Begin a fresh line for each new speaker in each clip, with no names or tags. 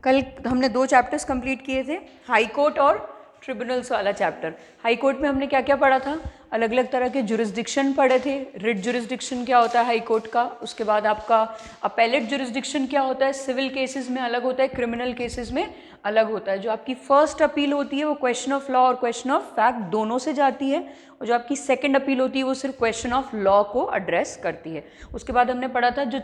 कल हमने 2 chapters complete किए थे, हाई कोर्ट और ट्रिब्यूनल्स वाला चैप्टर। हाई कोर्ट में हमने क्या क्या पढ़ा था, अलग अलग तरह के जुरिस्डिक्शन पढ़े थे। रिट जुरिस्डिक्शन क्या होता है हाई कोर्ट का, उसके बाद आपका अपेलेट जुरिस्डिक्शन क्या होता है, सिविल केसेस में अलग होता है, क्रिमिनल केसेस में अलग होता है। जो आपकी फर्स्ट अपील होती है वो क्वेश्चन ऑफ लॉ और क्वेश्चन ऑफ फैक्ट दोनों से जाती है, और जो आपकी सेकंड अपील होती है वो सिर्फ क्वेश्चन ऑफ लॉ को एड्रेस करती है। उसके बाद हमने पढ़ा था जो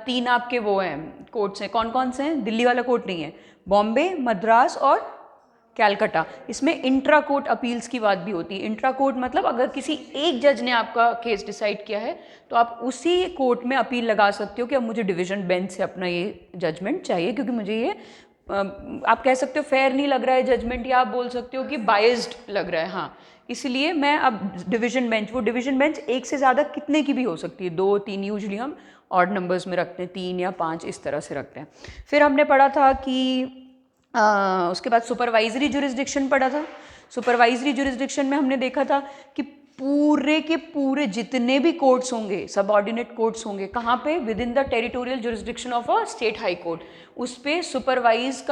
3 आपके वो हैं कोर्ट्स हैं, कौन कौन से हैं, दिल्ली वाला कोर्ट नहीं है, बॉम्बे, मद्रास और कैलकाटा। इसमें इंट्रा कोर्ट अपील्स की बात भी होती है। इंट्रा कोर्ट मतलब अगर किसी एक जज ने आपका केस डिसाइड किया है तो आप उसी कोर्ट में अपील लगा सकते हो कि अब मुझे डिवीजन बेंच से अपना ये जजमेंट चाहिए, क्योंकि मुझे ये आप कह सकते हो फेयर नहीं लग रहा है जजमेंट, या आप बोल सकते हो कि बायस्ड लग रहा है, हाँ इसलिए मैं अब डिवीजन बेंच, वो डिवीजन बेंच एक से ज़्यादा कितने की भी हो सकती है, 2, 3, यूजली हम ऑड नंबर्स में रखते हैं, 3 या 5 इस तरह से रखते हैं। फिर हमने पढ़ा था कि उसके बाद सुपरवाइजरी जुरिस्डिक्शन पढ़ा था। सुपरवाइजरी जुरिस्डिक्शन में हमने देखा था कि पूरे के पूरे जितने भी कोर्ट्स होंगे, सबऑर्डिनेट कोर्ट्स होंगे, कहाँ पे, with in the territorial jurisdiction of a state high court, उस पे सुपरवाइजर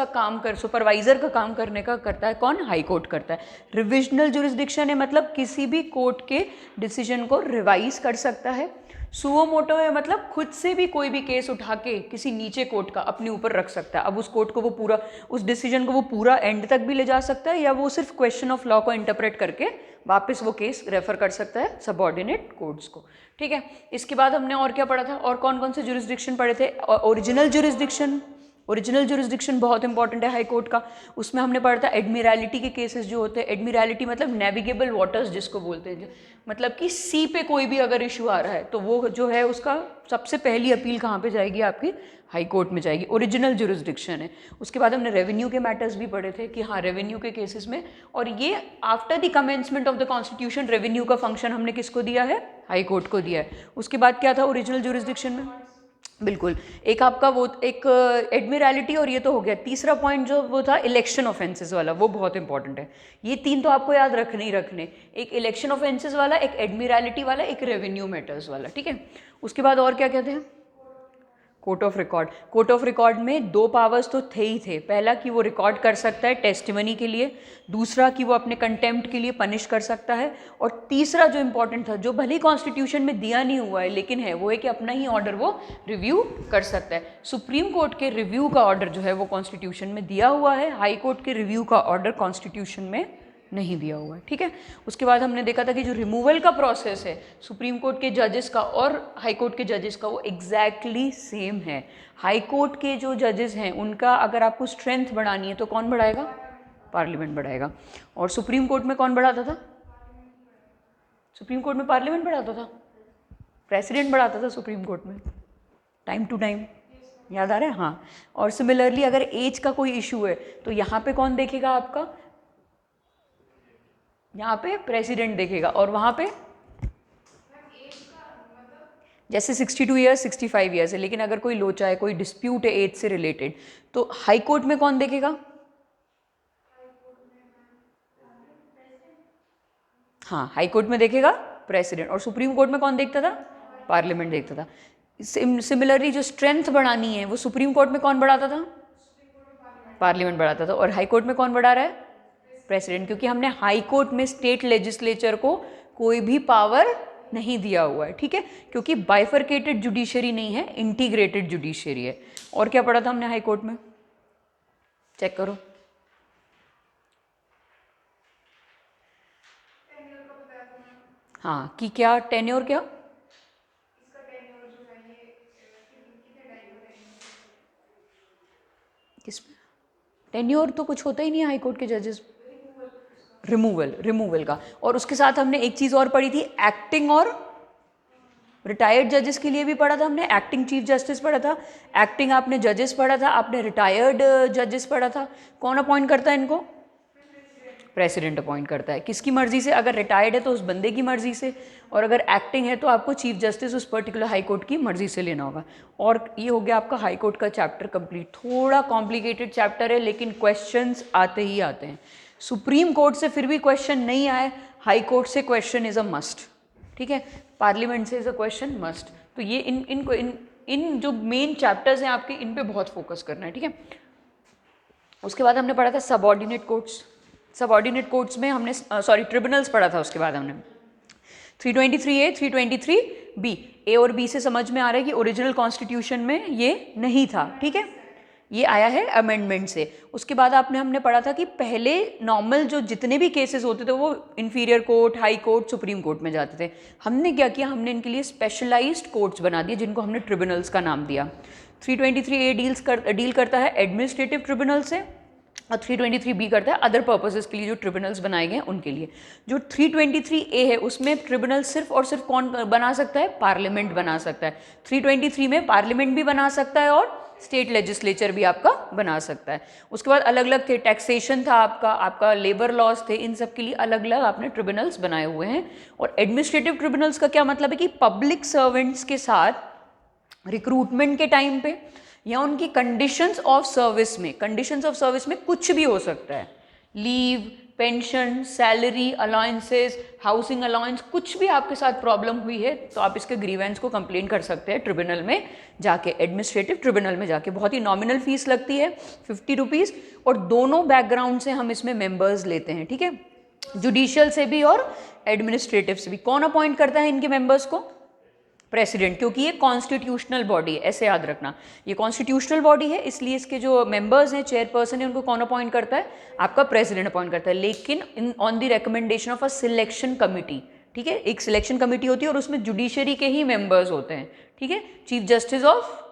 का काम करने का करता है कौन, हाई कोर्ट करता है। रिविजनल जुरिस्डिक्शन है मतलब किसी भी कोर्ट के डिसीजन को रिवाइज कर सकता है। सुओ मोटो है मतलब खुद से भी कोई भी केस उठा के किसी नीचे कोर्ट का अपने ऊपर रख सकता है। अब उस कोर्ट को वो पूरा, उस डिसीजन को वो पूरा एंड तक भी ले जा सकता है, या वो सिर्फ क्वेश्चन ऑफ लॉ को इंटरप्रेट करके वापस वो केस रेफर कर सकता है सबऑर्डिनेट कोर्ट्स को। ठीक है, इसके बाद हमने और क्या पढ़ा था, और कौन कौन से जुरिस्डिक्शन पढ़े थे, ओरिजिनल जुरिस्डिक्शन। ओरिजिनल जुरिस्डिक्शन बहुत इंपॉर्टेंट है हाई कोर्ट का। उसमें हमने पढ़ा था एडमिरैलिटी के केसेस जो होते हैं, एडमिरैलिटी मतलब नेविगेबल वाटर्स जिसको बोलते हैं, मतलब कि सी पे कोई भी अगर इशू आ रहा है तो वो जो है उसका सबसे पहली अपील कहाँ पे जाएगी, आपकी हाई कोर्ट में जाएगी, ओरिजिनल जुरिस्डिक्शन है। उसके बाद हमने रेवेन्यू के मैटर्स भी पढ़े थे कि हाँ रेवेन्यू के केसेस में, और ये after the commencement of the constitution revenue का फंक्शन हमने किसको दिया है, हाई कोर्ट को दिया है। उसके बाद क्या था ओरिजिनल जुरिस्डिक्शन में, बिल्कुल एक आपका वो एक एडमिरैलिटी, और ये तो हो गया। तीसरा पॉइंट जो वो था इलेक्शन ऑफेंसेस वाला, वो बहुत इंपॉर्टेंट है। ये 3 तो आपको याद रखने ही रखने, एक इलेक्शन ऑफेंसेस वाला, एक एडमिरैलिटी वाला, एक रेवेन्यू मैटर्स वाला। ठीक है, उसके बाद और क्या कहते हैं, court of record. Court of record में 2 पावर्स तो थे ही थे, पहला कि वो रिकॉर्ड कर सकता है टेस्टिमनी के लिए, दूसरा कि वो अपने कंटेम्प्ट के लिए पनिश कर सकता है, और तीसरा जो इंपॉर्टेंट था, जो भले ही कॉन्स्टिट्यूशन में दिया नहीं हुआ है लेकिन है, वो है कि अपना ही ऑर्डर वो रिव्यू कर सकता है। सुप्रीम कोर्ट के रिव्यू का ऑर्डर जो है वो कॉन्स्टिट्यूशन में दिया हुआ है, हाई कोर्ट के रिव्यू का ऑर्डर कॉन्स्टिट्यूशन में नहीं दिया हुआ है। ठीक है, उसके बाद हमने देखा था कि जो रिमूवल का प्रोसेस है सुप्रीम कोर्ट के जजेस का और हाई कोर्ट के जजेस का, वो एग्जैक्टली सेम है। हाई कोर्ट के जो जजेस हैं उनका अगर आपको स्ट्रेंथ बढ़ानी है तो कौन बढ़ाएगा, पार्लियामेंट बढ़ाएगा। और सुप्रीम कोर्ट में कौन बढ़ाता था, सुप्रीम कोर्ट में पार्लियामेंट बढ़ाता था, प्रेसिडेंट बढ़ाता था सुप्रीम कोर्ट में, टाइम टू टाइम, याद आ रहा है, हाँ। और सिमिलरली अगर एज का कोई इशू है तो यहाँ पे कौन देखेगा आपका, यहाँ पे प्रेसिडेंट देखेगा, और वहाँ पे जैसे 62 ईयर्स 65 ईयर्स है, लेकिन अगर कोई लोचा है, कोई डिस्प्यूट है एज से रिलेटेड, तो हाई कोर्ट में कौन देखेगा, हाँ हाई कोर्ट में देखेगा प्रेसिडेंट, और सुप्रीम कोर्ट में कौन देखता था, पार्लियामेंट देखता था। सिमिलरली जो स्ट्रेंथ बढ़ानी है वो सुप्रीम कोर्ट में कौन बढ़ाता था, पार्लियामेंट बढ़ाता था, और हाई कोर्ट में कौन बढ़ा रहा है, प्रेसिडेंट, क्योंकि हमने हाई कोर्ट में स्टेट लेजिस्लेचर को कोई भी पावर नहीं दिया हुआ है। ठीक है, क्योंकि बाइफर्केटेड जुडिशरी नहीं है, इंटीग्रेटेड जुडिशरी है। और क्या पढ़ा था हमने हाई कोर्ट में, चेक करो, हाँ कि क्या टेन्योर, क्या किस टेन्योर तो कुछ होता ही नहीं है हाई कोर्ट के जजेस, रिमूवल का। और उसके साथ हमने एक चीज़ और पढ़ी थी, एक्टिंग और रिटायर्ड जजेस के लिए भी पढ़ा था हमने, एक्टिंग चीफ जस्टिस पढ़ा था, एक्टिंग आपने जजेस पढ़ा था, आपने रिटायर्ड जजेस पढ़ा था। कौन अपॉइंट करता है इनको, प्रेसिडेंट अपॉइंट करता है, किसकी मर्जी से, अगर रिटायर्ड है तो उस बंदे की मर्जी से, और अगर एक्टिंग है तो आपको चीफ जस्टिस उस पर्टिकुलर हाई कोर्ट की मर्जी से लेना होगा। और ये हो गया आपका हाई कोर्ट का चैप्टर कंप्लीट। थोड़ा कॉम्प्लिकेटेड चैप्टर है लेकिन क्वेश्चंस आते ही आते हैं। सुप्रीम कोर्ट से फिर भी क्वेश्चन नहीं आए, हाई कोर्ट से क्वेश्चन इज़ अ मस्ट। ठीक है, पार्लियामेंट से इज़ अ क्वेश्चन मस्ट। तो ये इन जो मेन चैप्टर्स हैं आपके, इन पे बहुत फोकस करना है, ठीक है। उसके बाद हमने पढ़ा था सबऑर्डिनेट कोर्ट्स। सबऑर्डिनेट कोर्ट्स में हमने ट्रिब्यूनल्स पढ़ा था। उसके बाद हमने 323A 323B, ए और बी से समझ में आ रहा है कि ओरिजिनल कॉन्स्टिट्यूशन में ये नहीं था, ठीक है, ये आया है अमेंडमेंट से। उसके बाद हमने पढ़ा था कि पहले नॉर्मल जो जितने भी केसेस होते थे वो inferior court, high court, supreme court में जाते थे। हमने क्या किया, हमने इनके लिए स्पेशलाइज्ड कोर्ट्स बना दिए जिनको हमने ट्रिब्यूनल्स का नाम दिया। 323A डील करता है एडमिनिस्ट्रेटिव ट्रिब्यूनल से और 323B करता है अदर पर्पसेस के लिए जो ट्रिब्यूनल्स बनाए गए हैं उनके लिए। जो 323A है उसमें ट्रिब्यूनल सिर्फ और सिर्फ कौन बना सकता है, पार्लियामेंट बना सकता है। 323 में पार्लियामेंट भी बना सकता है और स्टेट लेजिस्लेचर भी आपका बना सकता है। उसके बाद अलग अलग थे, टैक्सेशन था आपका लेबर लॉज थे, इन सब के लिए अलग अलग आपने ट्रिब्यूनल्स बनाए हुए हैं। और एडमिनिस्ट्रेटिव ट्रिब्यूनल्स का क्या मतलब है कि पब्लिक सर्वेंट्स के साथ रिक्रूटमेंट के टाइम पे या उनकी कंडीशंस ऑफ सर्विस में कुछ भी हो सकता है, leave, pension, salary, allowances, housing allowance, कुछ भी आपके साथ प्रॉब्लम हुई है तो आप इसके ग्रीवेंस को कंप्लेन कर सकते हैं ट्रिब्यूनल में जाके, एडमिनिस्ट्रेटिव ट्रिब्यूनल में जाके। बहुत ही नॉमिनल फीस लगती है 50 रुपीज़ और दोनों बैकग्राउंड से हम इसमें मेंबर्स लेते हैं, ठीक है, जुडिशियल से भी और एडमिनिस्ट्रेटिव से भी। कौन अपॉइंट करता है इनके मेंबर्स को, प्रेसिडेंट, क्योंकि ये कॉन्स्टिट्यूशनल बॉडी है, ऐसे याद रखना, ये कॉन्स्टिट्यूशनल बॉडी है, इसलिए इसके जो मेंबर्स हैं, चेयरपर्सन है, उनको कौन अपॉइंट करता है, आपका प्रेसिडेंट अपॉइंट करता है, लेकिन on the recommendation of a selection committee, ठीक है। एक सिलेक्शन कमिटी होती है और उसमें जुडिशरी के ही मेंबर्स होते हैं, ठीक है। चीफ जस्टिस ऑफ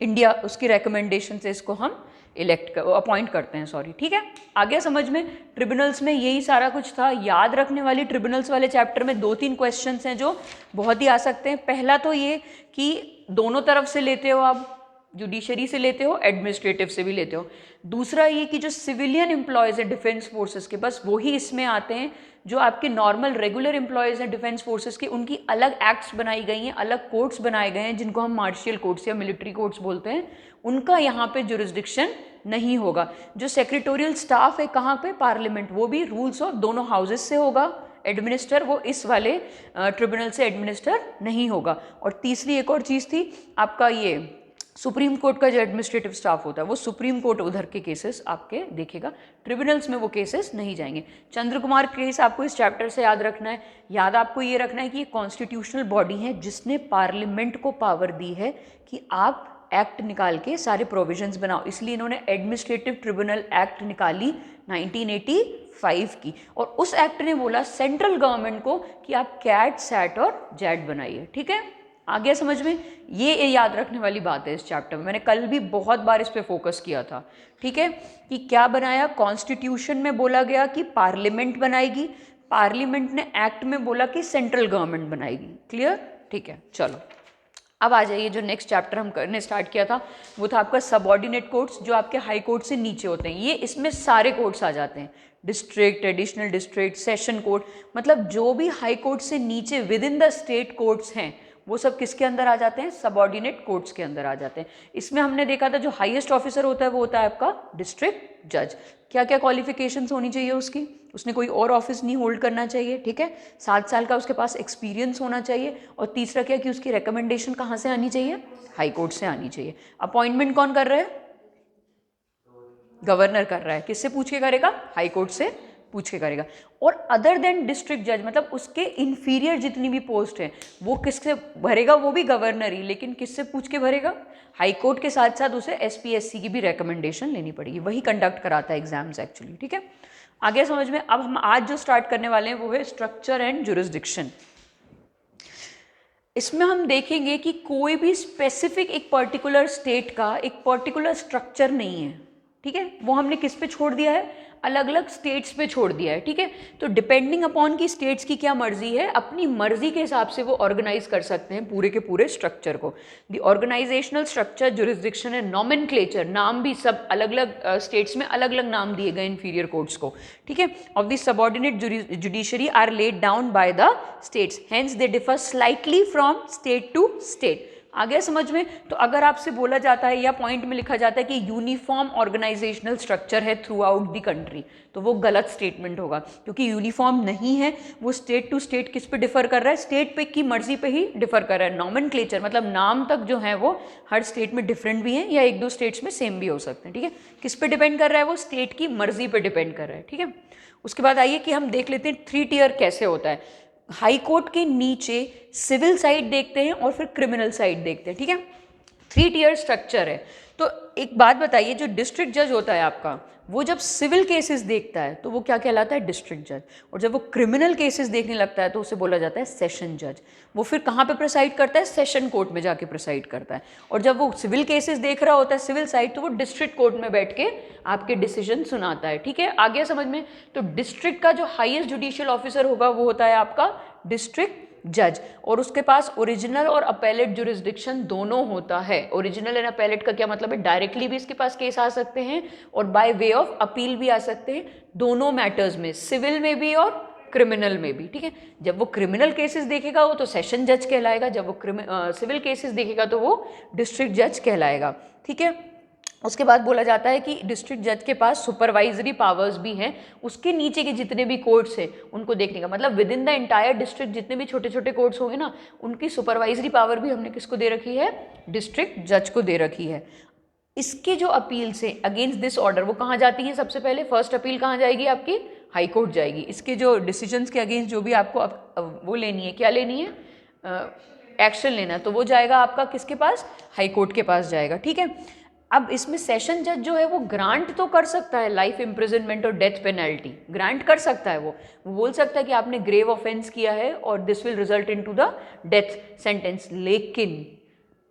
इंडिया, उसकी रिकमेंडेशन से इसको हम अपॉइंट करते हैं, सॉरी, ठीक है। आगे समझ में, ट्रिब्यूनल्स में यही सारा कुछ था। याद रखने वाली ट्रिब्यूनल्स वाले चैप्टर में 2-3 क्वेश्चंस हैं जो बहुत ही आ सकते हैं। पहला तो ये कि दोनों तरफ से लेते हो आप, जुडिशरी से लेते हो, एडमिनिस्ट्रेटिव से भी लेते हो। दूसरा ये कि जो सिविलियन एम्प्लॉयज़ हैं डिफेंस फोर्सेस के, बस वही इसमें आते हैं। जो आपके नॉर्मल रेगुलर एम्प्लॉयज़ हैं डिफेंस फोर्सेस के, उनकी अलग एक्ट्स बनाई गई हैं, अलग कोर्ट्स बनाए गए हैं जिनको हम मार्शियल कोर्ट्स या मिलिट्री कोर्ट्स बोलते हैं, उनका यहाँ पे जुरिस्डिक्शन नहीं होगा। जो सेक्रेटोरियल स्टाफ है कहाँ पे, पार्लियामेंट, वो भी रूल्स ऑफ दोनों हाउसेस से होगा एडमिनिस्टर, वो इस वाले ट्रिब्यूनल से एडमिनिस्टर नहीं होगा। और तीसरी एक और चीज़ थी आपका, ये सुप्रीम कोर्ट का जो एडमिनिस्ट्रेटिव स्टाफ होता है वो सुप्रीम कोर्ट उधर के केसेस आपके देखेगा, ट्रिब्यूनल्स में वो केसेस नहीं जाएंगे। चंद्र कुमार केस आपको इस चैप्टर से याद रखना है। याद आपको ये रखना है कि ये कॉन्स्टिट्यूशनल बॉडी है जिसने पार्लियामेंट को पावर दी है कि आप एक्ट निकाल के सारे प्रोविजंस बनाओ, इसलिए इन्होंने एडमिनिस्ट्रेटिव ट्रिब्यूनल एक्ट निकाली 1985 की। और उस एक्ट ने बोला सेंट्रल गवर्नमेंट को कि आप कैट, सैट और जैट बनाइए, ठीक है। आ गया समझ में, ये याद रखने वाली बात है इस चैप्टर में। मैंने कल भी बहुत बार इस पे फोकस किया था, ठीक है, कि क्या बनाया, कॉन्स्टिट्यूशन में बोला गया कि पार्लियामेंट बनाएगी, पार्लियामेंट ने एक्ट में बोला कि सेंट्रल गवर्नमेंट बनाएगी। क्लियर, ठीक है। चलो अब आ जाइए, जो नेक्स्ट चैप्टर हम करने स्टार्ट किया था वो था आपका सबऑर्डिनेट कोर्ट्स, जो आपके हाई कोर्ट से नीचे होते हैं। ये इसमें सारे कोर्ट्स आ जाते हैं, district, additional district, session court, मतलब जो भी हाई कोर्ट से नीचे with in the state courts हैं वो सब किसके अंदर आ जाते हैं, सबऑर्डिनेट कोर्ट्स के अंदर आ जाते हैं। इसमें हमने देखा था जो हाईएस्ट ऑफिसर होता है वो होता है आपका डिस्ट्रिक्ट जज। क्या क्या क्वालिफिकेशंस होनी चाहिए उसकी, उसने कोई और ऑफिस नहीं होल्ड करना चाहिए, ठीक है, 7 साल का उसके पास एक्सपीरियंस होना चाहिए। और तीसरा क्या कि उसकी रिकमेंडेशन कहाँ से आनी चाहिए, हाई कोर्ट से आनी चाहिए। अपॉइंटमेंट कौन कर रहा है, गवर्नर कर रहा है। किससे पूछ के करेगा, हाई कोर्ट से पूछ के करेगा। और अदर देन डिस्ट्रिक्ट जज, मतलब उसके इंफीरियर जितनी भी पोस्ट है वो किससे भरेगा, वो भी गवर्नर ही, लेकिन किससे पूछ के भरेगा, हाई कोर्ट के साथ साथ उसे SPSC की भी रिकमेंडेशन लेनी पड़ेगी, वही कंडक्ट कराता है एग्जाम्स एक्चुअली, ठीक है। आगे समझ में, अब हम आज जो स्टार्ट करने वाले हैं वो है स्ट्रक्चर एंड जुरिस्डिक्शन। इसमें हम देखेंगे कि कोई भी स्पेसिफिक एक पर्टिकुलर स्टेट का एक पर्टिकुलर स्ट्रक्चर नहीं है, ठीक है, वो हमने किस पे छोड़ दिया है, अलग अलग स्टेट्स पे छोड़ दिया है, ठीक है। तो डिपेंडिंग अपॉन की स्टेट्स की क्या मर्जी है, अपनी मर्जी के हिसाब से वो ऑर्गेनाइज कर सकते हैं पूरे के पूरे स्ट्रक्चर को। The organisational structure, jurisdiction and nomenclature, नाम भी सब अलग अलग स्टेट्स में अलग अलग नाम दिए गए इंफीरियर कोर्ट्स को, ठीक है, of the subordinate judiciary are laid down by the states, hence they differ slightly from state to state. आ गया समझ में? तो अगर आपसे बोला जाता है या पॉइंट में लिखा जाता है कि यूनिफॉर्म ऑर्गेनाइजेशनल स्ट्रक्चर है थ्रू आउट द कंट्री, तो वो गलत स्टेटमेंट होगा, क्योंकि यूनिफॉर्म नहीं है, वो स्टेट टू स्टेट किस पे डिफर कर रहा है, स्टेट पे की मर्जी पे ही डिफर कर रहा है। नॉमेनक्लेचर मतलब नाम तक जो है वो हर स्टेट में डिफरेंट भी हैं या एक दो स्टेट्स में सेम भी हो सकते हैं, ठीक है। किस पे डिपेंड कर रहा है, वो स्टेट की मर्जी पे डिपेंड कर रहा है, ठीक है। उसके बाद आइए कि हम देख लेते हैं 3 टियर कैसे होता है। हाई कोर्ट के नीचे सिविल साइड देखते हैं और फिर क्रिमिनल साइड देखते हैं, ठीक है। 3 टियर स्ट्रक्चर है। तो एक बात बताइए, जो डिस्ट्रिक्ट जज होता है आपका, वो जब सिविल केसेस देखता है तो वो क्या कहलाता है, डिस्ट्रिक्ट जज। और जब वो क्रिमिनल केसेस देखने लगता है तो उसे बोला जाता है सेशन जज। वो फिर कहाँ पे प्रिसाइड करता है, सेशन कोर्ट में जाके प्रिसाइड करता है। और जब वो सिविल केसेस देख रहा होता है सिविल साइड, तो वो डिस्ट्रिक्ट कोर्ट में बैठ के आपके डिसीजन सुनाता है, ठीक है। आ गया समझ में? तो डिस्ट्रिक्ट का जो हाईएस्ट जुडिशियल ऑफिसर होगा वो होता है आपका डिस्ट्रिक्ट जज, और उसके पास ओरिजिनल और अपेलेट जुरिस्डिक्शन दोनों होता है। ओरिजिनल एंड अपेलेट का क्या मतलब है, डायरेक्टली भी इसके पास केस आ सकते हैं और बाय वे ऑफ अपील भी आ सकते हैं, दोनों मैटर्स में, सिविल में भी और क्रिमिनल में भी, ठीक है। जब वो क्रिमिनल केसेस देखेगा वो तो सेशन जज कहलाएगा, जब वो सिविल केसेस देखेगा तो वो डिस्ट्रिक्ट जज कहलाएगा, ठीक है। उसके बाद बोला जाता है कि डिस्ट्रिक्ट जज के पास सुपरवाइजरी पावर्स भी हैं, उसके नीचे के जितने भी कोर्ट्स हैं उनको देखने का, मतलब with in the entire district जितने भी छोटे छोटे कोर्ट्स होंगे ना, उनकी सुपरवाइजरी पावर भी हमने किसको दे रखी है, डिस्ट्रिक्ट जज को दे रखी है। इसके जो अपील से अगेंस्ट दिस ऑर्डर वो कहाँ जाती है, सबसे पहले फर्स्ट अपील कहाँ जाएगी, आपकी हाई कोर्ट जाएगी। इसके जो डिसीजंस के अगेंस्ट जो भी आपको वो लेनी है, क्या लेनी है, एक्शन लेना, तो वो जाएगा आपका किसके पास, हाई कोर्ट के पास जाएगा, ठीक है। अब इसमें सेशन जज जो है वो ग्रांट तो कर सकता है लाइफ इम्प्रिजनमेंट और डेथ पेनल्टी, ग्रांट कर सकता है, वो बोल सकता है कि आपने ग्रेव ऑफेंस किया है और this will result into the death sentence.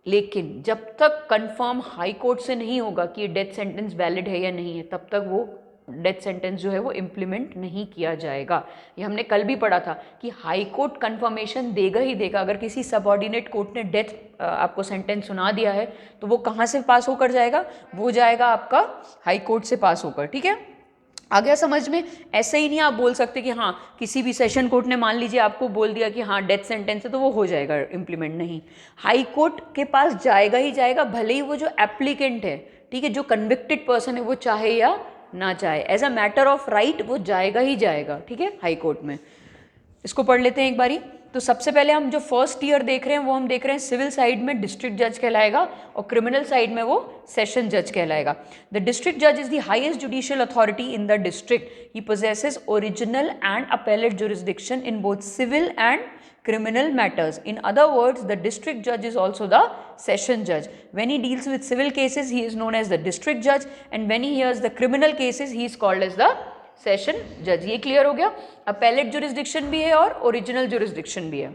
लेकिन जब तक कंफर्म हाई कोर्ट से नहीं होगा कि ये डेथ सेंटेंस वैलिड है या नहीं है, तब तक वो डेथ सेंटेंस जो है वो इम्प्लीमेंट नहीं किया जाएगा। ये हमने कल भी पढ़ा था कि हाई कोर्ट कंफर्मेशन देगा ही देगा। अगर किसी सबऑर्डिनेट कोर्ट ने डेथ आपको सेंटेंस सुना दिया है तो वो कहाँ से पास होकर जाएगा, वो जाएगा आपका हाई कोर्ट से पास होकर, ठीक है। आ गया समझ में? ऐसे ही नहीं आप बोल सकते कि हाँ किसी भी सेशन कोर्ट ने मान लीजिए आपको बोल दिया कि हाँ डेथ सेंटेंस है तो वो हो जाएगा इम्प्लीमेंट, नहीं, हाई कोर्ट के पास जाएगा ही जाएगा, भले ही वो जो एप्लीकेंट है, ठीक है, जो कन्विक्टेड पर्सन है, वो चाहे या ना चाहे, as a matter of right वो जाएगा ही जाएगा, ठीक है, हाई कोर्ट में। इसको पढ़ लेते हैं एक बारी। तो सबसे पहले हम जो फर्स्ट ईयर देख रहे हैं वो हम देख रहे हैं सिविल साइड में डिस्ट्रिक्ट जज कहलाएगा और क्रिमिनल साइड में वो सेशन जज कहलाएगा। द डिस्ट्रिक्ट जज is the highest judicial authority in the district. He possesses original and appellate jurisdiction in both civil and criminal matters. In other words, the district judge is also the session judge. When he deals with civil cases, he is known as the district judge, and when he hears the criminal cases, he is called as the session जज। ये clear हो गया? Appellate jurisdiction भी है और original jurisdiction भी है।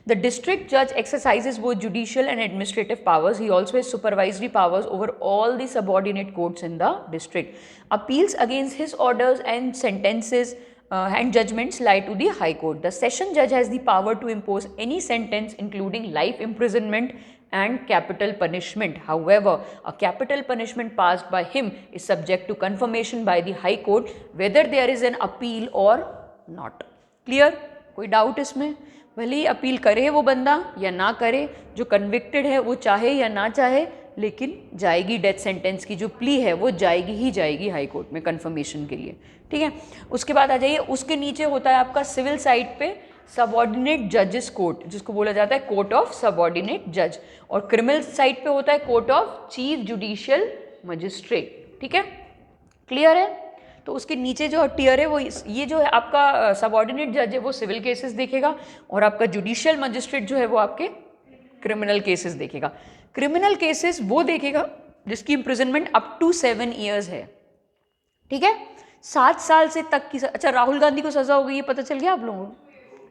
The district judge exercises both judicial and administrative powers. He also has supervisory powers over all the subordinate courts in the district. Appeals against his orders and sentences and judgments lie to the High Court. The session judge has the power to impose any sentence including life imprisonment and capital punishment. However, a capital punishment passed by him is subject to confirmation by the High Court whether there is an appeal or not. Clear? कोई doubt इसमें? भले ही appeal करे वो बंदा या ना करे, जो कन्विक्टेड है वो चाहे या ना चाहे, लेकिन जाएगी डेथ सेंटेंस की जो प्ली है वो जाएगी ही जाएगी हाई कोर्ट में कन्फर्मेशन के लिए, ठीक है। उसके बाद आ जाइए, उसके नीचे होता है आपका सिविल साइड पे सबऑर्डिनेट जजेस कोर्ट, जिसको बोला जाता है कोर्ट ऑफ सबऑर्डिनेट जज, और क्रिमिनल साइड पे होता है court of chief judicial magistrate, ठीक है, क्लियर है। तो उसके नीचे जो टियर है वो ये जो है आपका सबऑर्डिनेट जज है वो सिविल केसेस देखेगा और आपका जुडिशियल मजिस्ट्रेट जो है वो आपके क्रिमिनल केसेस देखेगा। क्रिमिनल केसेस वो देखेगा जिसकी इम्प्रिजनमेंट अप टू 7 ईयर्स है, ठीक है, 7 साल से तक की। अच्छा, राहुल गांधी को सजा हो गई, ये पता चल गया आप लोगों को?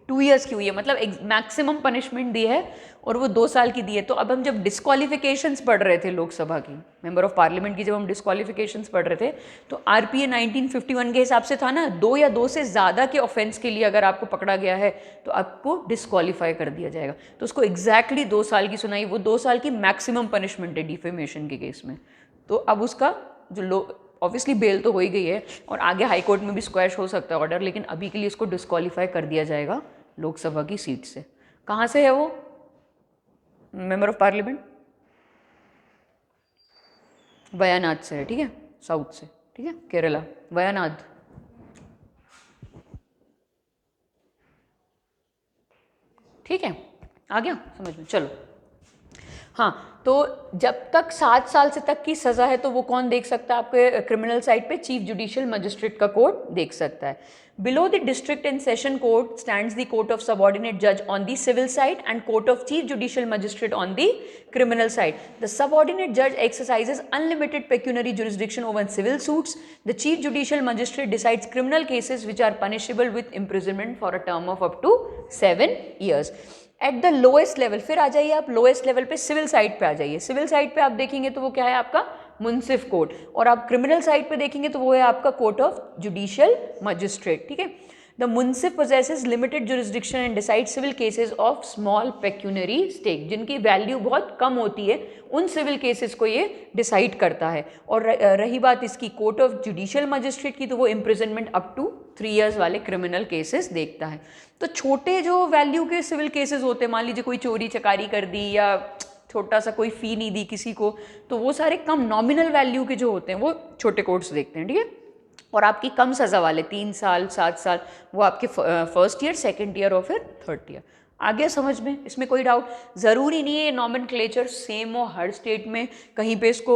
2 ईयर्स की हुई है, मतलब मैक्सिमम पनिशमेंट दी है और वो 2 साल की दी है। तो अब हम जब डिस्क्वालिफिकेशंस पढ़ रहे थे लोकसभा की, मेंबर ऑफ पार्लियामेंट की, जब हम डिस्क्वालिफिकेशंस पढ़ रहे थे तो आरपीए 1951 के हिसाब से था ना, 2 या 2 से ज़्यादा के ऑफेंस के लिए अगर आपको पकड़ा गया है तो आपको डिस्क्वालीफाई कर दिया जाएगा। तो उसको एग्जैक्टली 2 साल की सुनाई, वो 2 साल की मैक्सिमम पनिशमेंट है डिफेमेशन के केस में। तो अब उसका जो ऑब्वियसली बेल तो हो ही गई है और आगे हाई कोर्ट में भी स्क्वैश हो सकता है ऑर्डर, लेकिन अभी के लिए उसको डिस्क्वालीफाई कर दिया जाएगा लोकसभा की सीट से। कहाँ से है वो? मेंबर ऑफ पार्लियामेंट वयानाद से है, ठीक है, साउथ से, ठीक है, केरला, वयानाद। ठीक है, आ गया समझ में, चलो। हाँ, तो जब तक 7 साल से तक की सज़ा है तो वो कौन देख सकता है आपके क्रिमिनल साइड पे? चीफ जुडिशियल मजिस्ट्रेट का कोर्ट देख सकता है। Below the district and session court stands the court of subordinate जज on the civil side and court of chief judicial magistrate on the criminal side. The subordinate judge exercises unlimited pecuniary jurisdiction over civil suits. The chief judicial magistrate decides criminal cases which are punishable with imprisonment for a term of up to 7 years. At the lowest level, फिर आ जाइए आप lowest level पे, civil side पे आ जाइए। Civil side पे आप देखेंगे तो वो क्या है आपका? मुंसिफ कोर्ट। और आप क्रिमिनल साइड पे देखेंगे तो वो है आपका कोर्ट ऑफ जुडिशियल मजिस्ट्रेट, ठीक है। The munsif possesses limited jurisdiction and decide civil cases of small pecuniary stake, जिनकी वैल्यू बहुत कम होती है उन सिविल केसेस को ये डिसाइड करता है। और रही बात इसकी कोर्ट ऑफ जुडिशियल मजिस्ट्रेट की, तो वो इम्प्रिजनमेंट अप टू 3 years वाले क्रिमिनल केसेस देखता है। तो छोटे जो वैल्यू के सिविल केसेस होते हैं, मान लीजिए कोई चोरी चकारी कर दी या छोटा सा कोई फ़ी नहीं दी किसी को, तो वो सारे कम नॉमिनल वैल्यू के जो होते हैं वो छोटे कोर्ट्स देखते हैं, ठीक है। और आपकी कम सज़ा वाले 3 साल 7 साल वो आपके फर्स्ट ईयर, सेकेंड ईयर और फिर थर्ड ईयर। आ गया समझ में? इसमें कोई डाउट? ज़रूरी नहीं है ये नॉमेनक्लेचर सेम हो हर स्टेट में, कहीं पे इसको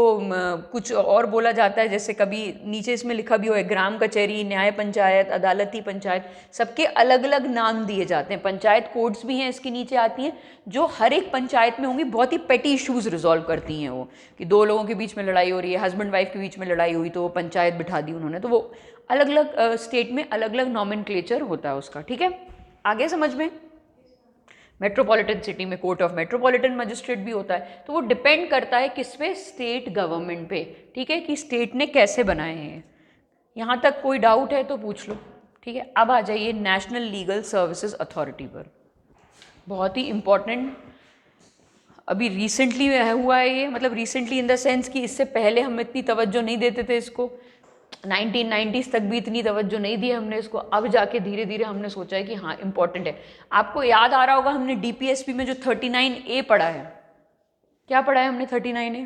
कुछ और बोला जाता है, जैसे कभी नीचे इसमें लिखा भी हो है ग्राम कचहरी, न्याय पंचायत, अदालती पंचायत, सबके अलग अलग नाम दिए जाते हैं। पंचायत कोर्ट्स भी हैं इसके नीचे आती हैं, जो हर एक पंचायत में होंगी, बहुत ही पेटी इशूज़ रिजॉल्व करती हैं वो, कि 2 लोगों के बीच में लड़ाई हो रही है, हस्बैंड वाइफ के बीच में लड़ाई हुई तो वो पंचायत बिठा दी उन्होंने। तो वो अलग अलग स्टेट में अलग अलग नॉमेनक्लेचर होता है उसका, ठीक है। आगे समझ में? मेट्रोपॉलिटन सिटी में कोर्ट ऑफ मेट्रोपॉलिटन मजिस्ट्रेट भी होता है। तो वो डिपेंड करता है किस पे? स्टेट गवर्नमेंट पे, ठीक है, कि स्टेट ने कैसे बनाए हैं। यहाँ तक कोई डाउट है तो पूछ लो, ठीक है। अब आ जाइए नेशनल लीगल सर्विसेज अथॉरिटी पर, बहुत ही इम्पॉर्टेंट, अभी रिसेंटली हुआ है ये, मतलब रिसेंटली इन द सेंस कि इससे पहले हम इतनी तवज्जो नहीं देते थे इसको, 1990s तक भी इतनी तवज्जो नहीं दी हमने इसको, अब जाके धीरे धीरे हमने सोचा है कि हाँ इम्पॉर्टेंट है। आपको याद आ रहा होगा हमने DPSP में जो 39A पढ़ा है, क्या पढ़ा है हमने? 39A,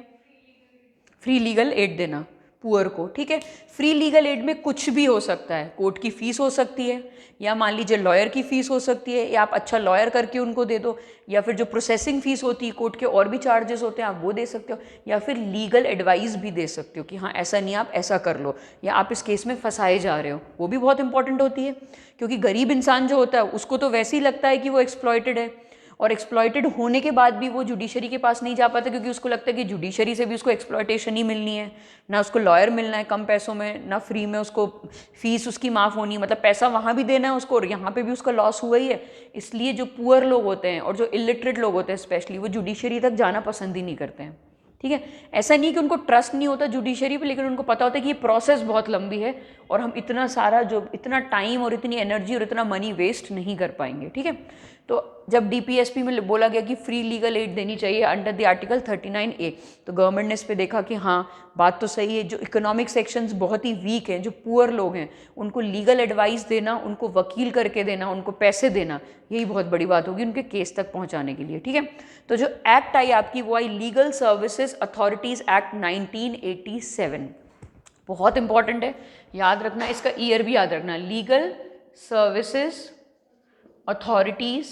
फ्री लीगल एड देना पुअर को, ठीक है। फ्री लीगल एड में कुछ भी हो सकता है, कोर्ट की फ़ीस हो सकती है, या मान लीजिए लॉयर की फ़ीस हो सकती है, या आप अच्छा लॉयर करके उनको दे दो, या फिर जो प्रोसेसिंग फ़ीस होती है कोर्ट के और भी चार्जेस होते हैं आप वो दे सकते हो, या फिर लीगल एडवाइस भी दे सकते हो कि हाँ ऐसा नहीं आप ऐसा कर लो, या आप इस केस में फंसाए जा रहे हो, वो भी बहुत इंपॉर्टेंट होती है। क्योंकि गरीब इंसान जो होता है उसको तो वैसे ही लगता है कि वो एक्सप्लॉयटेड है, और एक्सप्लॉयटेड होने के बाद भी वो जुडिशरी के पास नहीं जा पाता, क्योंकि उसको लगता है कि जुडिशरी से भी उसको एक्सप्लॉयटेशन ही मिलनी है, ना उसको लॉयर मिलना है कम पैसों में, ना फ्री में उसको फीस उसकी माफ़ होनी है, मतलब पैसा वहाँ भी देना है उसको और यहाँ पे भी उसका लॉस हुआ ही है। इसलिए जो पुअर लोग होते हैं और जो इलिटरेट लोग होते हैं स्पेशली, वो जुडिशरी तक जाना पसंद ही नहीं करते हैं, ठीक है। ऐसा नहीं कि उनको ट्रस्ट नहीं होता जुडिशरी पे, लेकिन उनको पता होता है कि ये प्रोसेस बहुत लंबी है और हम इतना सारा जो इतना टाइम और इतनी एनर्जी और इतना मनी वेस्ट नहीं कर पाएंगे, ठीक है। तो जब DPSP में बोला गया कि फ्री लीगल एड देनी चाहिए अंडर द आर्टिकल 39A, तो गवर्नमेंट ने इस पे देखा कि हाँ बात तो सही है, जो इकोनॉमिक सेक्शंस बहुत ही वीक हैं, जो पुअर लोग हैं, उनको लीगल एडवाइस देना, उनको वकील करके देना, उनको पैसे देना, यही बहुत बड़ी बात होगी उनके केस तक पहुँचाने के लिए, ठीक है। तो जो एक्ट आई आपकी वो आई लीगल सर्विसेज अथॉरिटीज़ एक्ट 1987, बहुत इंपॉर्टेंट है, याद रखना, इसका ईयर भी याद रखना, लीगल सर्विसेज अथॉरिटीज़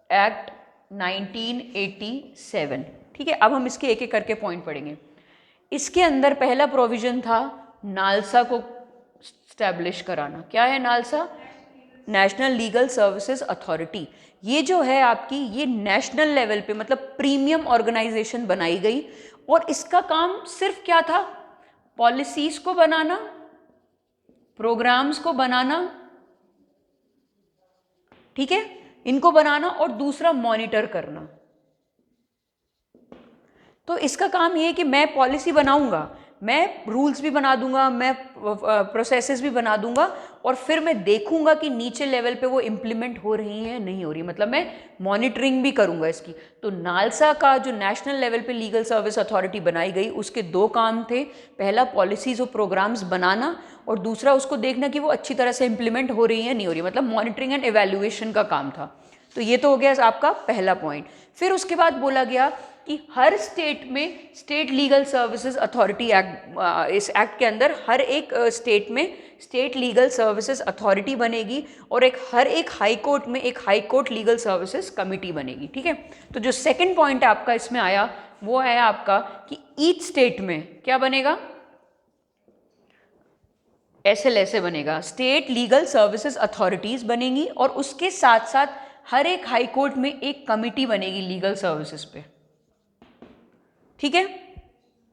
एक्ट 1987, ठीक है। अब हम इसके एक एक करके पॉइंट पढ़ेंगे। इसके अंदर पहला प्रोविजन था नालसा को स्टैब्लिश कराना। क्या है NALSA? National legal services authority. ये जो है आपकी, ये नेशनल लेवल पे मतलब प्रीमियम ऑर्गेनाइजेशन बनाई गई, और इसका काम सिर्फ क्या था? पॉलिसीज को बनाना, प्रोग्राम्स को बनाना, ठीक है, इनको बनाना, और दूसरा मॉनिटर करना। तो इसका काम ये है कि मैं पॉलिसी बनाऊंगा, मैं रूल्स भी बना दूंगा, मैं प्रोसेसेस भी बना दूंगा, और फिर मैं देखूंगा कि नीचे लेवल पे वो इम्प्लीमेंट हो रही है नहीं हो रही, मतलब मैं मॉनिटरिंग भी करूंगा इसकी। तो नालसा का जो नेशनल लेवल पे लीगल सर्विस अथॉरिटी बनाई गई, उसके 2 काम थे, पहला पॉलिसीज और प्रोग्राम्स बनाना, और दूसरा उसको देखना कि वो अच्छी तरह से इम्प्लीमेंट हो रही है नहीं हो रही, मतलब मॉनिटरिंग एंड एवेल्युएशन का काम था। तो ये तो हो गया आपका पहला पॉइंट। फिर उसके बाद बोला गया कि हर स्टेट में state legal services authority act, इस एक्ट के अंदर हर एक स्टेट में स्टेट लीगल सर्विसेज अथॉरिटी बनेगी और हर एक हाई कोर्ट में एक high court legal services committee बनेगी। ठीक है, तो जो सेकंड पॉइंट आपका इसमें आया वो आया आपका कि ईच स्टेट में क्या बनेगा, SLSA बनेगा, स्टेट लीगल सर्विसेज अथॉरिटीज बनेंगी और उसके साथ साथ हर एक हाई कोर्ट में एक कमिटी बनेगी लीगल सर्विसेज पे। ठीक है,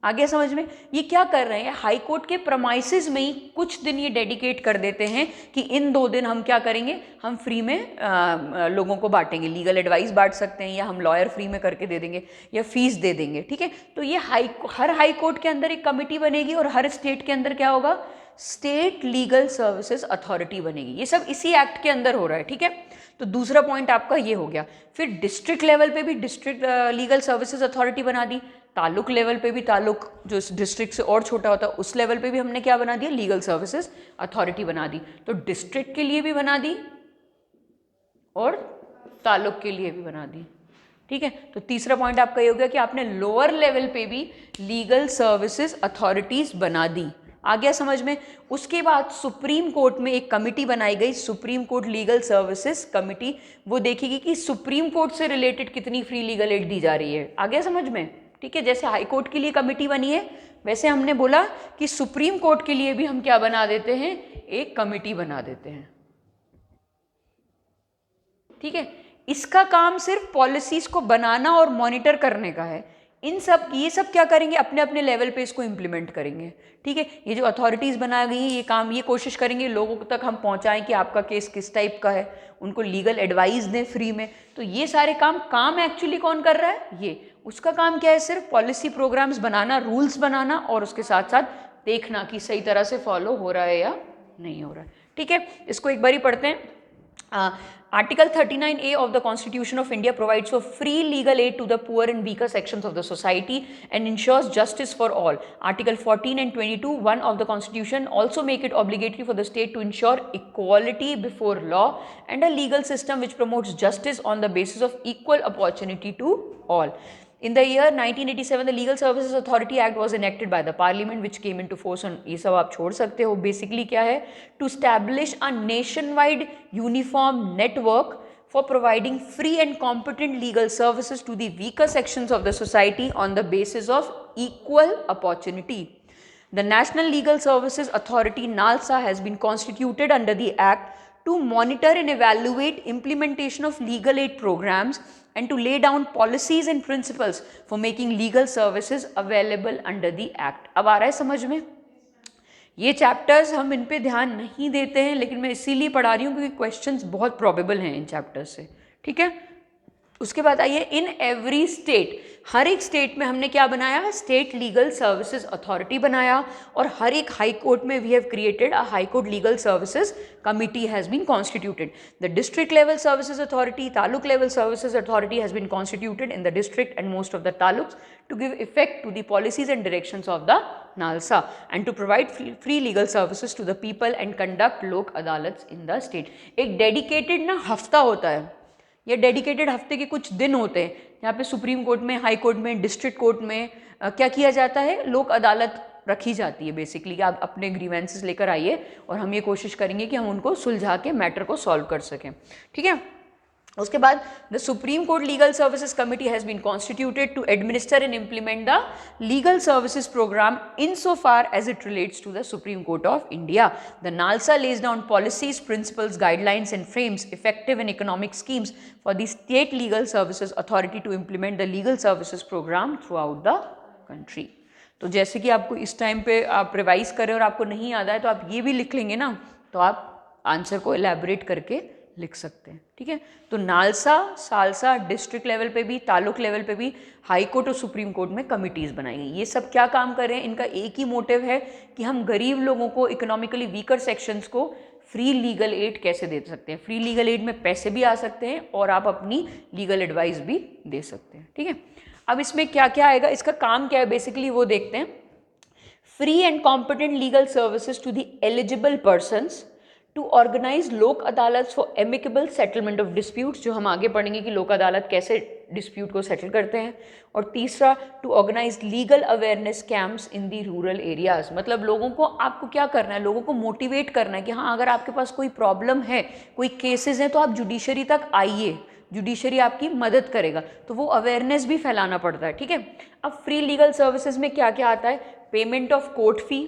आ गया समझ में। ये क्या कर रहे हैं, हाई कोर्ट के प्रमाइसेस में ही कुछ दिन ये डेडिकेट कर देते हैं कि इन 2 दिन हम क्या करेंगे, हम फ्री में लोगों को बांटेंगे, लीगल एडवाइस बांट सकते हैं या हम लॉयर फ्री में करके दे देंगे या फीस दे देंगे। ठीक है, तो ये हर हाई कोर्ट के अंदर एक कमिटी बनेगी और हर स्टेट के अंदर क्या होगा, स्टेट लीगल सर्विसेज अथॉरिटी बनेगी। ये सब इसी एक्ट के अंदर हो रहा है। ठीक है, तो दूसरा पॉइंट आपका ये हो गया। फिर डिस्ट्रिक्ट लेवल पे भी डिस्ट्रिक्ट लीगल सर्विसेज अथॉरिटी बना दी, तालुक लेवल पे भी, तालुक जो डिस्ट्रिक्ट से और छोटा होता है उस लेवल पे भी हमने क्या बना दिया, लीगल सर्विसेज अथॉरिटी बना दी। तो डिस्ट्रिक्ट के लिए भी बना दी और तालुक के लिए भी बना दी। ठीक है, तो तीसरा पॉइंट आपका ये हो गया कि आपने लोअर लेवल पे भी लीगल सर्विसेज अथॉरिटीज बना दी। आ गया समझ में। उसके बाद सुप्रीम कोर्ट में एक कमिटी बनाई गई, supreme Court legal services committee, वो देखेगी कि सुप्रीम कोर्ट से रिलेटेड कितनी फ्री लीगल एड दी जा रही है। आ गया समझ में। ठीक है, जैसे हाई कोर्ट के लिए कमिटी बनी है वैसे हमने बोला कि सुप्रीम कोर्ट के लिए भी हम क्या बना देते हैं, एक कमिटी बना देते हैं। ठीक है, इसका काम सिर्फ पॉलिसीज को बनाना और मॉनिटर करने का है। ये सब क्या करेंगे, अपने अपने लेवल पे इसको इम्प्लीमेंट करेंगे। ठीक है, ये जो अथॉरिटीज़ बना गई ये काम, ये कोशिश करेंगे लोगों तक हम पहुंचाएं कि आपका केस किस टाइप का है, उनको लीगल एडवाइस दें फ्री में। तो ये सारे काम एक्चुअली कौन कर रहा है, ये उसका काम क्या है, सिर्फ पॉलिसी प्रोग्राम्स बनाना, रूल्स बनाना और उसके साथ साथ देखना कि सही तरह से फॉलो हो रहा है या नहीं हो रहा है। ठीक है, इसको एक बार ही पढ़ते हैं। Article 39A of the Constitution of India provides for free legal aid to the poor and weaker sections of the society and ensures justice for all. Article 14 and 22(1) of the Constitution also make it obligatory for the state to ensure equality before law and a legal system which promotes justice on the basis of equal opportunity to all. In the year 1987, the Legal Services Authority Act was enacted by the Parliament, which came into force on, ये सब आप छोड़ सकते हो, basically क्या है, to establish a nationwide uniform network for providing free and competent legal services to the weaker sections of the society on the basis of equal opportunity. The National Legal Services Authority (NALSA) has been constituted under the Act to monitor and evaluate implementation of legal aid programs and to lay down policies and principles for making legal services available under the Act. अब आ रहा है समझ में। ये chapters हम इन पे ध्यान नहीं देते हैं, लेकिन मैं इसीलिए पढ़ा रही हूँ क्योंकि क्वेश्चंस बहुत प्रोबेबल हैं इन चैप्टर्स से। ठीक है, उसके बाद आइए, इन एवरी स्टेट, हर एक स्टेट में हमने क्या बनाया, स्टेट लीगल सर्विसेज अथॉरिटी बनाया और हर एक हाई कोर्ट में we have created a high court legal services committee has been constituted. The district level services authority, taluk level services authority has been constituted in the district and most of the taluks to give effect to the policies and directions of the NALSA and to provide free legal services to the people and conduct lok adalats in the state. एक dedicated ना हफ्ता होता है, ये dedicated हफ्ते के कुछ दिन होते हैं यहाँ पे सुप्रीम कोर्ट में, हाई कोर्ट में, डिस्ट्रिक्ट कोर्ट में क्या किया जाता है, लोक अदालत रखी जाती है। बेसिकली आप अपने ग्रीवेंसेस लेकर आइए और हम ये कोशिश करेंगे कि हम उनको सुलझा के मैटर को सॉल्व कर सकें। ठीक है, उसके बाद the Supreme Court legal services committee has been constituted to administer and implement the legal services programme in so far as it relates to the Supreme Court of India. The NALSA lays down policies, principles, guidelines and frames effective and economic schemes for the state legal services authority to implement the legal services program throughout the country. तो जैसे कि आपको इस time पे आप revise करें और आपको नहीं याद आए तो आप ये भी लिख लेंगे ना, तो आप आंसर को एलैबोरेट करके लिख सकते हैं। ठीक है, तो नालसा, सालसा, डिस्ट्रिक्ट लेवल पे भी, तालुक लेवल पे भी, हाई कोर्ट और सुप्रीम कोर्ट में कमिटीज़ बनाई गई। ये सब क्या काम कर रहे हैं, इनका एक ही मोटिव है कि हम गरीब लोगों को, इकोनॉमिकली वीकर सेक्शंस को फ्री लीगल एड कैसे दे सकते हैं। फ्री लीगल एड में पैसे भी आ सकते हैं और आप अपनी लीगल एडवाइस भी दे सकते हैं। ठीक है, अब इसमें क्या क्या आएगा, इसका काम क्या है बेसिकली वो देखते हैं। Free and competent legal services to the eligible persons to organise Lok Adalat for amicable settlement of disputes, जो हम आगे पढ़ेंगे कि लोक अदालत कैसे डिस्प्यूट को सेटल करते हैं। और तीसरा, to organise legal awareness camps in the rural areas, मतलब लोगों को, आपको क्या करना है, लोगों को मोटिवेट करना है कि हाँ अगर आपके पास कोई प्रॉब्लम है, कोई केसेस हैं, तो आप जुडिशरी तक आइए, जुडिशरी आपकी मदद करेगा। तो वो अवेयरनेस भी फैलाना पड़ता है, ठीक है। अब फ्री लीगल सर्विसेज में क्या क्या आता है, payment of court fee,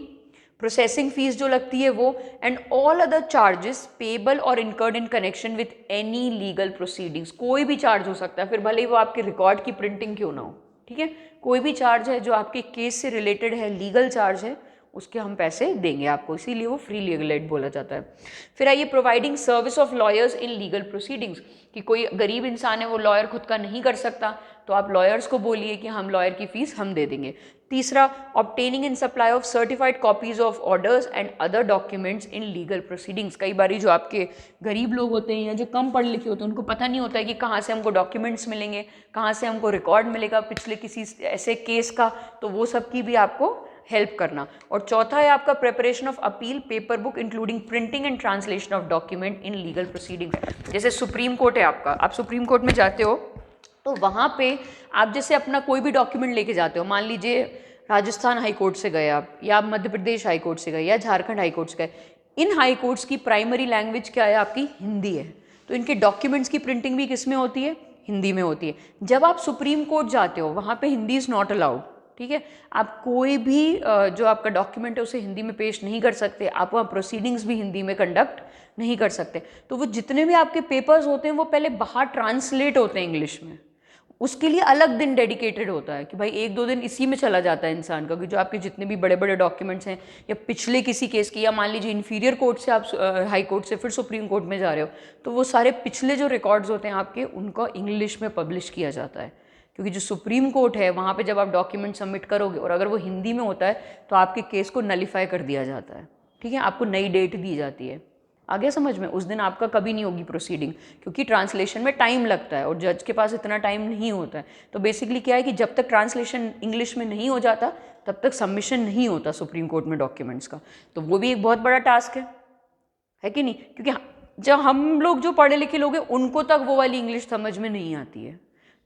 processing fees जो लगती है वो, and all other charges payable और incurred in connection with any legal proceedings. कोई भी चार्ज हो सकता है, फिर भले ही वो आपके रिकॉर्ड की प्रिंटिंग क्यों ना हो, ठीक है। कोई भी चार्ज है जो आपके केस से रिलेटेड है, लीगल चार्ज है, उसके हम पैसे देंगे आपको, इसीलिए वो फ्री लीगल एड बोला जाता है। फिर आइए providing service of lawyers in legal proceedings, कि कोई गरीब इंसान है वो लॉयर खुद का नहीं कर सकता, तो आप लॉयर्स को बोलिए कि हम लॉयर की फीस हम दे देंगे। तीसरा, obtaining and supply of certified copies of orders and other documents in legal proceedings. कई बारी जो आपके गरीब लोग होते हैं या जो कम पढ़े लिखे होते हैं, उनको पता नहीं होता है कि कहाँ से हमको डॉक्यूमेंट्स मिलेंगे, कहाँ से हमको रिकॉर्ड मिलेगा पिछले किसी ऐसे केस का, तो वो सब की भी आपको हेल्प करना। और चौथा है आपका preparation of appeal paper book including printing and translation of document in legal proceedings. जैसे सुप्रीम कोर्ट है आपका, आप सुप्रीम कोर्ट में जाते हो तो वहाँ पे आप जैसे अपना कोई भी डॉक्यूमेंट लेके जाते हो, मान लीजिए राजस्थान हाई कोर्ट से गए आप, या मध्य प्रदेश हाई कोर्ट से गए, या झारखंड हाई कोर्ट से गए, इन हाई कोर्ट्स की प्राइमरी लैंग्वेज क्या है आपकी, हिंदी है, तो इनके डॉक्यूमेंट्स की प्रिंटिंग भी किस में होती है, हिंदी में होती है। जब आप सुप्रीम कोर्ट जाते हो वहाँ पे हिंदी इज़ नॉट अलाउड, ठीक है। आप कोई भी जो आपका डॉक्यूमेंट है उसे हिंदी में पेश नहीं कर सकते, आप वहाँ प्रोसीडिंग्स भी हिंदी में कंडक्ट नहीं कर सकते। तो वो जितने भी आपके पेपर्स होते हैं वो पहले बाहर ट्रांसलेट होते हैं इंग्लिश में, उसके लिए अलग दिन डेडिकेटेड होता है कि भाई 1-2 दिन इसी में चला जाता है इंसान का, कि जो आपके जितने भी बड़े बड़े डॉक्यूमेंट्स हैं, या पिछले किसी केस की, या मान लीजिए इन्फीरियर कोर्ट से आप हाई कोर्ट से फिर सुप्रीम कोर्ट में जा रहे हो, तो वो सारे पिछले जो रिकॉर्ड्स होते हैं आपके, उनको इंग्लिश में पब्लिश किया जाता है। क्योंकि जो सुप्रीम कोर्ट है वहाँ पे जब आप डॉक्यूमेंट सबमिट करोगे और अगर वो हिंदी में होता है तो आपके केस को नलीफाई कर दिया जाता है, ठीक है, आपको नई डेट दी जाती है। आगे समझ में, उस दिन आपका कभी नहीं होगी प्रोसीडिंग, क्योंकि ट्रांसलेशन में टाइम लगता है और जज के पास इतना टाइम नहीं होता है। तो बेसिकली क्या है कि जब तक ट्रांसलेशन इंग्लिश में नहीं हो जाता तब तक सबमिशन नहीं होता सुप्रीम कोर्ट में डॉक्यूमेंट्स का। तो वो भी एक बहुत बड़ा टास्क है कि नहीं, क्योंकि जब हम लोग जो पढ़े लिखे लोग हैं उनको तक वो वाली इंग्लिश समझ में नहीं आती है,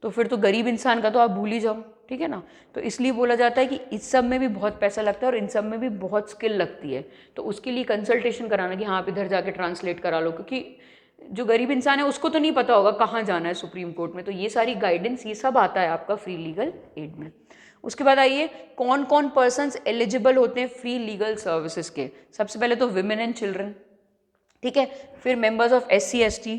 तो फिर तो गरीब इंसान का तो आप भूल ही जाओ, ठीक है ना। तो इसलिए बोला जाता है कि इस सब में भी बहुत पैसा लगता है और इन सब में भी बहुत स्किल लगती है, तो उसके लिए कंसल्टेशन कराना कि हाँ आप इधर जाके ट्रांसलेट करा लो, क्योंकि जो गरीब इंसान है उसको तो नहीं पता होगा कहाँ जाना है सुप्रीम कोर्ट में। तो ये सारी गाइडेंस, ये सब आता है आपका फ्री लीगल एड में। उसके बाद आइए कौन कौन पर्सन्स एलिजिबल होते हैं फ्री लीगल सर्विसेज के। सबसे पहले तो विमेन एंड चिल्ड्रन, ठीक है, फिर members of SC/ST,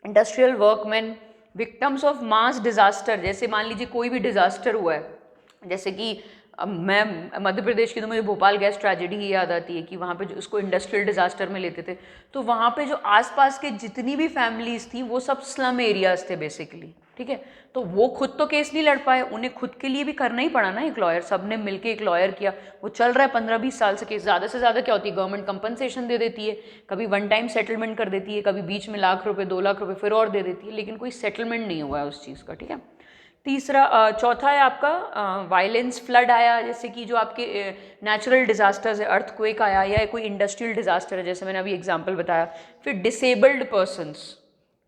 industrial workman, victims of mass disaster, जैसे मान लीजिए कोई भी डिजास्टर हुआ है, जैसे कि मैं मध्य प्रदेश की तो मुझे भोपाल गैस ट्रेजेडी ही याद आती है कि वहाँ पे जो उसको इंडस्ट्रियल डिजास्टर में लेते थे, तो वहाँ पे जो आसपास के जितनी भी फैमिलीज थी वो सब स्लम एरियाज थे बेसिकली, ठीक है। तो वो खुद तो केस नहीं लड़ पाए, उन्हें खुद के लिए भी करना ही पड़ा ना एक लॉयर, सब ने मिलकर एक लॉयर किया, वो चल रहा है 15-20 साल से केस। ज़्यादा से ज़्यादा क्या होती है, गवर्नमेंट कंपनसेशन दे देती है, कभी वन टाइम सेटलमेंट कर देती है, कभी बीच में लाख रुपए 2 लाख रुपए फिर और दे देती है, लेकिन कोई सेटलमेंट नहीं हुआ है उस चीज़ का, ठीक है। चौथा है आपका वायलेंस, फ्लड आया, जैसे कि जो आपके नेचुरल डिजास्टर्स है, अर्थक्वेक आया, या कोई इंडस्ट्रियल डिजास्टर है जैसे मैंने अभी एग्जांपल बताया। फिर डिसेबल्ड पर्सन्स,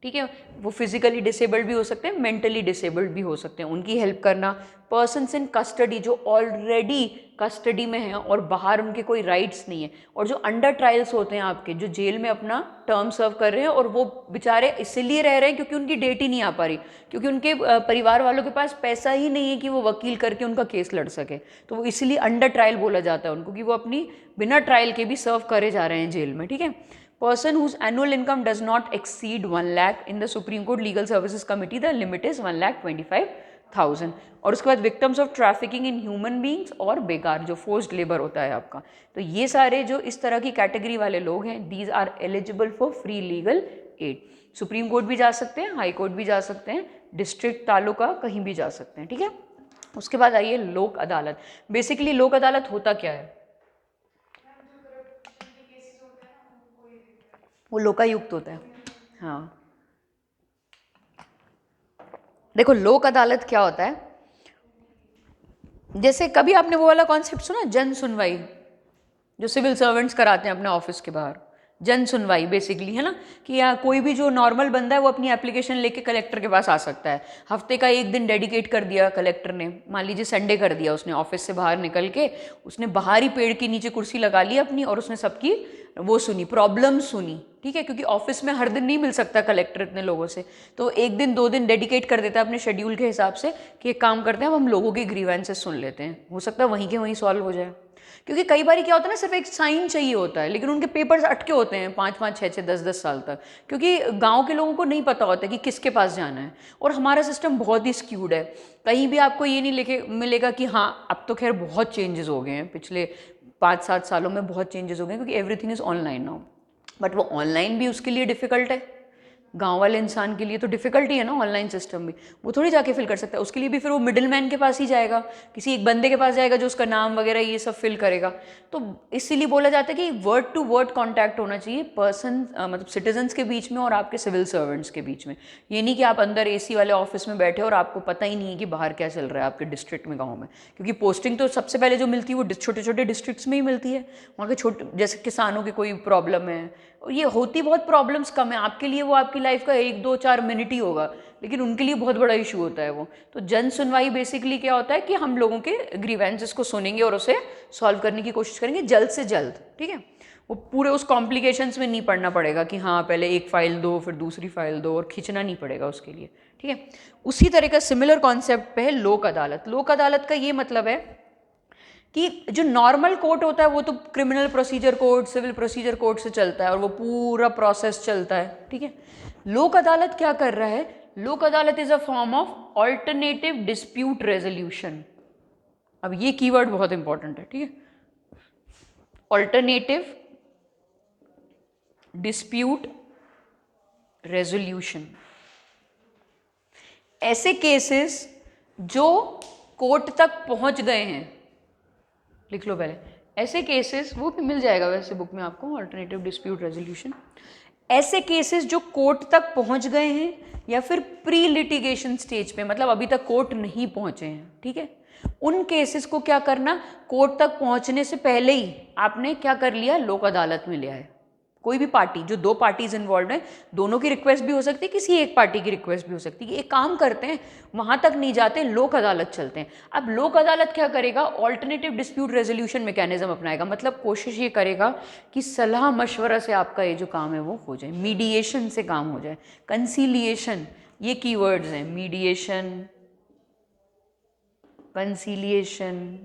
ठीक है, वो फिजिकली डिसेबल्ड भी हो सकते हैं, मेंटली डिसेबल्ड भी हो सकते हैं, उनकी हेल्प करना। पर्सन्स इन कस्टडी, जो ऑलरेडी कस्टडी में हैं और बाहर उनके कोई राइट्स नहीं है, और जो अंडर ट्रायल्स होते हैं आपके, जो जेल में अपना टर्म सर्व कर रहे हैं और वो बेचारे इसलिए रह रहे हैं क्योंकि उनकी डेट ही नहीं आ पा रही, क्योंकि उनके परिवार वालों के पास पैसा ही नहीं है कि वो वकील करके उनका केस लड़ सके, तो वो इसलिए अंडर ट्रायल बोला जाता है उनको, कि वो अपनी बिना ट्रायल के भी सर्व करे जा रहे हैं जेल में, ठीक है। Person whose annual income does not exceed 1 lakh, in the Supreme Court Legal Services Committee the limit is 1,25,000। और उसके बाद victims of trafficking in human beings और बेकार जो forced labor होता है आपका, तो ये सारे जो इस तरह की कैटेगरी वाले लोग हैं, these are eligible for free legal aid। Supreme court भी जा सकते हैं, हाई कोर्ट भी जा सकते हैं, डिस्ट्रिक्ट तालुका कहीं भी जा सकते हैं, ठीक है। उसके बाद आइए लोक अदालत। बेसिकली लोक अदालत होता क्या है, वो लोकायुक्त होता है। हाँ, देखो लोक अदालत क्या होता है, जैसे कभी आपने वो वाला कॉन्सेप्ट सुना जन सुनवाई, जो सिविल सर्वेंट्स कराते हैं अपने ऑफिस के बाहर, जन सुनवाई बेसिकली, है ना, कि या कोई भी जो नॉर्मल बंदा है वो अपनी एप्लीकेशन लेके कलेक्टर के पास आ सकता है। हफ्ते का एक दिन डेडिकेट कर दिया कलेक्टर ने, मान लीजिए संडे कर दिया उसने, ऑफिस से बाहर निकल के उसने बाहर ही पेड़ के नीचे कुर्सी लगा ली अपनी और उसने सबकी वो सुनी, प्रॉब्लम सुनी, ठीक है, क्योंकि ऑफिस में हर दिन नहीं मिल सकता कलेक्टर इतने लोगों से, तो एक दिन 2 दिन डेडिकेट कर देता है अपने शेड्यूल के हिसाब से कि एक काम करते हैं, अब हम लोगों के ग्रीवेंसेस सुन लेते हैं, हो सकता है वहीं के वहीं सॉल्व हो जाए। क्योंकि कई बार क्या होता है ना, सिर्फ एक साइन चाहिए होता है, लेकिन उनके पेपर्स अटके होते हैं 5-5, 6-6, 10-10 साल तक, क्योंकि गांव के लोगों को नहीं पता होता कि किसके पास जाना है। और हमारा सिस्टम बहुत ही स्क्यूड है, कहीं भी आपको ये नहीं लिखे मिलेगा कि हाँ अब तो खैर बहुत चेंजेस हो गए हैं, पिछले 5-7 सालों में बहुत चेंजेस हो गए हैं, क्योंकि everything is online now. But वो ऑनलाइन भी उसके लिए डिफ़िकल्ट है, गांव वाले इंसान के लिए तो डिफिकल्टी है ना ऑनलाइन सिस्टम भी, वो थोड़ी जाके फिल कर सकता है, उसके लिए भी फिर वो मिडिल मैन के पास ही जाएगा, किसी एक बंदे के पास जाएगा जो उसका नाम वगैरह ये सब फिल करेगा। तो इसीलिए बोला जाता है कि वर्ड टू वर्ड कॉन्टैक्ट होना चाहिए पर्सन, मतलब सिटीजन्स के बीच में और आपके सिविल सर्वेंट्स के बीच में। ये नहीं कि आप अंदर एसी वाले ऑफिस में बैठे और आपको पता ही नहीं है कि बाहर क्या चल रहा है आपके डिस्ट्रिक्ट में, गाँव में, क्योंकि पोस्टिंग तो सबसे पहले जो मिलती है वो छोटे छोटे डिस्ट्रिक्ट्स में ही मिलती है। वहाँ के छोटे जैसे किसानों की कोई प्रॉब्लम है, ये होती बहुत प्रॉब्लम्स कम है, आपके लिए वो आपकी लाइफ का 1-2-4 मिनट ही होगा, लेकिन उनके लिए बहुत बड़ा इशू होता है वो। तो जन सुनवाई बेसिकली क्या होता है कि हम लोगों के ग्रीवेंसेस को सुनेंगे और उसे सॉल्व करने की कोशिश करेंगे जल्द से जल्द, ठीक है। वो पूरे उस कॉम्प्लिकेशंस में नहीं पढ़ना पड़ेगा कि हाँ पहले एक फ़ाइल दो फिर दूसरी फ़ाइल दो, और खींचना नहीं पड़ेगा उसके लिए, ठीक है। उसी तरह का सिमिलर कॉन्सेप्ट पे है लोक अदालत। लोक अदालत का ये मतलब है कि जो नॉर्मल कोर्ट होता है वो तो criminal procedure code, civil procedure code से चलता है और वो पूरा प्रोसेस चलता है, ठीक है। लोक अदालत क्या कर रहा है, लोक Adalat is a form of alternative dispute resolution. अब ये कीवर्ड बहुत इंपॉर्टेंट है, ठीक है, ऑल्टरनेटिव डिस्प्यूट रेजोल्यूशन। ऐसे केसेस जो कोर्ट तक पहुंच गए हैं, लिख लो पहले, ऐसे केसेस, वो भी मिल जाएगा वैसे बुक में आपको, ऑल्टरनेटिव डिस्प्यूट रेजोल्यूशन। ऐसे केसेस जो कोर्ट तक पहुंच गए हैं या फिर प्री लिटिगेशन स्टेज पे, मतलब अभी तक कोर्ट नहीं पहुंचे हैं, ठीक है, उन केसेस को क्या करना, कोर्ट तक पहुंचने से पहले ही आपने क्या कर लिया, लोक अदालत में ले आए। कोई भी पार्टी, जो 2 पार्टीज इन्वॉल्व हैं, दोनों की रिक्वेस्ट भी हो सकती है, किसी एक पार्टी की रिक्वेस्ट भी हो सकती है। एक काम करते हैं, वहां तक नहीं जाते, लोक अदालत चलते हैं। अब लोक अदालत क्या करेगा, ऑल्टरनेटिव डिस्प्यूट रेजोल्यूशन मैकेनिज्म अपनाएगा, मतलब कोशिश ये करेगा कि सलाह मशवरा से आपका ये जो काम है वो हो जाए, मीडिएशन से काम हो जाए, कंसीलिएशन, ये कीवर्ड्स हैं, मीडिएशन, कंसीलिएशन,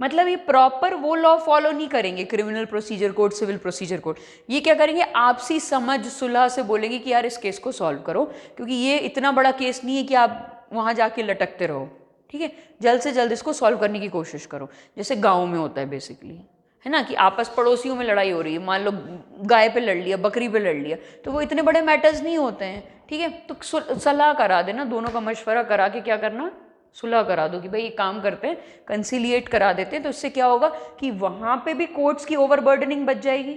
मतलब ये प्रॉपर वो लॉ फॉलो नहीं करेंगे, criminal procedure code, civil procedure code, ये क्या करेंगे, आपसी समझ सुलह से बोलेंगे कि यार इस केस को सॉल्व करो, क्योंकि ये इतना बड़ा केस नहीं है कि आप वहाँ जाके लटकते रहो, ठीक है, जल्द से जल्द इसको सॉल्व करने की कोशिश करो। जैसे गाँव में होता है बेसिकली, है ना, कि आपस पड़ोसियों में लड़ाई हो रही है, मान लो गाय पे लड़ लिया, बकरी पे लड़ लिया, तो वो इतने बड़े मैटर्स नहीं होते हैं, ठीक है, तो सलाह करा देना, दोनों का मशवरा करा के क्या करना, सुलह करा दो कि भाई ये काम करते हैं, कंसीलिएट करा देते हैं, तो इससे क्या होगा कि वहाँ पे भी कोर्ट्स की ओवरबर्डनिंग बच जाएगी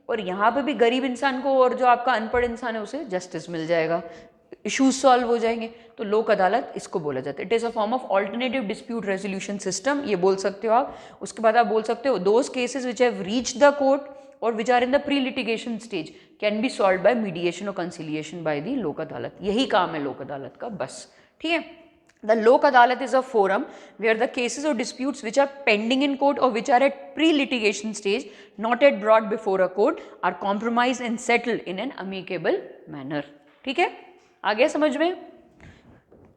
और यहाँ पे भी गरीब इंसान को और जो आपका अनपढ़ इंसान है उसे जस्टिस मिल जाएगा, इश्यूज सॉल्व हो जाएंगे। तो लोक अदालत इसको बोला जाता है, it is a form of alternative dispute resolution system, ये बोल सकते हो आप। उसके बाद आप बोल सकते हो those cases which have reached the court और which are in the pre litigation stage can be solve by mediation और conciliation by the Lok Adalat. यही काम है लोक अदालत का, बस, ठीक है। The Lok Adalat is a forum where the cases or disputes which are pending in court or which are at pre-litigation stage, not yet brought before a court, are compromised and settled in an amicable manner. ठीक है, आ गया समझ में?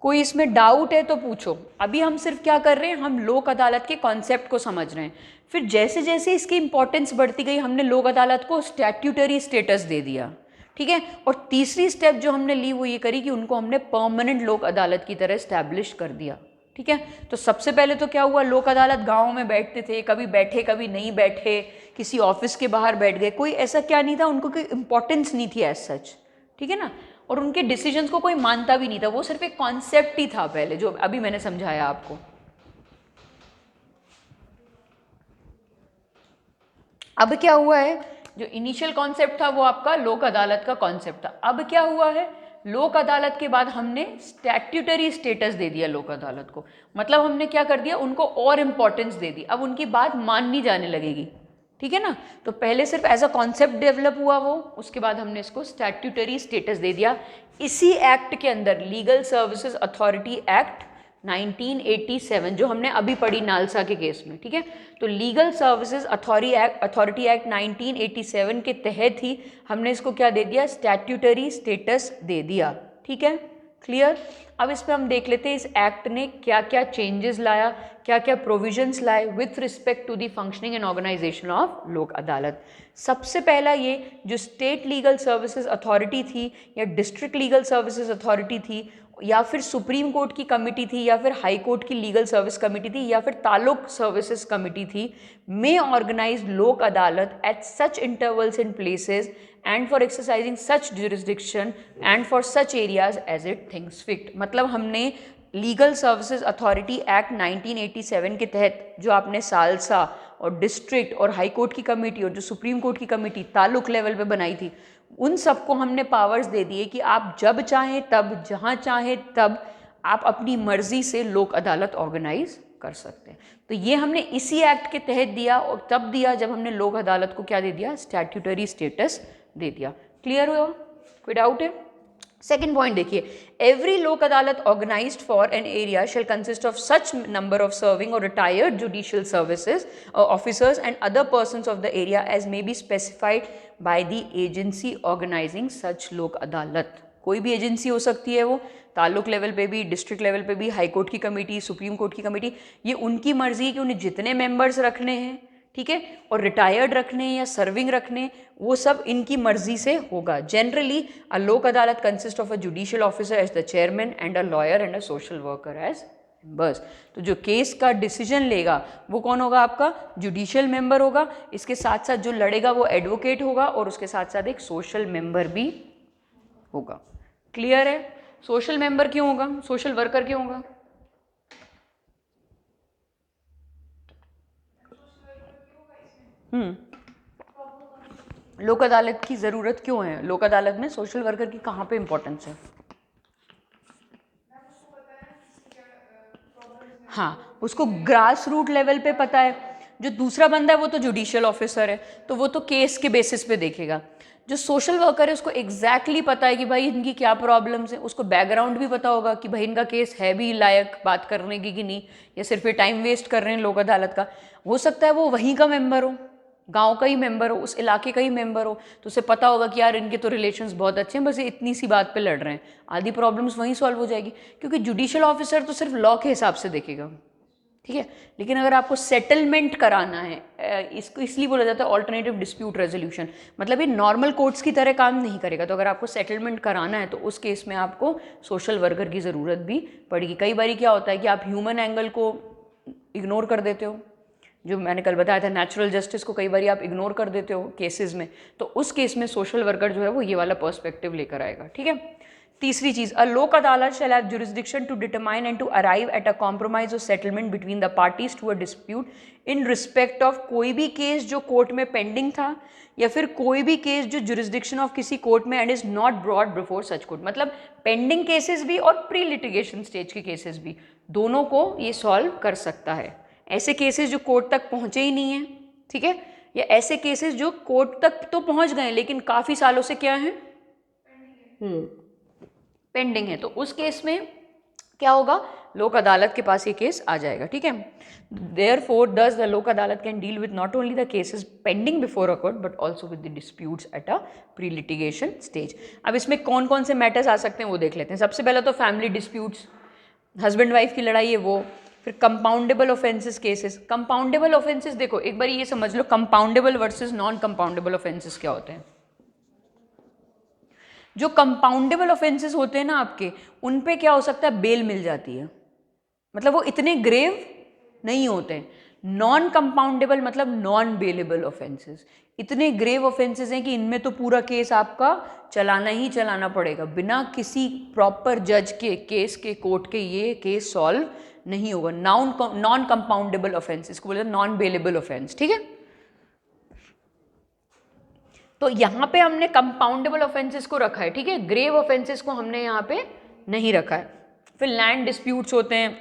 कोई इसमें doubt है तो पूछो। अभी हम सिर्फ क्या कर रहे हैं, हम लोक अदालत के कॉन्सेप्ट को समझ रहे हैं, फिर जैसे जैसे इसकी इंपॉर्टेंस बढ़ती गई हमने लोक अदालत को स्टैट्यूटरी स्टेटस दे दिया, ठीक है। और तीसरी स्टेप जो हमने ली वो ये करी कि उनको हमने परमानेंट लोक अदालत की तरह स्टैब्लिश कर दिया, ठीक है। तो सबसे पहले तो क्या हुआ, लोक अदालत गाँव में बैठते थे, कभी बैठे कभी नहीं बैठे, किसी ऑफिस के बाहर बैठ गए, कोई ऐसा क्या नहीं था, उनको कोई इंपॉर्टेंस नहीं थी एज सच, ठीक है ना, और उनके डिसीजंस को कोई मानता भी नहीं था, वो सिर्फ एक कॉन्सेप्ट ही था पहले, जो अभी मैंने समझाया आपको। अब क्या हुआ है, जो इनिशियल कॉन्सेप्ट था वो आपका लोक अदालत का कॉन्सेप्ट था। अब क्या हुआ है, लोक अदालत के बाद हमने स्टैट्यूटरी स्टेटस दे दिया लोक अदालत को, मतलब हमने क्या कर दिया, उनको और इम्पोर्टेंस दे दी, अब उनकी बात माननी जाने लगेगी, ठीक है ना। तो पहले सिर्फ एज अ कॉन्सेप्ट डेवलप हुआ वो, उसके बाद हमने इसको स्टैट्यूटरी स्टेटस दे दिया। इसी एक्ट के अंदर लीगल सर्विसेज अथॉरिटी एक्ट 1987 जो हमने अभी पढ़ी नालसा के केस में, ठीक है। तो लीगल सर्विसेज अथॉरिटी एक्ट 1987 के तहत ही हमने इसको क्या दे दिया, स्टैट्यूटरी स्टेटस दे दिया, ठीक है, क्लियर। अब इस पर हम देख लेते हैं इस एक्ट ने क्या क्या चेंजेस लाया, क्या क्या प्रोविजंस लाए with respect to the functioning and organisation of Lok Adalat. सबसे पहला ये जो स्टेट लीगल सर्विसेज अथॉरिटी थी या डिस्ट्रिक्ट लीगल सर्विसेज अथॉरिटी थी या फिर सुप्रीम कोर्ट की कमिटी थी या फिर हाई कोर्ट की लीगल सर्विस कमिटी थी या फिर तालुक सर्विसेज कमिटी थी, मे ऑर्गेनाइज लोक अदालत at such intervals in places and for exercising such jurisdiction and for such areas as it thinks fit। मतलब हमने लीगल सर्विसेज अथॉरिटी एक्ट 1987 के तहत जो आपने सालसा और डिस्ट्रिक्ट और हाई कोर्ट की कमेटी और जो सुप्रीम कोर्ट की कमेटी ताल्लुक लेवल पे बनाई थी, उन सबको हमने पावर्स दे दिए कि आप जब चाहें तब, जहाँ चाहें तब आप अपनी मर्जी से लोक अदालत ऑर्गेनाइज कर सकते हैं। तो ये हमने इसी एक्ट के तहत दिया और तब दिया जब हमने लोक अदालत को क्या दे दिया, स्टैट्यूटरी स्टेटस दे दिया। क्लियर हुआ, कोई डाउट है? सेकेंड पॉइंट देखिए, every Lok Adalat organised for an area shall consist of such number of serving और retired judicial services officers and other persons of the area as may be specified by the agency organising such Lok Adalat. कोई भी agency हो सकती है, वो ताल्लुक level पे भी, डिस्ट्रिक्ट लेवल पे भी, हाई कोर्ट की कमेटी, सुप्रीम कोर्ट की कमेटी, ये उनकी मर्जी है कि उन्हें जितने मेंबर्स रखने हैं, ठीक है, और रिटायर्ड रखने या सर्विंग रखने, वो सब इनकी मर्जी से होगा। Generally a Lok Adalat consist of a judicial officer as the chairman and a lawyer and a social worker as members. तो जो केस का डिसीजन लेगा वो कौन होगा, आपका जुडिशियल मेंबर होगा, इसके साथ साथ जो लड़ेगा वो एडवोकेट होगा और उसके साथ साथ एक सोशल मेंबर भी होगा। क्लियर है? सोशल मेंबर क्यों होगा, सोशल वर्कर क्यों होगा? लोक अदालत की ज़रूरत क्यों है? लोक अदालत में सोशल वर्कर की कहाँ पे इंपॉर्टेंस है? हाँ, उसको ग्रास रूट लेवल पे पता है। जो दूसरा बंदा है वो तो जुडिशियल ऑफिसर है, तो वो तो केस के बेसिस पे देखेगा। जो सोशल वर्कर है उसको एग्जैक्टली पता है कि भाई इनकी क्या प्रॉब्लम्स हैं, उसको बैकग्राउंड भी पता होगा कि भाई इनका केस है भी लायक बात करने की कि नहीं, या सिर्फ ये टाइम वेस्ट कर रहे हैं लोक अदालत का। हो सकता है वो वहीं का मेंबर हो, गांव का ही मेंबर हो, उस इलाके का ही मेंबर हो, तो उसे पता होगा कि यार इनके तो रिलेशंस बहुत अच्छे हैं, बस ये इतनी सी बात पे लड़ रहे हैं, आधी प्रॉब्लम्स वहीं सॉल्व हो जाएगी। क्योंकि जुडिशियल ऑफिसर तो सिर्फ लॉ के हिसाब से देखेगा, ठीक है। लेकिन अगर आपको सेटलमेंट कराना है, इसको इसलिए बोला जाता है ऑल्टरनेटिव डिस्प्यूट रेजोल्यूशन, मतलब ये नॉर्मल कोर्ट्स की तरह काम नहीं करेगा। तो अगर आपको सेटलमेंट कराना है तो उस केस में आपको सोशल वर्कर की ज़रूरत भी पड़ेगी। कई बार क्या होता है कि आप ह्यूमन एंगल को इग्नोर कर देते हो, जो मैंने कल बताया था नेचुरल जस्टिस को कई बार आप इग्नोर कर देते हो केसेस में, तो उस केस में सोशल वर्कर जो है वो ये वाला पर्सपेक्टिव लेकर आएगा, ठीक है। तीसरी चीज, a Lok Adalat shall have jurisdiction to determine and to arrive at a compromise और settlement between the parties to a dispute in respect of कोई भी केस जो कोर्ट में पेंडिंग था या फिर कोई भी केस जो जुरिस्डिक्शन ऑफ किसी कोर्ट में and is not broad before such court. मतलब पेंडिंग केसेस भी और प्री लिटिगेशन स्टेज के केसेस भी, दोनों को ये सॉल्व कर सकता है। ऐसे केसेस जो कोर्ट तक पहुंचे ही नहीं है, ठीक है, या ऐसे केसेस जो कोर्ट तक तो पहुंच गए लेकिन काफी सालों से क्या है, पेंडिंग है, तो उस केस में क्या होगा, लोक अदालत के पास ये केस आ जाएगा, ठीक है। देयरफॉर दस द लोक अदालत can deal with not only the cases pending before a court but also with the disputes at a pre litigation stage. अब इसमें कौन कौन से मैटर्स आ सकते हैं वो देख लेते हैं। सबसे पहला तो फैमिली डिस्प्यूट्स, हस्बैंड वाइफ की लड़ाई है वो, फिर compoundable offences cases. Compoundable offences देखो एक बार ये समझ लो, compoundable versus non compoundable offences क्या होते हैं। जो कंपाउंडेबल ऑफेंसेस होते हैं ना आपके, उन पे क्या हो सकता है, बेल मिल जाती है, मतलब वो इतने ग्रेव नहीं होते हैं। नॉन कंपाउंडेबल मतलब नॉन बेलेबल ऑफेंसेस इतने ग्रेव ऑफेंसेस हैं कि इनमें तो पूरा केस आपका चलाना ही चलाना पड़ेगा, बिना किसी प्रॉपर जज के, केस के, कोर्ट के ये केस सॉल्व नहीं होगा। नॉन कंपाउंडेबल ऑफेंसेस को बोलते हैं नॉन बेलेबल ऑफेंस, ठीक है। तो यहाँ पे हमने कंपाउंडेबल ऑफेंसेस को रखा है, ठीक है, ग्रेव ऑफेंसेस को हमने यहाँ पे नहीं रखा है। फिर लैंड डिस्प्यूट्स होते हैं,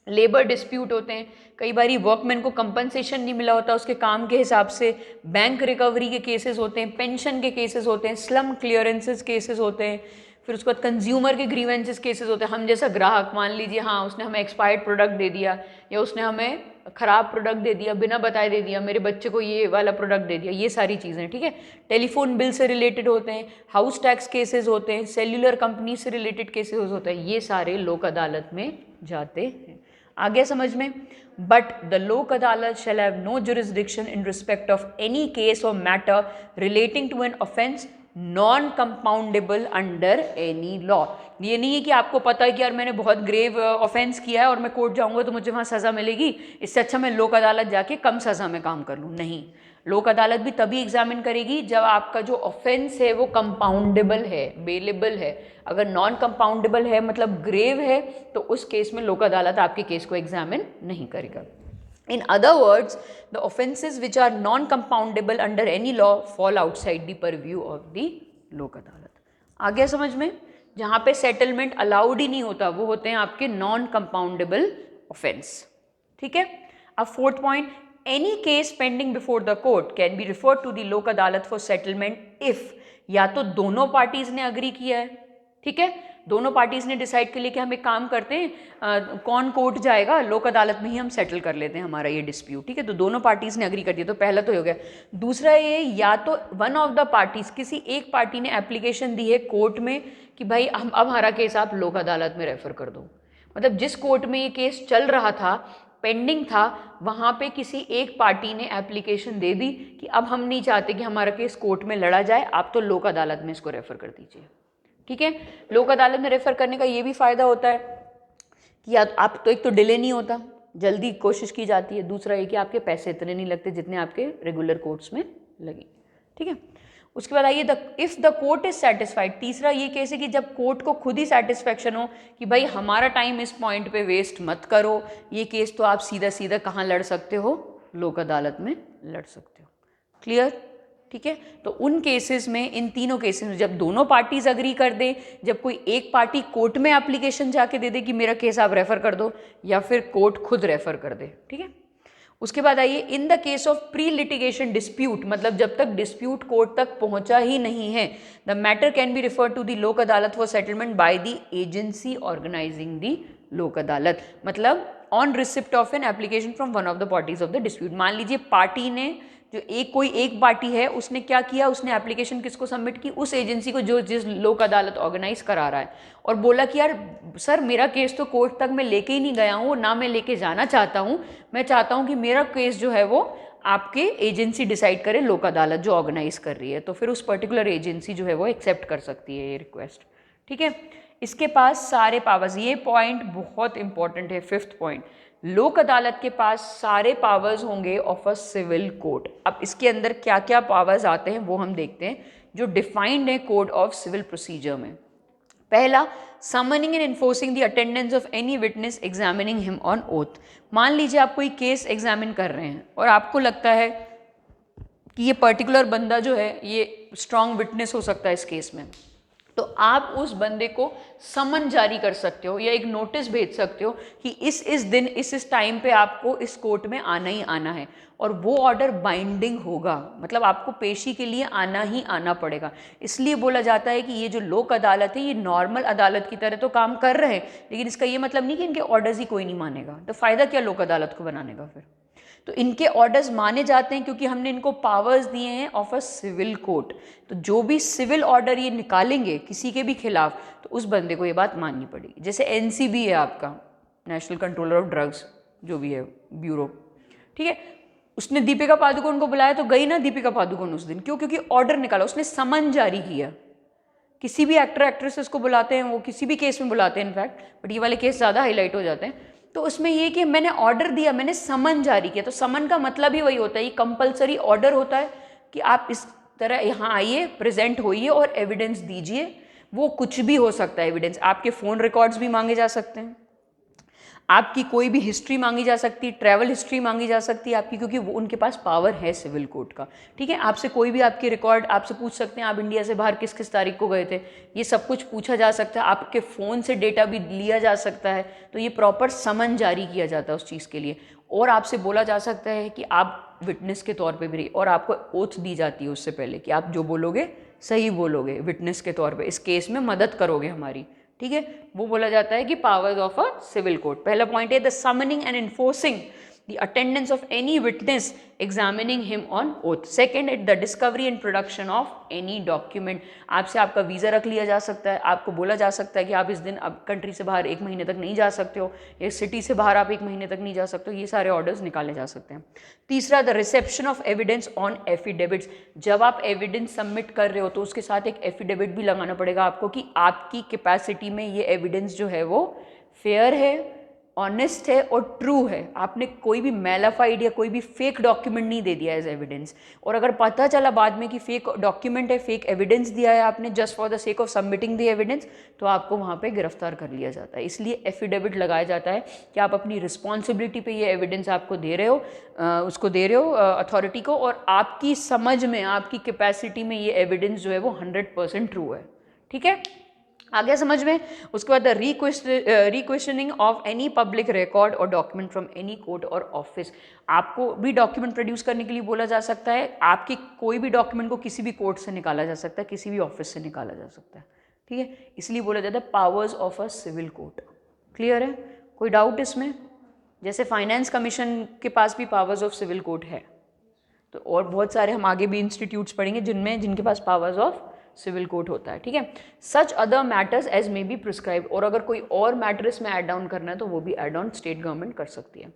लेबर डिस्प्यूट होते हैं, कई बार वर्कमैन को कंपनसेशन नहीं मिला होता उसके काम के हिसाब से, बैंक रिकवरी के केसेस होते हैं, पेंशन के केसेस होते हैं, स्लम क्लियरेंसेस केसेस होते हैं, फिर उसके बाद कंज्यूमर के ग्रीवेंसेस केसेस होते हैं। हम जैसा ग्राहक, मान लीजिए हाँ उसने हमें एक्सपायर्ड प्रोडक्ट दे दिया या उसने हमें ख़राब प्रोडक्ट दे दिया, बिना बताए दे दिया, मेरे बच्चे को ये वाला प्रोडक्ट दे दिया, ये सारी चीज़ें, ठीक है। टेलीफोन बिल से रिलेटेड होते हैं, हाउस टैक्स केसेस होते हैं, सेल्यूलर कंपनी से रिलेटेड केसेस होते हैं, ये सारे लोक अदालत में जाते हैं। आगे समझ में। But the Lok Adalat shall have no jurisdiction in respect of any case और matter relating to an offence non compoundable under any law. ये नहीं है कि आपको पता है कि यार मैंने बहुत ग्रेव ऑफेंस किया है और मैं कोर्ट जाऊंगा तो मुझे वहाँ सज़ा मिलेगी, इससे अच्छा मैं लोक अदालत जाके कम सज़ा में काम कर लूँ। नहीं, लोक अदालत भी तभी एग्जामिन करेगी जब आपका जो ऑफेंस है वो कंपाउंडेबल है, बेलेबल है। अगर नॉन कंपाउंडेबल है मतलब ग्रेव है, तो उस केस में लोक अदालत आपके केस को एग्जामिन नहीं करेगा। In other words, the offences which are non-compoundable under any law fall outside the purview of the लोक अदालत। आ गया समझ में। जहाँ पे सेटलमेंट अलाउड ही नहीं होता वो होते हैं आपके नॉन कंपाउंडेबल ऑफेंस, ठीक है। अब fourth point, any case pending before the court can be referred to the Lok Adalat for settlement if या तो दोनों पार्टीज ने अग्री किया है, ठीक है, दोनों पार्टीज ने डिसाइड कर लिया कि हम एक काम करते हैं, कौन कोर्ट जाएगा, लोक अदालत में ही हम सेटल कर लेते हैं हमारा ये डिस्प्यूट, ठीक है। तो दोनों पार्टीज ने अग्री कर दिया, तो पहला तो हो गया। दूसरा ये, या तो वन ऑफ द पार्टीज, किसी एक पार्टी ने एप्लीकेशन दी है कोर्ट में कि भाई हम अब हमारा केस आप लोक अदालत में रेफर कर दो। मतलब जिस कोर्ट में ये केस चल रहा था, पेंडिंग था, वहाँ पे किसी एक पार्टी ने एप्लीकेशन दे दी कि अब हम नहीं चाहते कि हमारा केस कोर्ट में लड़ा जाए, आप तो लोक अदालत में इसको रेफर कर दीजिए, ठीक है। लोक अदालत में रेफर करने का ये भी फ़ायदा होता है कि आप तो एक तो डिले नहीं होता, जल्दी कोशिश की जाती है, दूसरा ये कि आपके पैसे इतने नहीं लगते जितने आपके रेगुलर कोर्ट्स में लगे, ठीक है। उसके बाद आइए, if the court is satisfied, तीसरा ये केस है कि जब कोर्ट को खुद ही सेटिस्फेक्शन हो कि भाई हमारा टाइम इस पॉइंट पे वेस्ट मत करो, ये केस तो आप सीधा सीधा कहाँ लड़ सकते हो, लोक अदालत में लड़ सकते हो। क्लियर, ठीक है। तो उन केसेस में, इन तीनों केसेस में जब दोनों पार्टीज अग्री कर दें, जब कोई एक पार्टी कोर्ट में एप्लीकेशन जाके दे दे कि मेरा केस आप रेफर कर दो, या फिर कोर्ट खुद रेफर कर दे, ठीक है। उसके बाद आइए, in the case of pre litigation dispute, मतलब जब तक डिस्प्यूट कोर्ट तक पहुंचा ही नहीं है, the matter can be refer to the Lok Adalat for settlement by the agency organising the Lok Adalat. मतलब on receipt of an application from one of the parties of the dispute. मान लीजिए पार्टी ने, जो कोई एक पार्टी है, उसने क्या किया, उसने एप्लीकेशन किसको सबमिट की, उस एजेंसी को जो जिस लोक अदालत ऑर्गेनाइज करा रहा है, और बोला कि यार सर मेरा केस तो कोर्ट तक मैं लेके ही नहीं गया हूँ, ना मैं लेके जाना चाहता हूँ, मैं चाहता हूँ कि मेरा केस जो है वो आपके एजेंसी डिसाइड करे, लोक अदालत जो ऑर्गेनाइज कर रही है। तो फिर उस पर्टिकुलर एजेंसी जो है वो एक्सेप्ट कर सकती है ये रिक्वेस्ट, ठीक है। इसके पास सारे पावर्स, ये पॉइंट बहुत इंपॉर्टेंट है, फिफ्थ पॉइंट, लोक अदालत के पास सारे पावर्स होंगे ऑफ अ सिविल कोर्ट। अब इसके अंदर क्या क्या पावर्स आते हैं वो हम देखते हैं, जो डिफाइंड है कोड ऑफ सिविल प्रोसीजर में। पहला, summoning and enforcing the attendance of any witness examining him on oath. मान लीजिए आप कोई केस एग्जामिन कर रहे हैं और आपको लगता है कि ये पर्टिकुलर बंदा जो है ये स्ट्रॉन्ग विटनेस हो सकता है इस केस में, तो आप उस बंदे को समन जारी कर सकते हो या एक नोटिस भेज सकते हो कि इस दिन इस टाइम पे आपको इस कोर्ट में आना ही आना है, और वो ऑर्डर बाइंडिंग होगा, मतलब आपको पेशी के लिए आना ही आना पड़ेगा। इसलिए बोला जाता है कि ये जो लोक अदालत है ये नॉर्मल अदालत की तरह तो काम कर रहे हैं, लेकिन इसका ये मतलब नहीं कि इनके ऑर्डर्स ही कोई नहीं मानेगा। तो फ़ायदा क्या लोक अदालत को बनाने का फिर? तो इनके ऑर्डर्स माने जाते हैं क्योंकि हमने इनको पावर्स दिए हैं ऑफ अ सिविल कोर्ट। तो जो भी सिविल ऑर्डर ये निकालेंगे किसी के भी खिलाफ, तो उस बंदे को ये बात माननी पड़ेगी। जैसे एनसीबी है आपका, नेशनल कंट्रोलर ऑफ ड्रग्स, जो भी है ब्यूरो, ठीक है, उसने दीपिका पादुकोण को बुलाया तो गई ना दीपिका पादुकोण उस दिन, क्यों? क्योंकि ऑर्डर निकाला, उसने समन जारी किया। किसी भी एक्टर एक्ट्रेसेस को बुलाते हैं, वो किसी भी केस में बुलाते हैं इनफैक्ट, बट ये वाले केस ज़्यादा हाईलाइट हो जाते हैं। तो उसमें ये कि मैंने ऑर्डर दिया, मैंने समन जारी किया। तो समन का मतलब ही वही होता है, ये कंपलसरी ऑर्डर होता है कि आप इस तरह यहाँ आइए, प्रेजेंट होइए और एविडेंस दीजिए। वो कुछ भी हो सकता है एविडेंस, आपके फ़ोन रिकॉर्ड्स भी मांगे जा सकते हैं, आपकी कोई भी हिस्ट्री मांगी जा सकती है, ट्रैवल हिस्ट्री मांगी जा सकती है आपकी, क्योंकि वो उनके पास पावर है सिविल कोर्ट का। ठीक है, आपसे कोई भी आपके रिकॉर्ड आपसे पूछ सकते हैं, आप इंडिया से बाहर किस किस तारीख को गए थे, ये सब कुछ पूछा जा सकता है, आपके फ़ोन से डेटा भी लिया जा सकता है। तो ये प्रॉपर समन जारी किया जाता है उस चीज़ के लिए, और आपसे बोला जा सकता है कि आप विटनेस के तौर पे भी रहिए, और आपको ओथ दी जाती है उससे पहले कि आप जो बोलोगे सही बोलोगे, विटनेस के तौर पे इस केस में मदद करोगे हमारी। ठीक है, वो बोला जाता है कि powers of a civil court. पहला पॉइंट है the summoning and enforcing the attendance of any witness examining him on oath. Second, it the discovery and production of any document. आपसे आपका वीज़ा रख लिया जा सकता है, आपको बोला जा सकता है कि आप इस दिन अब कंट्री से बाहर 1 महीने तक नहीं जा सकते हो, या सिटी से बाहर आप 1 महीने तक नहीं जा सकते हो, ये सारे ऑर्डर्स निकाले जा सकते हैं। तीसरा, the reception of evidence on affidavits. जब आप एविडेंस सबमिट कर रहे हो तो उसके साथ एक एफिडेविट भी लगाना पड़ेगा आपको कि आपकी कैपेसिटी में ये एविडेंस जो है वो फेयर है, ऑनेस्ट है और ट्रू है। आपने कोई भी मेलाफाइड या कोई भी फेक डॉक्यूमेंट नहीं दे दिया एज एविडेंस, और अगर पता चला बाद में कि फेक डॉक्यूमेंट है, फेक एविडेंस दिया है आपने just for the sake of submitting the evidence, तो आपको वहाँ पे गिरफ्तार कर लिया जाता है। इसलिए एफिडेविट लगाया जाता है कि आप अपनी रिस्पॉन्सिबिलिटी पे ये एविडेंस आपको दे रहे हो, उसको दे रहे हो अथॉरिटी को, और आपकी समझ में, आपकी कैपेसिटी में ये एविडेंस जो है वो 100% ट्रू है। ठीक है, आ गया समझ में। उसके बाद the requisitioning of any public record और डॉक्यूमेंट फ्रॉम एनी कोर्ट और ऑफिस। आपको भी डॉक्यूमेंट प्रोड्यूस करने के लिए बोला जा सकता है, आपकी कोई भी डॉक्यूमेंट को किसी भी कोर्ट से निकाला जा सकता है, किसी भी ऑफिस से निकाला जा सकता है। ठीक है, इसलिए बोला जाता है powers of a civil court. Clear है, कोई डाउट इसमें? जैसे फाइनेंस कमीशन के पास भी पावर्स ऑफ सिविल कोर्ट है, तो और बहुत सारे हम आगे भी इंस्टीट्यूट्स पढ़ेंगे जिनके पास पावर्स ऑफ सिविल कोर्ट होता है। ठीक है, such other matters as may be prescribe, और अगर कोई और मैटर इसमें ऐड डाउन करना है तो वो भी ऐड ऑन स्टेट गवर्नमेंट कर सकती है।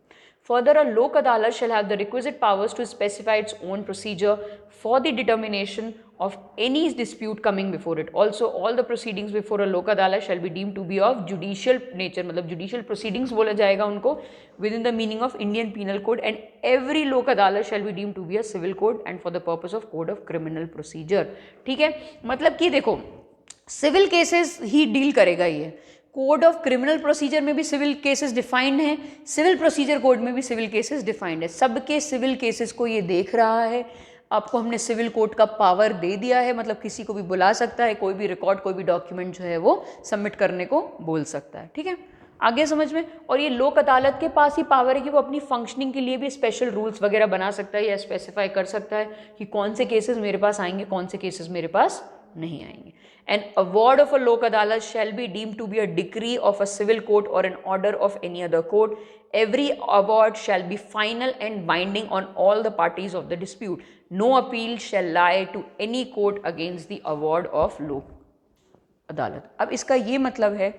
Further, a Lok Adalat shall have the requisite powers to specify its own procedure for the determination of any dispute coming before it. Also, all the proceedings before a lok adalat shall be deemed to be of judicial nature, मतलब judicial proceedings बोला जाएगा उनको within the meaning of Indian Penal Code, and every lok adalat shall be deemed to be a civil code and for the purpose of code of criminal procedure. ठीक है, मतलब कि देखो civil cases ही deal करेगा ये, code of criminal procedure में भी civil cases defined हैं, सिविल प्रोसीजर कोड में भी सिविल केसेस डिफाइंड है, सबके सिविल केसेस को ये देख रहा है। आपको हमने सिविल कोर्ट का पावर दे दिया है, मतलब किसी को भी बुला सकता है, कोई भी रिकॉर्ड, कोई भी डॉक्यूमेंट जो है वो सबमिट करने को बोल सकता है। ठीक है, आगे समझ में। और ये लोक अदालत के पास ही पावर है कि वो अपनी फंक्शनिंग के लिए भी स्पेशल रूल्स वगैरह बना सकता है या स्पेसिफाई कर सकता है कि कौन से केसेस मेरे पास आएंगे, कौन से केसेस मेरे पास नहीं आएंगे। An award of a lok adalat shall be deemed to be a decree of a civil court or an order of any other court. Every award shall be final and binding on all the parties of the dispute. No appeal shall lie to any court against the award of lok अदालत। अब इसका ये मतलब है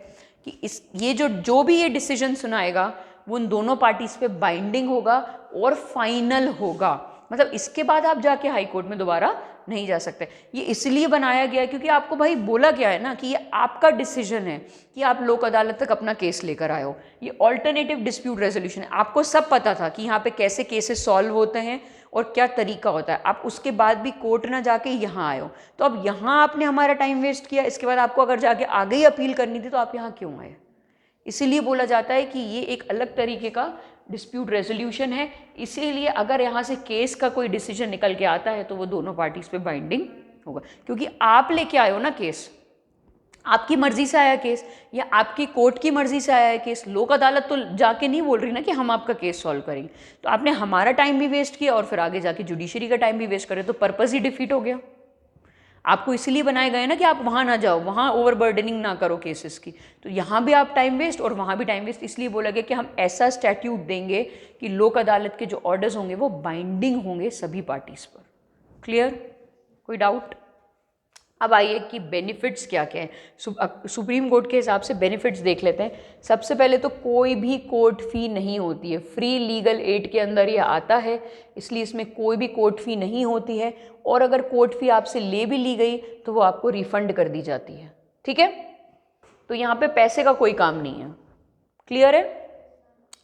कि ये जो भी ये डिसीजन सुनाएगा वो उन दोनों पार्टीज पे बाइंडिंग होगा और फाइनल होगा, मतलब इसके बाद आप जाके हाई कोर्ट में दोबारा नहीं जा सकते। ये इसलिए बनाया गया है क्योंकि आपको भाई बोला गया है ना कि ये आपका डिसीजन है कि आप लोक अदालत तक अपना केस लेकर आए हो। ये ऑल्टरनेटिव डिस्प्यूट रेजोल्यूशन है, आपको सब पता था कि यहाँ पे कैसे केसेस सॉल्व होते हैं और क्या तरीका होता है, आप उसके बाद भी कोर्ट ना जाके यहाँ आए हो। तो अब यहाँ आपने हमारा टाइम वेस्ट किया, इसके बाद आपको अगर जाके आगे ही अपील करनी थी तो आप यहाँ क्यों आए? इसीलिए बोला जाता है कि ये एक अलग तरीके का डिस्प्यूट रेजोल्यूशन है। इसीलिए अगर यहाँ से केस का कोई डिसीजन निकल के आता है तो वो दोनों पार्टीज पे बाइंडिंग होगा, क्योंकि आप लेके आए हो ना केस, आपकी मर्जी से आया केस या आपकी कोर्ट की मर्जी से आया है केस। लोक अदालत तो जाके नहीं बोल रही ना कि हम आपका केस सॉल्व करेंगे, तो आपने हमारा टाइम भी वेस्ट किया और फिर आगे जाके जुडिशरी का टाइम भी वेस्ट करे, तो पर्पस ही डिफीट हो गया। आपको इसलिए बनाए गए ना कि आप वहाँ ना जाओ, वहाँ ओवरबर्डनिंग ना करो केसेस की, तो यहाँ भी आप टाइम वेस्ट और वहाँ भी टाइम वेस्ट। इसलिए बोला गया कि हम ऐसा स्टैट्यूट देंगे कि लोक अदालत के जो ऑर्डर्स होंगे वो बाइंडिंग होंगे सभी पार्टीज पर। क्लियर, कोई डाउट? अब आइए कि बेनिफिट्स क्या क्या हैं। सुप्रीम कोर्ट के हिसाब से बेनिफिट्स देख लेते हैं। सबसे पहले तो कोई भी कोर्ट फी नहीं होती है, फ्री लीगल एड के अंदर ये आता है, इसलिए इसमें कोई भी कोर्ट फी नहीं होती है। और अगर कोर्ट फी आपसे ले भी ली गई तो वो आपको रिफंड कर दी जाती है। ठीक है, तो यहाँ पे पैसे का कोई काम नहीं है। क्लियर है?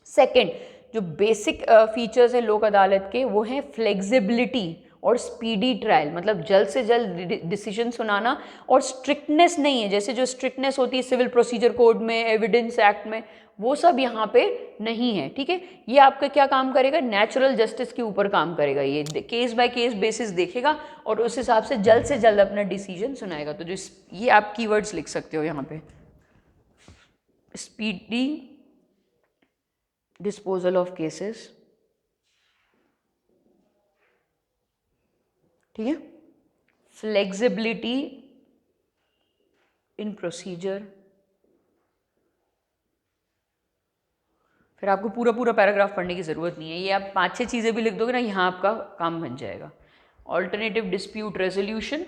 सेकेंड, जो बेसिक फीचर्स है लोक अदालत के वो हैं फ्लेक्सिबिलिटी और स्पीडी ट्रायल मतलब जल्द से जल्द डिसीजन सुनाना, और स्ट्रिक्टनेस नहीं है, जैसे जो स्ट्रिक्टनेस होती है सिविल प्रोसीजर कोड में, एविडेंस एक्ट में, वो सब यहाँ पे नहीं है। ठीक है, ये आपका क्या काम करेगा, नेचुरल जस्टिस के ऊपर काम करेगा, ये केस बाय केस बेसिस देखेगा और उस हिसाब से जल्द अपना डिसीजन सुनाएगा। तो जो ये आप कीवर्ड्स लिख सकते हो यहाँ पे, स्पीडी डिस्पोजल ऑफ केसेस, ठीक है, फ्लेक्सिबिलिटी इन प्रोसीजर। फिर आपको पूरा पूरा पैराग्राफ पढ़ने की ज़रूरत नहीं है, ये आप 5-6 चीज़ें भी लिख दोगे ना, यहाँ आपका काम बन जाएगा। ऑल्टरनेटिव डिस्प्यूट रेजोल्यूशन,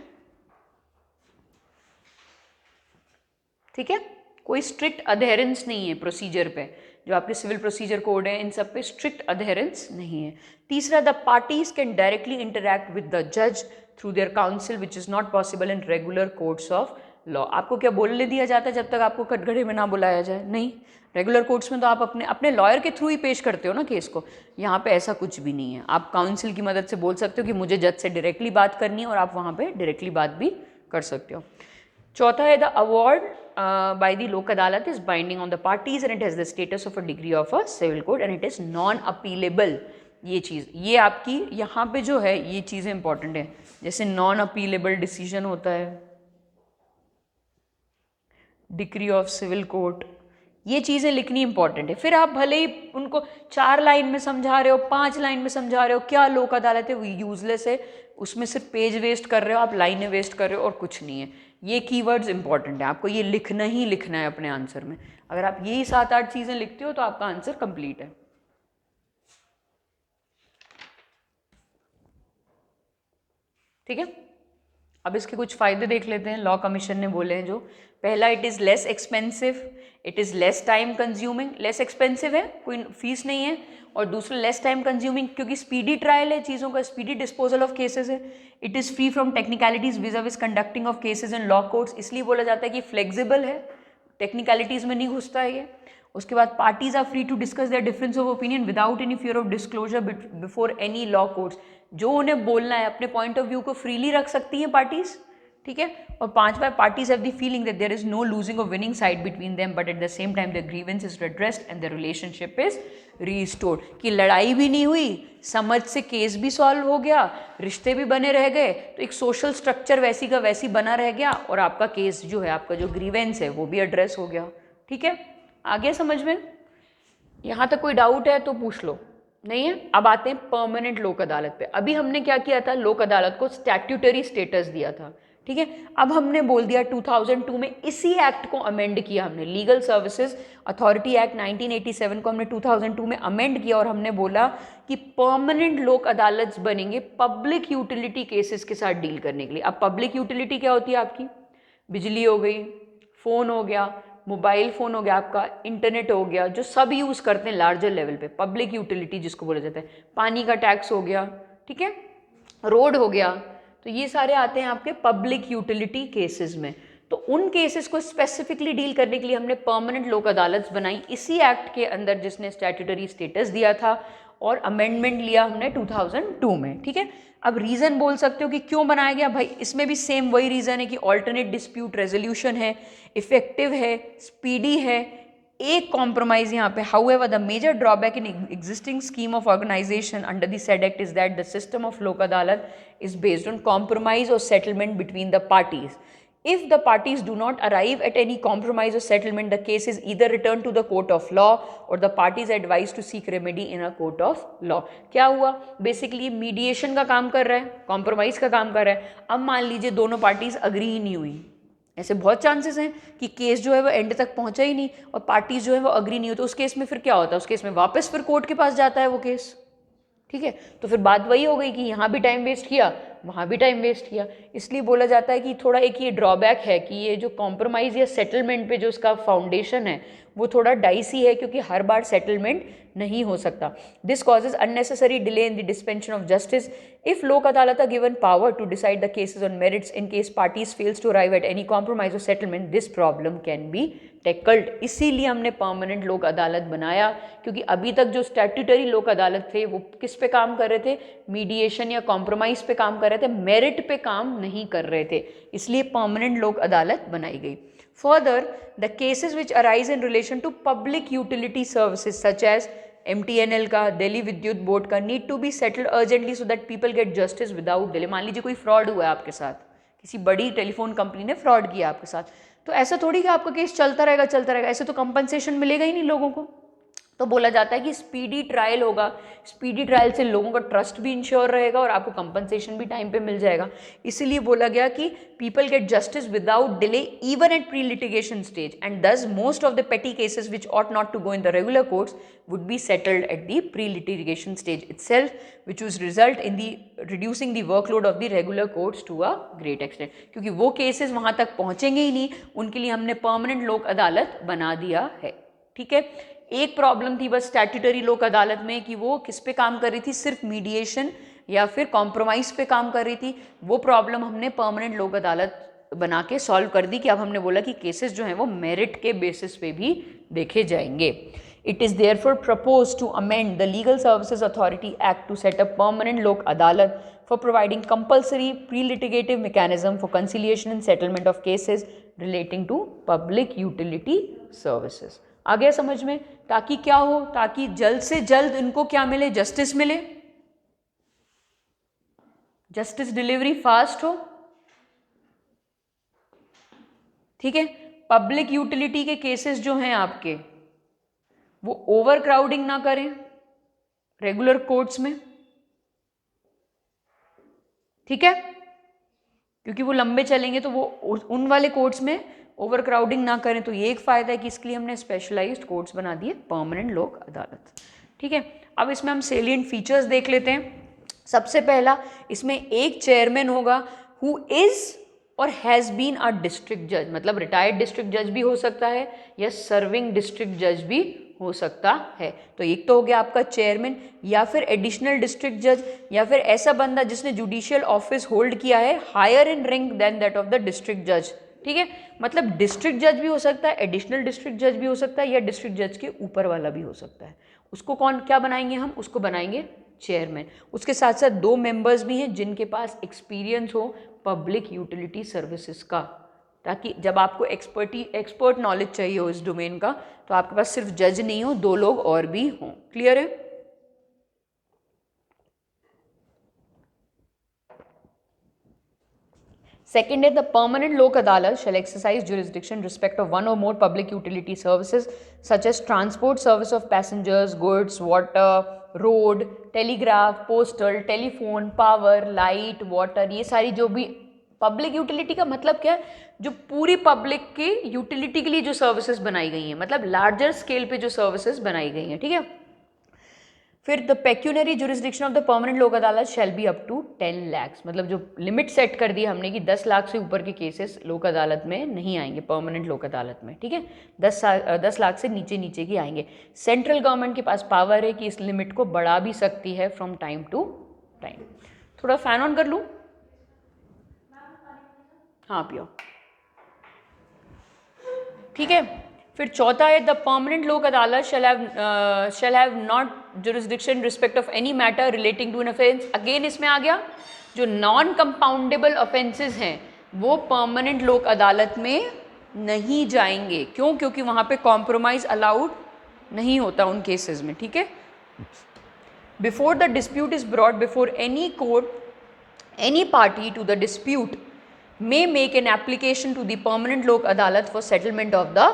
ठीक है, कोई स्ट्रिक्ट अधेरेंस नहीं है प्रोसीजर पे, जो आपके सिविल प्रोसीजर कोड है इन सब पे स्ट्रिक्ट अधेरेंस नहीं है। तीसरा, the parties can directly interact with the जज through their counsel which is not possible in regular courts of law. आपको क्या बोलने दिया जाता है जब तक आपको कटघरे में ना बुलाया जाए? नहीं, रेगुलर कोर्ट्स में तो आप अपने लॉयर के थ्रू ही पेश करते हो ना केस को, यहाँ पे ऐसा कुछ भी नहीं है। आप काउंसिल की मदद से बोल सकते हो कि मुझे जज से डायरेक्टली बात करनी है, और आप वहाँ पे डायरेक्टली बात भी कर सकते हो। चौथा है, the award by the Lok Adalat is binding on the parties and it has the status of a degree of a civil code and it is non appealable. ये चीज़, ये आपकी यहाँ पे जो है ये चीज़ें इंपॉर्टेंट है, जैसे नॉन अपीलेबल डिसीजन होता है, डिग्री ऑफ सिविल कोर्ट, ये चीज़ें लिखनी इंपॉर्टेंट है। फिर आप भले ही उनको 4 लाइन में समझा रहे हो, 5 लाइन में समझा रहे हो, क्या लोक अदालत है, वो यूजलेस है, उसमें सिर्फ पेज वेस्ट कर रहे हो आप, लाइनें वेस्ट कर रहे हो और कुछ नहीं है। ये कीवर्ड्स इंपॉर्टेंट है, आपको ये लिखना ही लिखना है अपने आंसर में। अगर आप यही 7-8 चीज़ें लिखते हो तो आपका आंसर कंप्लीट है। ठीक है, अब इसके कुछ फ़ायदे देख लेते हैं, लॉ कमीशन ने बोले हैं जो। पहला, it is less expensive, it is less time consuming. Less expensive है, कोई फीस नहीं है, और दूसरा लेस टाइम कंज्यूमिंग क्योंकि स्पीडी ट्रायल है, चीज़ों का स्पीडी डिस्पोजल ऑफ केसेस है। It is free from technicalities विज़ conducting of cases in law courts, इसलिए बोला जाता है कि फ्लेक्सिबल है, टेक्निकलिटीज़ में नहीं घुसता है ये। उसके बाद, parties are free to discuss their difference of opinion without any fear of disclosure before any law courts. जो उन्हें बोलना है अपने पॉइंट ऑफ व्यू को फ्रीली रख सकती हैं पार्टीज। ठीक है, और 5वां, parties have the feeling that there is no losing और winning side between them but at the same time the grievance is redressed and the relationship is restored. कि लड़ाई भी नहीं हुई, समझ से केस भी सॉल्व हो गया, रिश्ते भी बने रह गए, तो एक सोशल स्ट्रक्चर वैसी का वैसी बना रह गया, और आपका केस जो है, आपका जो ग्रीवेंस है वो भी एड्रेस हो गया। ठीक है, आ गया समझ में? यहाँ तक कोई डाउट है तो पूछ लो, नहीं है? अब आते हैं परमानेंट लोक अदालत पे। अभी हमने क्या किया था, लोक अदालत को स्टैट्यूटरी स्टेटस दिया था। ठीक है, अब हमने बोल दिया 2002 में इसी एक्ट को अमेंड किया हमने, लीगल सर्विसेज अथॉरिटी एक्ट 1987 को हमने 2002 में अमेंड किया, और हमने बोला कि परमानेंट लोक अदालत बनेंगे पब्लिक यूटिलिटी केसेस के साथ डील करने के लिए। अब पब्लिक यूटिलिटी क्या होती है आपकी? बिजली हो गई, फ़ोन हो गया, मोबाइल फ़ोन हो गया, आपका इंटरनेट हो गया, जो सब यूज़ करते हैं लार्जर लेवल पे, पब्लिक यूटिलिटी जिसको बोला जाता है। पानी का टैक्स हो गया, ठीक है, रोड हो गया, तो ये सारे आते हैं आपके पब्लिक यूटिलिटी केसेस में। तो उन केसेस को स्पेसिफिकली डील करने के लिए हमने परमानेंट लोक अदालत बनाई इसी एक्ट के अंदर जिसने स्टैट्यूटरी स्टेटस दिया था, और अमेंडमेंट लिया हमने 2002 में। ठीक है, अब रीज़न बोल सकते हो कि क्यों बनाया गया भाई, इसमें भी सेम वही रीज़न है कि ऑल्टरनेट डिस्प्यूट रेजोल्यूशन है, इफेक्टिव है, स्पीडी है। एक कॉम्प्रोमाइज यहाँ पे, however the major drawback in existing scheme of organisation under the said act is that the system of Lok Adalat is based on compromise or settlement between the parties. If the parties do not arrive at any compromise or settlement, the case is either returned to the court of law or the parties are advised to seek remedy in a court of law. क्या हुआ? Basically mediation का काम कर रहा है, compromise का काम कर रहा है। अब मान लीजिए दोनों पार्टीज अग्री ही नहीं हुई, ऐसे बहुत चांसेस हैं कि केस जो है वो एंड तक पहुंचा ही नहीं और पार्टीज जो है वो अग्री नहीं हो, तो उस केस में फिर क्या होता है? उस केस में वापस फिर कोर्ट के पास जाता है वो केस। ठीक है, तो फिर बात वही हो गई कि यहाँ भी टाइम वेस्ट किया, वहाँ भी टाइम वेस्ट किया। इसलिए बोला जाता है कि थोड़ा एक ये ड्रॉबैक है कि ये जो कॉम्प्रोमाइज़ या सेटलमेंट पे जो इसका फाउंडेशन है वो थोड़ा डाइसी है, क्योंकि हर बार सेटलमेंट नहीं हो सकता। This causes unnecessary delay in the dispensation of justice. If Lok Adalat are given power to decide the cases on merits in case parties fails to arrive at any compromise और settlement, this problem can be tackled. इसीलिए हमने permanent Lok अदालत बनाया, क्योंकि अभी तक जो statutory लोक अदालत थे वो किस पे काम कर रहे थे, मीडिएशन या कॉम्प्रोमाइज पे काम कर रहे थे, मेरिट पे काम नहीं कर रहे थे। इसलिए परमानेंट लोक अदालत बनाई गई। Further, the cases which arise in relation to public utility services such as MTNL का, दिल्ली विद्युत बोर्ड का, need to be settled urgently so that people get justice without delay। मान लीजिए कोई फ्रॉड हुआ है आपके साथ, किसी बड़ी टेलीफोन कंपनी ने फ्रॉड किया आपके साथ, तो ऐसा थोड़ी कि आपका केस चलता रहेगा, ऐसे तो कंपनसेशन मिलेगा ही नहीं लोगों को। तो बोला जाता है कि स्पीडी ट्रायल होगा, स्पीडी ट्रायल से लोगों का ट्रस्ट भी इंश्योर रहेगा और आपको कंपनसेशन भी टाइम पे मिल जाएगा। इसीलिए बोला गया कि people get justice without delay even at pre litigation stage, and thus most of the petty cases which ought not to go in the regular courts would be settled at the pre litigation stage itself, which would result in the reducing the workload of the regular courts to a great extent। क्योंकि वो cases वहाँ तक पहुँचेंगे ही नहीं, उनके लिए हमने permanent Lok अदालत बना दिया है। ठीक है, एक प्रॉब्लम थी बस स्टैट्यूटरी लोक अदालत में कि वो किस पे काम कर रही थी, सिर्फ मीडिएशन या फिर कॉम्प्रोमाइज पे काम कर रही थी। वो प्रॉब्लम हमने परमानेंट लोक अदालत बना के सॉल्व कर दी कि अब हमने बोला कि केसेस जो हैं वो मेरिट के बेसिस पे भी देखे जाएंगे। It is therefore propose to amend the legal services authority act to set up permanent Lok Adalat for providing compulsory pre-litigative mechanism for conciliation and settlement of cases relating to public utility services। आ गया समझ में? ताकि क्या हो, ताकि जल्द से जल्द इनको क्या मिले, जस्टिस मिले, जस्टिस डिलीवरी फास्ट हो। ठीक है, पब्लिक यूटिलिटी के केसेस जो हैं आपके वो ओवर क्राउडिंग ना करें रेगुलर कोर्ट्स में। ठीक है, क्योंकि वो लंबे चलेंगे तो वो उन वाले कोर्ट्स में ओवर क्राउडिंग ना करें। तो ये एक फ़ायदा है कि इसके लिए हमने स्पेशलाइज्ड कोर्ट्स बना दिए परमानेंट लोक अदालत। ठीक है, अब इसमें हम सेलिएंट फीचर्स देख लेते हैं। सबसे पहला, इसमें एक चेयरमैन होगा हु इज़ और हैज़ बीन अ डिस्ट्रिक्ट जज, मतलब रिटायर्ड डिस्ट्रिक्ट जज भी हो सकता है या सर्विंग डिस्ट्रिक्ट जज भी हो सकता है। तो एक तो हो गया आपका चेयरमैन, या फिर एडिशनल डिस्ट्रिक्ट जज, या फिर ऐसा बंदा जिसने जुडिशियल ऑफिस होल्ड किया है higher in rank than that of the district जज। ठीक है, मतलब डिस्ट्रिक्ट जज भी हो सकता है, एडिशनल डिस्ट्रिक्ट जज भी हो सकता है, या डिस्ट्रिक्ट जज के ऊपर वाला भी हो सकता है। उसको कौन क्या बनाएंगे हम, उसको बनाएंगे चेयरमैन। उसके साथ साथ 2 मेंबर्स भी हैं जिनके पास एक्सपीरियंस हो पब्लिक यूटिलिटी सर्विसेज का, ताकि जब आपको एक्सपर्ट नॉलेज चाहिए हो इस डोमेन का तो आपके पास सिर्फ जज नहीं हो, 2 लोग और भी हों। क्लियर है? Second is the permanent lok adalat shall exercise jurisdiction in respect of one or more public utility services such as transport service of passengers, goods, water, road, telegraph, postal, telephone, power, light, water। ये सारी जो भी public utility का मतलब क्या है, जो पूरी पब्लिक के यूटिलिटी के लिए जो सर्विसेज बनाई गई हैं, मतलब लार्जर स्केल पे जो सर्विसेज बनाई गई हैं। ठीक है, फिर the pecuniary jurisdiction of the permanent Lok Adalat shall be up to 10 lakh, मतलब जो लिमिट सेट कर दी हमने कि 10 लाख से ऊपर के केसेस लोक अदालत में नहीं आएंगे परमानेंट लोक अदालत में। ठीक है, 10 लाख से नीचे के आएंगे। सेंट्रल गवर्नमेंट के पास पावर है कि इस लिमिट को बढ़ा भी सकती है फ्रॉम टाइम टू टाइम। थोड़ा फैन ऑन कर लूँ? हाँ पियो। ठीक है, फिर चौथा है the permanent Lok Adalat shall have not jurisdiction respect of any matter relating to an offence. Again इसमें आ गया जो नॉन कंपाउंडेबल ऑफेंसेस हैं वो परमानेंट लोक अदालत में नहीं जाएंगे। क्यों? क्योंकि वहाँ पे कॉम्प्रोमाइज़ अलाउड नहीं होता उन केसेस में। ठीक है, before the dispute is brought before any court, any party to the dispute may make an application to the permanent lok adalat for settlement of the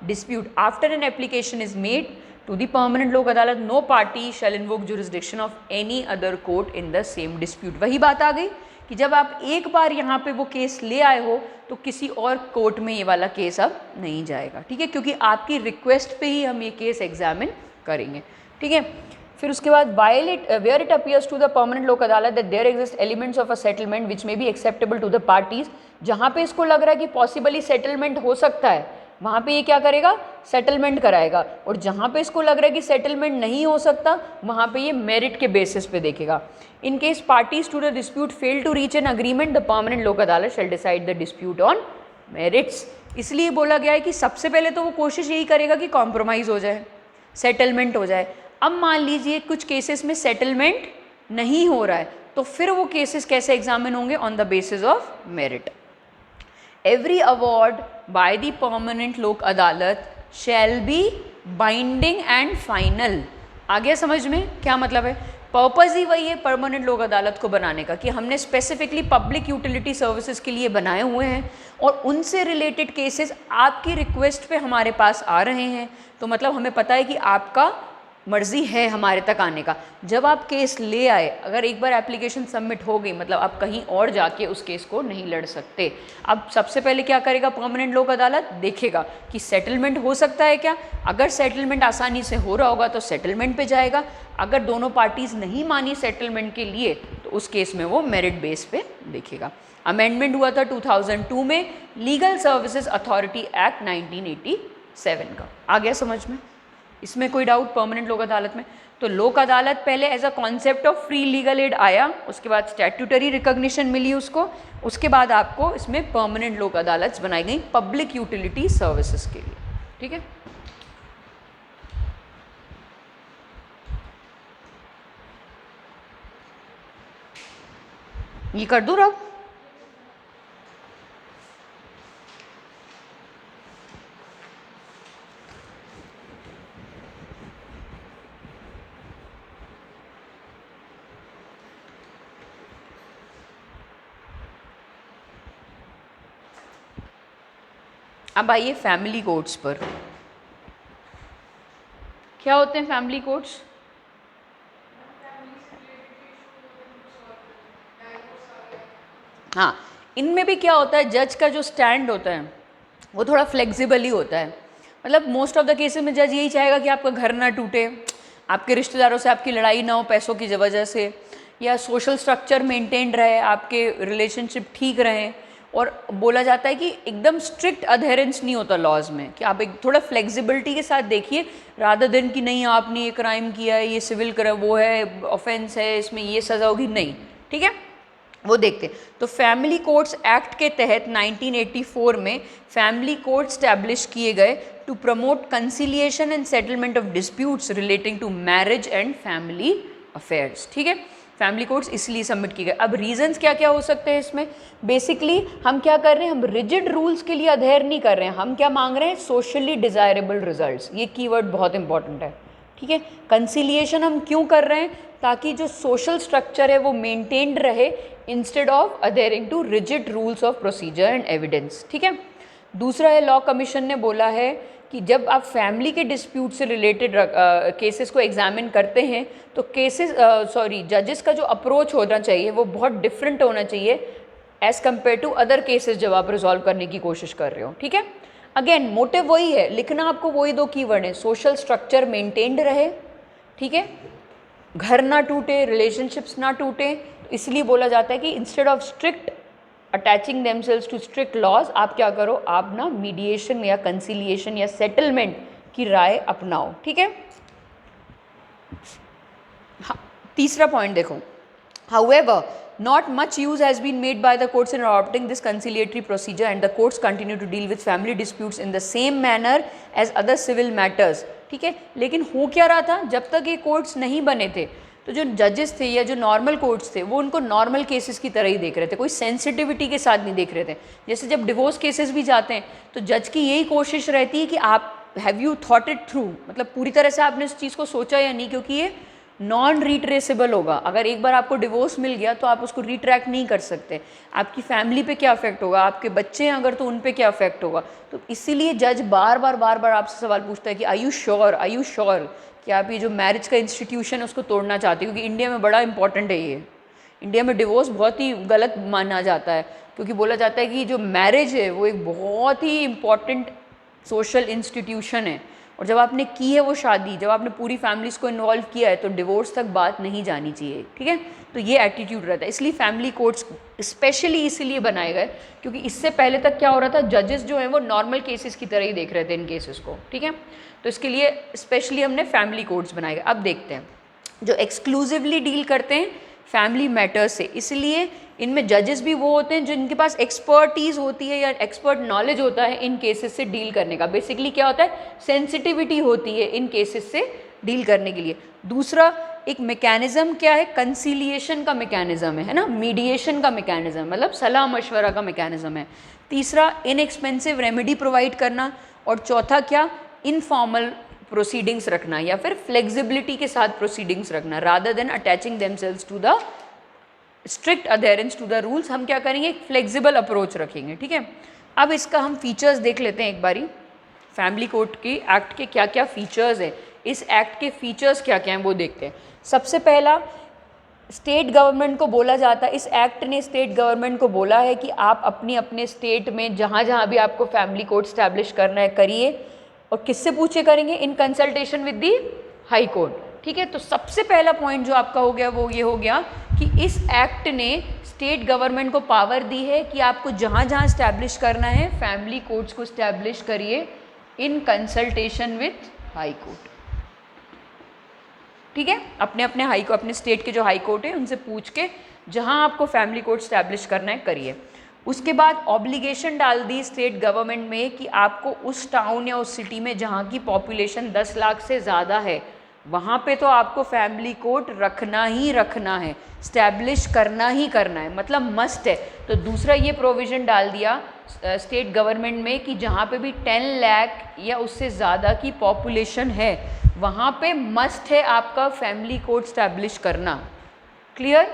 dispute. After an application is made to the permanent lok adalat, no party shall invoke jurisdiction of any other court in the same dispute। वही बात आ गई कि जब आप एक बार यहाँ पे वो केस ले आए हो तो किसी और कोर्ट में ये वाला केस अब नहीं जाएगा। ठीक है, क्योंकि आपकी रिक्वेस्ट पे ही हम ये केस एग्जामिन करेंगे। ठीक है, फिर उसके बाद where it appears to the permanent Lok Adalat that there exist elements of a settlement which may be acceptable to the parties, जहाँ पे इसको लग रहा है कि पॉसिबली सेटलमेंट हो सकता है वहाँ पे ये क्या करेगा, सेटलमेंट कराएगा, और जहाँ पे इसको लग रहा है कि सेटलमेंट नहीं हो सकता वहाँ पे ये मेरिट के बेसिस पे देखेगा। In case parties to the dispute fail to reach an agreement the permanent Lok Adalat shall decide the dispute on merits. इसलिए बोला गया है कि सबसे पहले तो वो कोशिश यही करेगा कि कॉम्प्रोमाइज़ हो जाए, सेटलमेंट हो जाए। अब मान लीजिए कुछ केसेस में सेटलमेंट नहीं हो रहा है, तो फिर वो केसेस कैसे एग्जामिन होंगे, on the basis of merit. Every award by the permanent Lok Adalat shall be binding and final. आ गया समझ में क्या मतलब है? पर्पज़ ही वही है परमानेंट लोक अदालत को बनाने का कि हमने स्पेसिफिकली पब्लिक यूटिलिटी सर्विसेज के लिए बनाए हुए हैं और उनसे रिलेटेड केसेस आपकी रिक्वेस्ट पे हमारे पास आ रहे हैं, तो मतलब हमें पता है कि आपका मर्ज़ी है हमारे तक आने का। जब आप केस ले आए, अगर एक बार एप्लीकेशन सबमिट हो गई, मतलब आप कहीं और जाके उस केस को नहीं लड़ सकते। अब सबसे पहले क्या करेगा परमानेंट लोक अदालत, देखेगा कि सेटलमेंट हो सकता है क्या। अगर सेटलमेंट आसानी से हो रहा होगा तो सेटलमेंट पे जाएगा, अगर दोनों पार्टीज़ नहीं मानी सेटलमेंट के लिए तो उस केस में वो मेरिट बेस पे देखेगा। अमेंडमेंट हुआ था 2002 में लीगल सर्विसेज अथॉरिटी एक्ट 1987 का। आ गया समझ में? इसमें कोई डाउट परमानेंट लोक अदालत में? तो लोक अदालत पहले as a concept of free legal aid आया, उसके बाद स्टैट्यूटरी रिकॉग्निशन मिली उसको, उसके बाद आपको इसमें परमानेंट लोक अदालत बनाई गई पब्लिक यूटिलिटी सर्विसेज के लिए। ठीक है, ये कर दूँ रब? अब आइए फैमिली कोर्ट्स पर। क्या होते हैं फैमिली कोर्ट्स? हाँ, इनमें भी क्या होता है, जज का जो स्टैंड होता है वो थोड़ा फ्लेक्सिबल ही होता है। मतलब मोस्ट ऑफ द केसेस में जज यही चाहेगा कि आपका घर ना टूटे, आपके रिश्तेदारों से आपकी लड़ाई ना हो पैसों की वजह से, या सोशल स्ट्रक्चर मेंटेन रहे, आपके रिलेशनशिप ठीक रहें। और बोला जाता है कि एकदम स्ट्रिक्ट अधेरेंस नहीं होता लॉज में, कि आप एक थोड़ा फ्लेक्सिबिलिटी के साथ देखिए, रादर देन कि नहीं आपने ये क्राइम किया है, ये सिविल वो है, ऑफेंस है, इसमें ये सज़ा होगी, नहीं। ठीक है, वो देखते हैं। तो फैमिली कोर्ट्स एक्ट के तहत 1984 में फैमिली कोर्ट स्टैब्लिश किए गए to promote conciliation and settlement of disputes relating to marriage and family affairs. ठीक है, फैमिली कोर्ट्स इसलिए सबमिट किए गए। अब रीजंस क्या क्या हो सकते हैं इसमें? बेसिकली हम क्या कर रहे हैं, हम रिजिड रूल्स के लिए अधेर नहीं कर रहे हैं, हम क्या मांग रहे हैं, सोशली डिजायरेबल रिजल्ट्स। ये कीवर्ड बहुत इंपॉर्टेंट है। ठीक है, कंसिलिएशन हम क्यों कर रहे हैं, ताकि जो सोशल स्ट्रक्चर है वो मेंटेन्ड रहे instead of adhering to rigid rules of procedure and evidence. ठीक है, दूसरा है लॉ कमीशन ने बोला है कि जब आप फैमिली के डिस्प्यूट से रिलेटेड केसेस को एग्जामिन करते हैं तो जजेस का जो अप्रोच होना चाहिए वो बहुत डिफरेंट होना चाहिए as compared to other cases जब आप रिजॉल्व करने की कोशिश कर रहे हो। ठीक है, अगेन मोटिव वही है, लिखना आपको वही दो कीवर्ड है, सोशल स्ट्रक्चर मेंटेन्ड रहे, ठीक है, घर ना टूटे, रिलेशनशिप्स ना टूटे। तो इसलिए बोला जाता है कि instead of strict attaching themselves to strict laws, आप क्या करो, आप ना मीडिएशन या कंसिलिएशन या सेटलमेंट की राय अपनाओ। ठीक है, हाँ, तीसरा पॉइंट देखो, however not much use has been made by the courts in adopting this conciliatory procedure and the courts continue to deal with family disputes in the same manner as other civil matters। ठीक है, लेकिन हो क्या रहा था, जब तक ये कोर्ट्स नहीं बने थे तो जो जजेस थे या जो नॉर्मल कोर्ट्स थे वो उनको नॉर्मल केसेस की तरह ही देख रहे थे, कोई सेंसिटिविटी के साथ नहीं देख रहे थे। जैसे जब डिवोर्स केसेस भी जाते हैं तो जज की यही कोशिश रहती है कि आप have you thought it through, मतलब पूरी तरह से आपने इस चीज़ को सोचा या नहीं, क्योंकि ये नॉन रिट्रेसेबल होगा। अगर एक बार आपको डिवोर्स मिल गया तो आप उसको रिट्रैक्ट नहीं कर सकते। आपकी फैमिली पे क्या अफेक्ट होगा, आपके बच्चे हैं अगर तो उन पे क्या अफेक्ट होगा। तो इसीलिए जज बार बार आपसे सवाल पूछता है कि आर यू श्योर कि आप ये जो मैरिज का इंस्टीट्यूशन है उसको तोड़ना चाहते हो, क्योंकि इंडिया में बड़ा इंपॉर्टेंट है ये। इंडिया में डिवोर्स बहुत ही गलत माना जाता है, क्योंकि बोला जाता है कि जो मैरिज है वो एक बहुत ही इम्पॉर्टेंट सोशल इंस्टीट्यूशन है और जब आपने की है वो शादी, जब आपने पूरी फैमिलीज़ को इन्वॉल्व किया है, तो डिवोर्स तक बात नहीं जानी चाहिए, ठीक है। तो ये एटीट्यूड रहता है, इसलिए फैमिली कोर्ट्स स्पेशली इसीलिए बनाए गए क्योंकि इससे पहले तक क्या हो रहा था, जजेस जो हैं वो नॉर्मल केसेस की तरह ही देख रहे थे इन केसेस को, ठीक है। तो इसके लिए स्पेशली हमने फैमिली कोर्ट्स बनाए गए। अब देखते हैं जो एक्सक्लूसिवली डील करते हैं फैमिली मैटर्स से, इसलिए इनमें जजेस भी वो होते हैं जिनके पास एक्सपर्टीज़ होती है या एक्सपर्ट नॉलेज होता है इन केसेस से डील करने का। बेसिकली क्या होता है, सेंसिटिविटी होती है इन केसेस से डील करने के लिए। दूसरा एक मैकेनिज्म क्या है, कंसीलिएशन का मैकेनिज्म है ना, मीडिएशन का मैकेनिज्म, मतलब सलाह मशवरा का मैकेनिज्म है। तीसरा इनएक्सपेंसिव रेमेडी प्रोवाइड करना, और चौथा क्या, इनफॉर्मल प्रोसीडिंग्स रखना या फिर फ्लेक्सिबिलिटी के साथ प्रोसीडिंग्स रखना, rather than attaching themselves to the strict adherence to the rules. हम क्या करेंगे, एक फ्लेक्सिबल अप्रोच रखेंगे, ठीक है। अब इसका हम फीचर्स देख लेते हैं एक बारी, फैमिली कोर्ट के एक्ट के क्या क्या फीचर्स हैं, इस एक्ट के फीचर्स क्या क्या हैं वो देखते हैं। सबसे पहला, स्टेट गवर्नमेंट को बोला जाता है, इस एक्ट ने स्टेट गवर्नमेंट को बोला है कि आप अपनी अपने स्टेट में जहाँ जहाँ भी आपको फैमिली कोर्ट स्टैब्लिश करना है करिए, और किससे पूछे करेंगे, इन consultation with the high court, ठीक है। तो सबसे पहला पॉइंट जो आपका हो गया वो ये हो गया कि इस एक्ट ने स्टेट गवर्नमेंट को पावर दी है कि आपको जहाँ जहाँ स्टैब्लिश करना है फैमिली कोर्ट्स को स्टैब्लिश करिए in consultation with high court, ठीक है। अपने अपने अपने स्टेट के जो हाई कोर्ट है उनसे पूछ के जहाँ आपको फैमिली कोर्ट स्टैब्लिश करना है करिए। उसके बाद ऑब्लिगेशन डाल दी स्टेट गवर्नमेंट में कि आपको उस टाउन या उस सिटी में जहाँ की पॉपुलेशन 10 लाख से ज़्यादा है वहाँ पे तो आपको फैमिली कोर्ट रखना ही रखना है, स्टैब्लिश करना ही करना है, मतलब मस्ट है। तो दूसरा ये प्रोविज़न डाल दिया स्टेट गवर्नमेंट में कि जहाँ पे भी 10 लाख या उससे ज़्यादा की पॉपुलेशन है वहाँ पे मस्ट है आपका फैमिली कोर्ट स्टैब्लिश करना। क्लियर,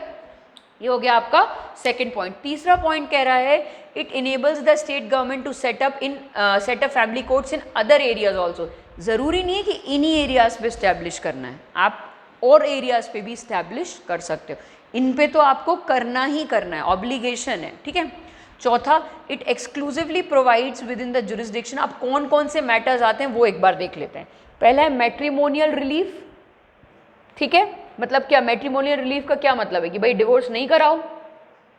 ये हो गया आपका सेकंड पॉइंट। तीसरा पॉइंट कह रहा है it enables the state government to set up family courts in other areas also. ज़रूरी नहीं है कि इन्हीं एरियाज पे स्टैब्लिश करना है, आप और एरियाज पे भी स्टैब्लिश कर सकते हो, इन पे तो आपको करना ही करना है, ऑब्लिगेशन है, ठीक है। चौथा, it exclusively provides with in the jurisdiction. अब कौन कौन से मैटर्स आते हैं वो एक बार देख लेते हैं। पहला है मैट्रिमोनियल रिलीफ, ठीक है। मतलब क्या, मैट्रिमोनियल रिलीफ का क्या मतलब है कि भाई डिवोर्स नहीं कराओ,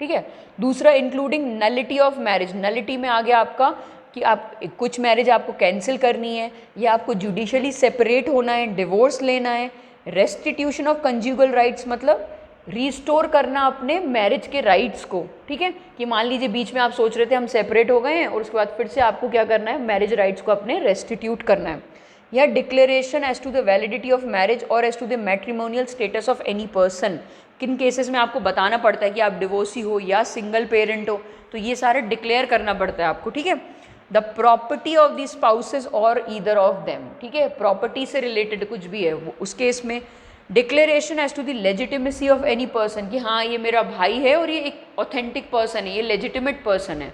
ठीक है। दूसरा, including nullity of marriage. Nullity में आ गया आपका कि आप कुछ मैरिज आपको कैंसिल करनी है या आपको जुडिशली सेपरेट होना है, डिवोर्स लेना है। रेस्टिट्यूशन ऑफ कंज्यूगल राइट्स, मतलब रीस्टोर करना अपने मैरिज के राइट्स को, ठीक है। कि मान लीजिए बीच में आप सोच रहे थे हम सेपरेट हो गए हैं और उसके बाद फिर से आपको क्या करना है, मैरिज राइट्स को अपने रेस्टिट्यूट करना है। या declaration as to the validity of marriage और as to the matrimonial status of any person. किन केसेस में आपको बताना पड़ता है कि आप डिवोर्सी हो या सिंगल पेरेंट हो, तो ये सारे डिक्लेयर करना पड़ता है आपको, ठीक है। The property of the spouses और ईदर ऑफ देम, ठीक है। प्रॉपर्टी से रिलेटेड कुछ भी है वो उस केस में। Declaration as to the legitimacy of any person, कि हाँ ये मेरा भाई है और ये एक ऑथेंटिक पर्सन है, ये लेजिटिमेट पर्सन है।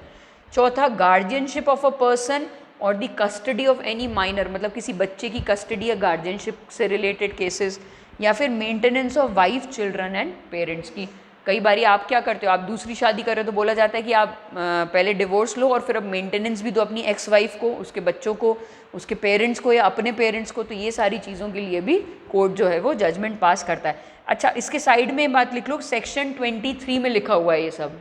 चौथा, गार्जियनशिप ऑफ अ पर्सन और दी कस्टडी ऑफ एनी माइनर, मतलब किसी बच्चे की कस्टडी या गार्जियनशिप से रिलेटेड केसेस। या फिर maintenance of wife, children and parents की। कई बारी आप क्या करते हो, आप दूसरी शादी कर रहे हो तो बोला जाता है कि आप पहले डिवोर्स लो और फिर अब मेंटेनेंस भी दो अपनी एक्स वाइफ को, उसके बच्चों को, उसके पेरेंट्स को या अपने पेरेंट्स को। तो ये सारी चीज़ों के लिए भी कोर्ट जो है वो जजमेंट पास करता है। अच्छा, इसके साइड में बात लिख लो, सेक्शन 23 में लिखा हुआ है ये सब,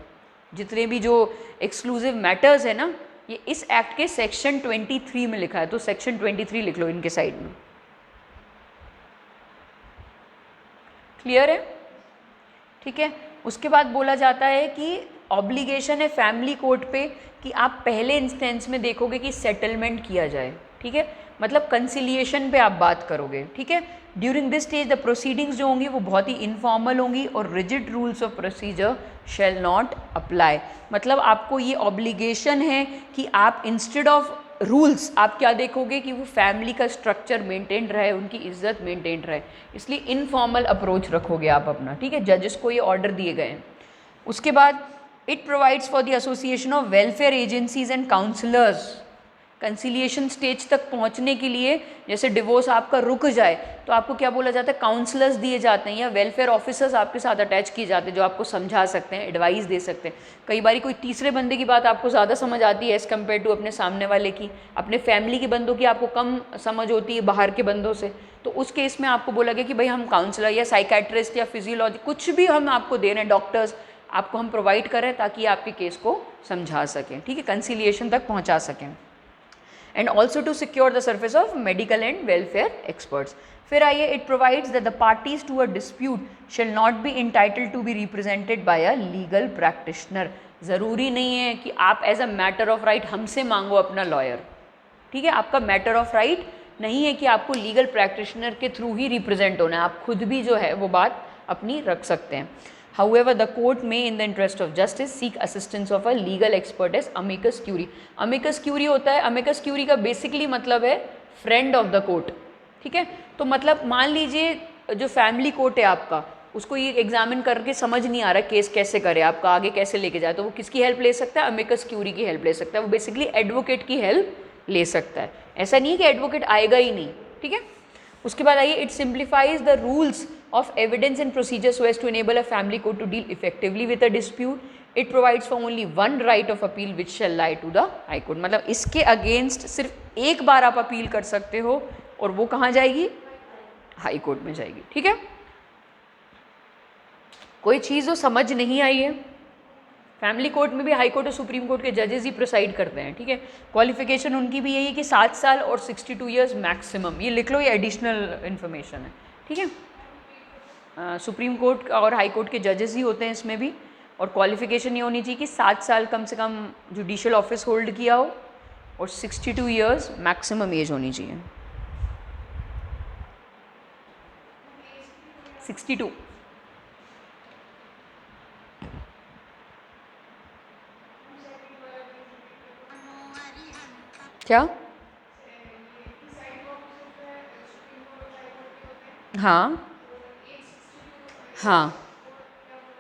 जितने भी जो एक्सक्लूसिव मैटर्स है ना, ये इस एक्ट के सेक्शन 23 में लिखा है। तो सेक्शन 23 लिख लो इनके साइड में। क्लियर है, ठीक है। उसके बाद बोला जाता है कि ऑब्लिगेशन है फैमिली कोर्ट पे कि आप पहले इंस्टेंस में देखोगे कि सेटलमेंट किया जाए, ठीक है। मतलब कंसिलिएशन पे आप बात करोगे, ठीक है। During this stage the proceedings जो होंगी वो बहुत ही इनफॉर्मल होंगी और rigid rules of procedure shall not apply. मतलब आपको ये ऑब्लिगेशन है कि आप इंस्टेड ऑफ रूल्स आप क्या देखोगे कि वो फैमिली का स्ट्रक्चर मेंटेन रहे, उनकी इज्जत मेंटेन रहे, इसलिए इनफॉर्मल अप्रोच रखोगे आप अपना, ठीक है। जजेस को ये ऑर्डर दिए गए हैं। उसके बाद it provides for the association of welfare agencies and counsellors conciliation stage तक पहुंचने के लिए, जैसे डिवोर्स आपका रुक जाए तो आपको क्या बोला जाता है, काउंसलर्स दिए जाते हैं या वेलफेयर ऑफिसर्स आपके साथ अटैच किए जाते हैं जो आपको समझा सकते हैं, एडवाइस दे सकते हैं। कई बार कोई तीसरे बंदे की बात आपको ज़्यादा समझ आती है एज़ कम्पेयर टू अपने सामने वाले की, अपने फैमिली के बंदों की आपको कम समझ होती है बाहर के बंदों से। तो उस केस में आपको बोला गया कि भाई हम काउंसलर या साइकेट्रिस्ट या फिजियोलॉजी कुछ भी हम आपको दे रहे हैं, डॉक्टर्स आपको हम प्रोवाइड करें ताकि आपके केस को समझा सकें, ठीक है, कंसिलिएशन तक पहुँचा सकें। and also to secure the service of medical and welfare experts. फिर आइए, it provides that the parties to a dispute shall not be entitled to be represented by a legal practitioner. ज़रूरी नहीं है कि आप as a matter of right हमसे मांगो अपना लॉयर, ठीक है, आपका मैटर ऑफ राइट नहीं है कि आपको लीगल प्रैक्टिशनर के थ्रू ही रिप्रेजेंट होना है, आप खुद भी जो है वो बात अपनी रख सकते हैं। However, the court may, in the interest of justice, seek assistance of a legal expert as amicus curiae. Amicus curiae होता है, amicus curiae का बेसिकली मतलब है फ्रेंड ऑफ द कोर्ट, ठीक है। तो मतलब मान लीजिए जो फैमिली कोर्ट है आपका, उसको ये एग्जामिन करके समझ नहीं आ रहा केस कैसे करे, आपका आगे कैसे लेके जाए, तो वो किसकी हेल्प ले सकता है, अमिकस क्यूरी की हेल्प ले सकता है। वो बेसिकली एडवोकेट की हेल्प ले सकता है, ऐसा नहीं है कि एडवोकेट आएगा ही नहीं, ठीक है। उसके बाद आइए, it simplifies the rules of evidence and procedure so as to enable a family court to deal effectively with a dispute. It provides for only one right of appeal which shall lie to the high court. मतलब इसके against सिर्फ एक बार आप appeal कर सकते हो और वो कहाँ जाएगी, हाई कोर्ट में जाएगी, ठीक है। कोई चीज़ जो समझ नहीं आई है, फैमिली कोर्ट में भी हाई कोर्ट और सुप्रीम कोर्ट के जजेस ही प्रिसाइड करते हैं, ठीक है। क्वालिफिकेशन उनकी भी यही है कि 7 साल और 62 ईयर्स मैक्सिमम, ये लिख लो, ये एडिशनल इन्फॉर्मेशन है, ठीक है। सुप्रीम कोर्ट और हाई कोर्ट के जजेस ही होते हैं इसमें भी, और क्वालिफिकेशन ये होनी चाहिए कि 7 साल कम से कम जुडिशियल ऑफिस होल्ड किया हो और 62 ईयर्स मैक्सिमम एज होनी चाहिए। 62 क्या, हाँ हाँ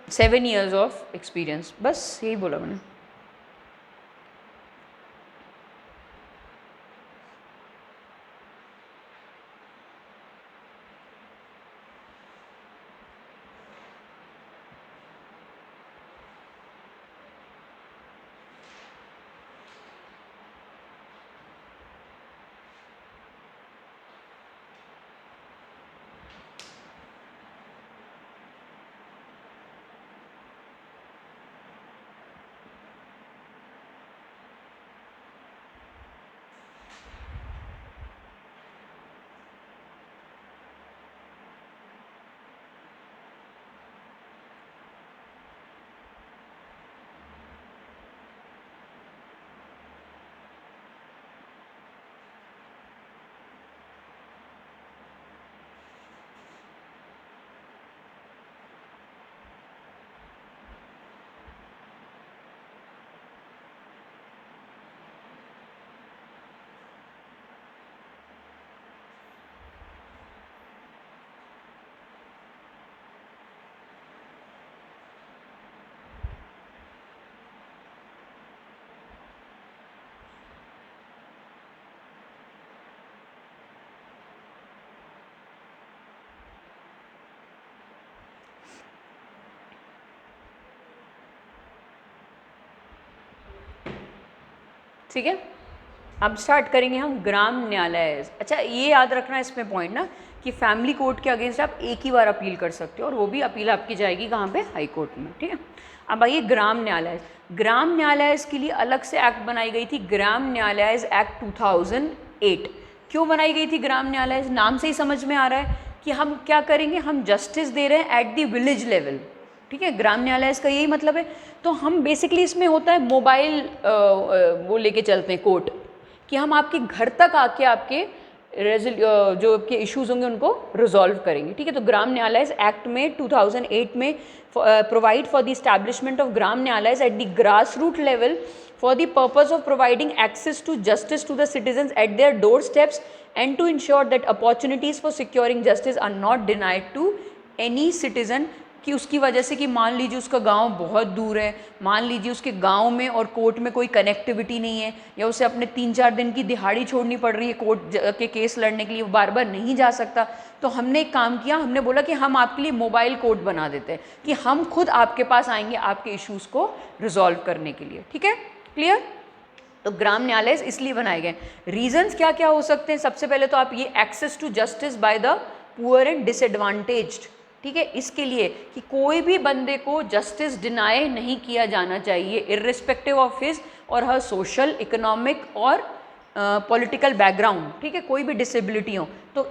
7 ईयर्स ऑफ एक्सपीरियंस, बस यही बोला मैंने। ठीक है, अब स्टार्ट करेंगे हम ग्राम न्यायालय। अच्छा, ये याद रखना इसमें पॉइंट ना कि फैमिली कोर्ट के अगेंस्ट आप एक ही बार अपील कर सकते हो और वो भी अपील आपकी जाएगी कहाँ पे, हाई कोर्ट में, ठीक है। अब आइए ग्राम न्यायालय। ग्राम न्यायालय के लिए अलग से एक्ट बनाई गई थी, ग्राम न्यायालय एक्ट 2008। क्यों बनाई गई थी ग्राम न्यायालय, नाम से ही समझ में आ रहा है कि हम क्या करेंगे, हम जस्टिस दे रहे हैं एट द विलेज लेवल, ठीक है। ग्राम न्यायालय का यही मतलब है। तो हम बेसिकली इसमें होता है मोबाइल वो लेके चलते हैं कोर्ट, कि हम आपके घर तक आके आपके जो आपके इश्यूज होंगे उनको रिजॉल्व करेंगे, ठीक है। तो ग्राम न्यायालय एक्ट में 2008 में provide for the establishment of Gram Nyayalaya at the grass root level for the purpose of providing access to justice to the citizens at their doorsteps and to ensure that opportunities for securing justice are not denied to any citizen कि उसकी वजह से कि मान लीजिए उसका गांव बहुत दूर है, मान लीजिए उसके गांव में और कोर्ट में कोई कनेक्टिविटी नहीं है, या उसे अपने 3-4 दिन की दिहाड़ी छोड़नी पड़ रही है कोर्ट के केस लड़ने के लिए, वो बार बार नहीं जा सकता, तो हमने एक काम किया, हमने बोला कि हम आपके लिए मोबाइल कोर्ट बना देते हैं कि हम खुद आपके पास आएंगे आपके इश्यूज़ को रिजॉल्व करने के लिए। ठीक है, क्लियर? तो ग्राम न्यायालय इसलिए बनाए गए। रीजंस क्या क्या हो सकते हैं? सबसे पहले तो आप ये access to justice by the poor and disadvantaged, ठीक है, इसके लिए कि कोई भी बंदे को जस्टिस डिनाई नहीं किया जाना चाहिए इर्रिस्पेक्टिव ऑफ हिज और हर सोशल, इकोनॉमिक और पॉलिटिकल बैकग्राउंड। ठीक है, कोई भी डिसेबिलिटी हो तो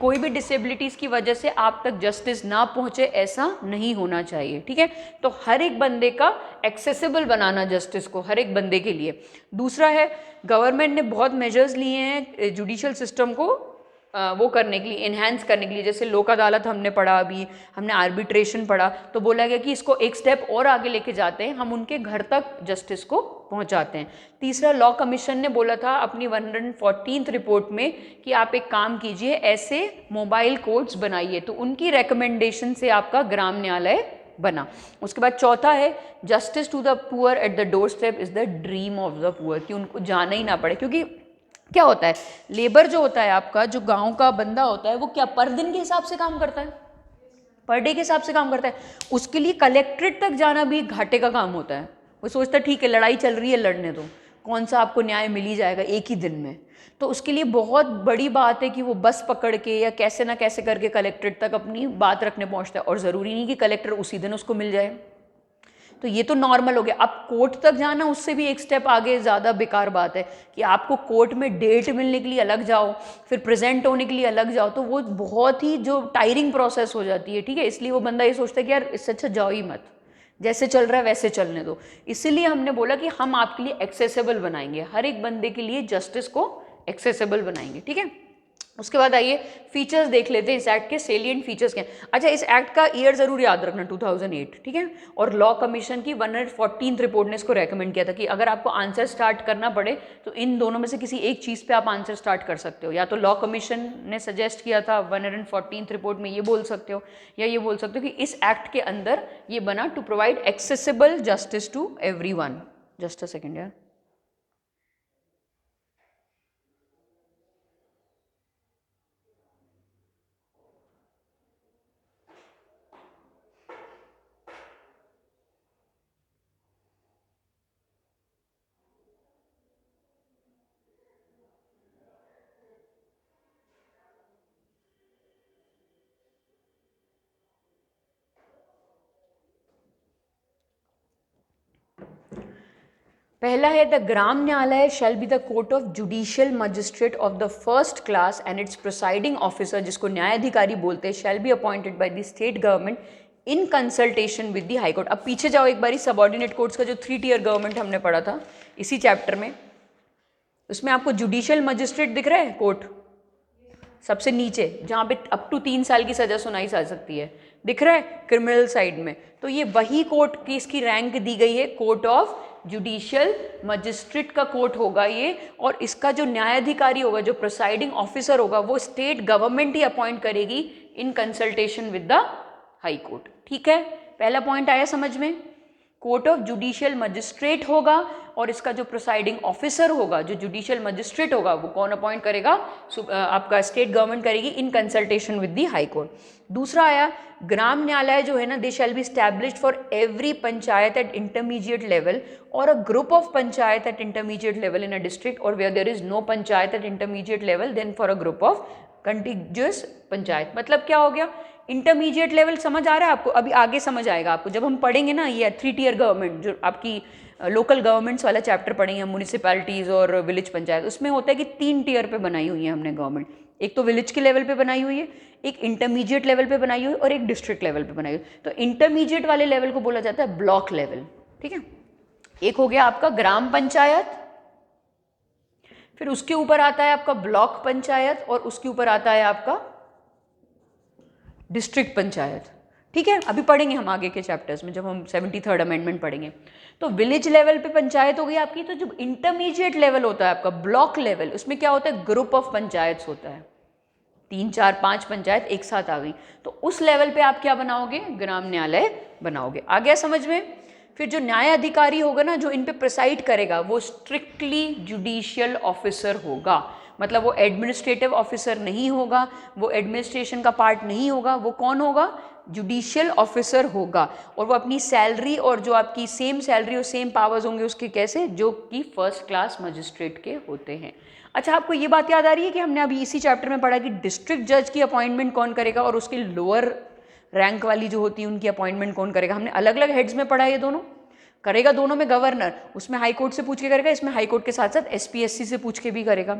कोई भी डिसेबिलिटीज़ की वजह से आप तक जस्टिस ना पहुंचे, ऐसा नहीं होना चाहिए। ठीक है, तो हर एक बंदे का एक्सेसिबल बनाना जस्टिस को, हर एक बंदे के लिए। दूसरा है, गवर्नमेंट ने बहुत मेजर्स लिए हैं जुडिशियल सिस्टम को वो करने के लिए, इन्हेंस करने के लिए। जैसे लोक अदालत हमने पढ़ा, अभी हमने आर्बिट्रेशन पढ़ा, तो बोला गया कि इसको एक स्टेप और आगे लेके जाते हैं, हम उनके घर तक जस्टिस को पहुंचाते हैं। तीसरा, लॉ कमीशन ने बोला था अपनी 114th रिपोर्ट में कि आप एक काम कीजिए, ऐसे मोबाइल कोर्ट्स बनाइए, तो उनकी रिकमेंडेशन से आपका ग्राम न्यायालय बना। उसके बाद चौथा है, justice to the poor at the door step is the dream of the poor, कि उनको जाना ही ना पड़े। क्योंकि क्या होता है, लेबर जो होता है आपका, जो गांव का बंदा होता है, वो क्या पर दिन के हिसाब से काम करता है, पर डे के हिसाब से काम करता है। उसके लिए कलेक्ट्रेट तक जाना भी घाटे का काम होता है। वो सोचता है ठीक है लड़ाई चल रही है, लड़ने दो, कौन सा आपको न्याय मिल ही जाएगा एक ही दिन में। तो उसके लिए बहुत बड़ी बात है कि वो बस पकड़ के या कैसे ना कैसे करके कलेक्ट्रेट तक अपनी बात रखने पहुंचता है, और ज़रूरी नहीं कि कलेक्टर उसी दिन उसको मिल जाए। तो ये तो नॉर्मल हो गया। अब कोर्ट तक जाना उससे भी एक स्टेप आगे, ज़्यादा बेकार बात है कि आपको कोर्ट में डेट मिलने के लिए अलग जाओ, फिर प्रेजेंट होने के लिए अलग जाओ, तो वो बहुत ही जो टायरिंग प्रोसेस हो जाती है। ठीक है, इसलिए वो बंदा ये सोचता है कि यार इससे अच्छा जाओ ही मत, जैसे चल रहा है वैसे चलने दो। इसीलिए हमने बोला कि हम आपके लिए एक्सेसिबल बनाएंगे, हर एक बंदे के लिए जस्टिस को एक्सेसिबल बनाएंगे। ठीक है, उसके बाद आइए फीचर्स देख लेते हैं इस एक्ट के, सेलिएंट फीचर्स क्या हैं। अच्छा, इस एक्ट का ईयर जरूर याद रखना 2008। ठीक है, और लॉ कमीशन की 114th रिपोर्ट ने इसको रेकमेंड किया था कि अगर आपको आंसर स्टार्ट करना पड़े तो इन दोनों में से किसी एक चीज़ पे आप आंसर स्टार्ट कर सकते हो। या तो लॉ कमीशन ने सजेस्ट किया था 114th रिपोर्ट में, ये बोल सकते हो, या ये बोल सकते हो कि इस एक्ट के अंदर ये बना to provide accessible justice to everyone. Just a second यार। पहला है, the Gram Nyayalaya shall be the court of judicial magistrate of the first class and its presiding officer, जिसको न्यायाधिकारी बोलते हैं, shall be appointed by the state government in consultation with the high court. अब पीछे जाओ एक बारी, सबऑर्डिनेट कोर्ट्स का जो 3 टियर गवर्नमेंट हमने पढ़ा था इसी चैप्टर में, उसमें आपको जुडिशियल मजिस्ट्रेट दिख रहा है कोर्ट सबसे नीचे, जहाँ पे अप टू 3 साल की सजा सुनाई जा सकती है, दिख रहा है क्रिमिनल साइड में। तो ये वही कोर्ट की इसकी रैंक दी गई है, कोर्ट ऑफ जुडिशियल मजिस्ट्रेट का कोर्ट होगा ये, और इसका जो न्यायाधिकारी होगा, जो प्रिसाइडिंग ऑफिसर होगा, वो स्टेट गवर्नमेंट ही अपॉइंट करेगी in consultation with the high court. ठीक है, पहला पॉइंट आया समझ में। कोर्ट ऑफ जुडिशियल मजिस्ट्रेट होगा, और इसका जो प्रिसाइडिंग ऑफिसर होगा, जो जुडिशियल मजिस्ट्रेट होगा, वो कौन अपॉइंट करेगा? आपका स्टेट गवर्नमेंट करेगी in consultation with the high court. दूसरा आया, ग्राम न्यायालय जो है ना, they shall be established for every panchayat at intermediate level और a group of panchayat at intermediate level in a district, और where there is no panchayat at intermediate level then for a group of contiguous panchayat. मतलब क्या हो गया? Intermediate level समझ आ रहा है आपको? अभी आगे समझ आएगा आपको जब हम पढ़ेंगे ना ये 3 टियर गवर्नमेंट, जो आपकी लोकल गवर्नमेंट्स वाला चैप्टर पढ़ेंगे, म्यूनिसिपैलिटीज़ और विलेज पंचायत। उसमें होता है कि 3 टियर पे बनाई हुई है हमने गवर्नमेंट। एक तो विलेज के लेवल पे बनाई हुई है, एक इंटरमीडिएट लेवल पे बनाई हुई है, और एक डिस्ट्रिक्ट लेवल पे बनाई हुई है। तो इंटरमीडिएट वाले लेवल को बोला जाता है ब्लॉक लेवल। ठीक है, एक हो गया आपका ग्राम पंचायत, फिर उसके ऊपर आता है आपका ब्लॉक पंचायत, और उसके ऊपर आता है आपका डिस्ट्रिक्ट पंचायत। ठीक है, अभी पढ़ेंगे हम आगे के चैप्टर्स में जब हम 73rd अमेंडमेंट पढ़ेंगे। तो विलेज लेवल पे पंचायत हो गई आपकी। तो जो इंटरमीडिएट लेवल होता है आपका ब्लॉक लेवल, उसमें क्या होता है? ग्रुप ऑफ पंचायत होता है, 3 4 5 पंचायत एक साथ आ गई, तो उस लेवल पे आप क्या बनाओगे, ग्राम न्यायालय बनाओगे। आ गया समझ में। फिर जो न्याय अधिकारी होगा ना, जो इन पे प्रिसाइड करेगा, वो स्ट्रिक्टली जुडिशियल ऑफिसर होगा। मतलब वो एडमिनिस्ट्रेटिव ऑफिसर नहीं होगा, वो एडमिनिस्ट्रेशन का पार्ट नहीं होगा, वो कौन होगा, जुडिशियल ऑफिसर होगा। और वो अपनी सैलरी और जो आपकी सेम सैलरी और सेम पावर्स होंगे उसके, कैसे, जो कि फर्स्ट क्लास मजिस्ट्रेट के होते हैं। अच्छा, आपको ये बात याद आ रही है कि हमने अभी इसी चैप्टर में पढ़ा कि डिस्ट्रिक्ट जज की अपॉइंटमेंट कौन करेगा और उसके लोअर रैंक वाली जो होती है उनकी अपॉइंटमेंट कौन करेगा। हमने अलग अलग हेड्स में पढ़ा, ये दोनों करेगा, दोनों में गवर्नर, उसमें हाई कोर्ट से पूछ के करेगा, इसमें हाई कोर्ट के साथ साथ एसपीएससी से पूछ के भी करेगा।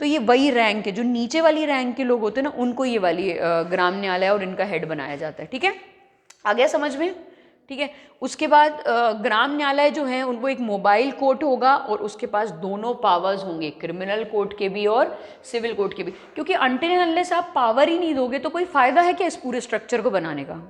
तो ये वही रैंक है, जो नीचे वाली रैंक के लोग होते हैं ना, उनको ये वाली ग्राम न्यायालय और इनका हेड बनाया जाता है। ठीक है, आ गया समझ में। ठीक है, उसके बाद ग्राम न्यायालय जो है उनको एक मोबाइल कोर्ट होगा और उसके पास दोनों पावर्स होंगे, क्रिमिनल कोर्ट के भी और सिविल कोर्ट के भी। क्योंकि अनटिल अनलेस आप पावर ही नहीं दोगे तो कोई फायदा है क्या इस पूरे स्ट्रक्चर को बनाने का।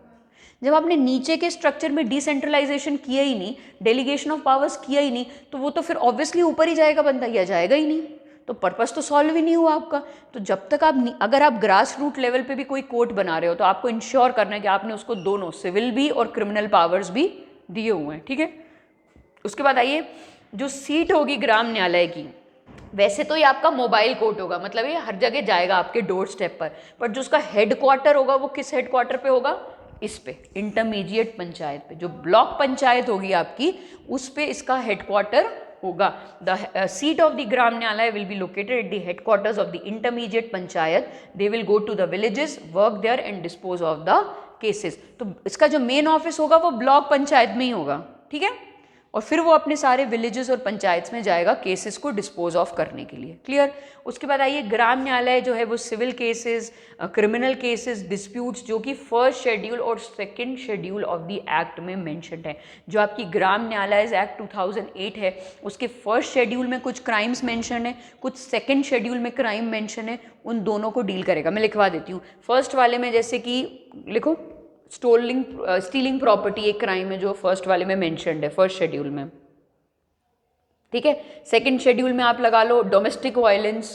जब आपने नीचे के स्ट्रक्चर में डिसेंट्रलाइजेशन किया ही नहीं, डेलीगेशन ऑफ पावर्स किया ही नहीं, तो वो तो फिर ऑब्वियसली ऊपर ही जाएगा बंदा, या जाएगा ही नहीं, तो पर्पस तो सॉल्व ही नहीं हुआ आपका। तो जब तक आप, अगर आप ग्रास रूट लेवल पे भी कोई कोर्ट बना रहे हो, तो आपको इंश्योर करना है कि आपने उसको दोनों सिविल भी और क्रिमिनल पावर्स भी दिए हुए हैं। ठीक है, उसके बाद आइए, जो सीट होगी ग्राम न्यायालय की, वैसे तो ये आपका मोबाइल कोर्ट होगा, मतलब ये हर जगह जाएगा आपके डोर स्टेप पर जो उसका हेडक्वार्टर होगा वो किस हेडक्वार्टर पे होगा, इस पे इंटरमीडिएट पंचायत पे, जो ब्लॉक पंचायत होगी आपकी उस पे इसका हेडक्वार्टर होगा। The seat of the Gram Nyayalaya will be located at the headquarters of the intermediate panchayat. They will go to the villages, work there and dispose of the cases. तो इसका जो मेन ऑफिस होगा वो ब्लॉक पंचायत में ही होगा। ठीक है, और फिर वो अपने सारे विलेजेस और पंचायत में जाएगा केसेस को डिस्पोज ऑफ करने के लिए। क्लियर। उसके बाद आइए, ग्राम न्यायालय जो है वो civil cases, criminal cases, disputes, जो कि फर्स्ट शेड्यूल और second schedule of the act में मेंशन्ड है। जो आपकी ग्राम न्यायालय एक्ट 2008 है, उसके फर्स्ट शेड्यूल में कुछ क्राइम्स मेंशन है, कुछ सेकंड शेड्यूल में क्राइम मेंशन है, उन दोनों को डील करेगा। मैं लिखवा देती हूँ। फर्स्ट वाले में जैसे कि लिखो, स्टीलिंग प्रॉपर्टी एक क्राइम है जो फर्स्ट वाले में मेंशन्ड है, फर्स्ट शेड्यूल में। ठीक है, सेकंड शेड्यूल में आप लगा लो domestic violence,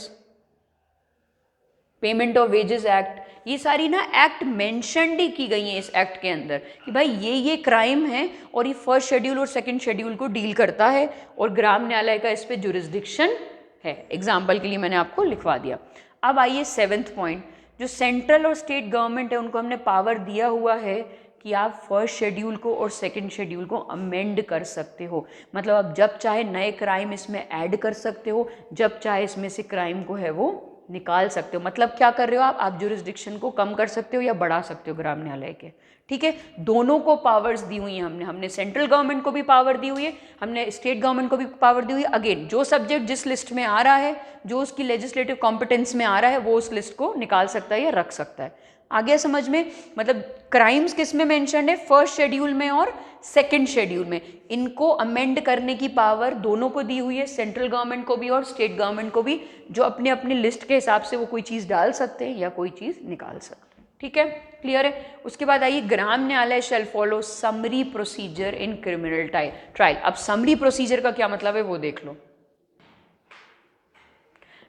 payment of wages act. ये सारी ना एक्ट मेंशन्ड ही की गई हैं इस एक्ट के अंदर कि भाई ये क्राइम है और ये फर्स्ट शेड्यूल और सेकंड शेड्यूल को डील करता है और ग्राम न्यायालय का इस पे जुरिस्डिक्शन है। एग्जाम्पल के लिए मैंने आपको लिखवा दिया। अब आइए 7th पॉइंट, जो सेंट्रल और स्टेट गवर्नमेंट है उनको हमने पावर दिया हुआ है कि आप फर्स्ट शेड्यूल को और सेकंड शेड्यूल को अमेंड कर सकते हो। मतलब आप जब चाहे नए क्राइम इसमें ऐड कर सकते हो, जब चाहे इसमें से क्राइम को है वो निकाल सकते हो। मतलब क्या कर रहे हो आप जुरिस्डिक्शन को कम कर सकते हो या बढ़ा सकते हो ग्राम न्यायालय के। ठीक है, दोनों को पावर्स दी हुई हैं हमने सेंट्रल गवर्नमेंट को भी पावर दी हुई है, हमने स्टेट गवर्नमेंट को भी पावर दी हुई है। अगेन, जो सब्जेक्ट जिस लिस्ट में आ रहा है, जो उसकी लेजिस्लेटिव कॉम्पिटेंस में आ रहा है, वो उस लिस्ट को निकाल सकता है या रख सकता है। आ गया समझ में। मतलब क्राइम्स किस में मेंशन है, फर्स्ट शेड्यूल में और सेकंड शेड्यूल में। इनको अमेंड करने की पावर दोनों को दी हुई है, सेंट्रल गवर्नमेंट को भी और स्टेट गवर्नमेंट को भी, जो अपने अपने लिस्ट के हिसाब से वो कोई चीज़ डाल सकते हैं या कोई चीज़ निकाल सकते हैं। ठीक है, क्लियर है। उसके बाद आइए, Gram Nyayalaya shall follow summary procedure in criminal trial. अब समरी प्रोसीजर का क्या मतलब है वो देख लो।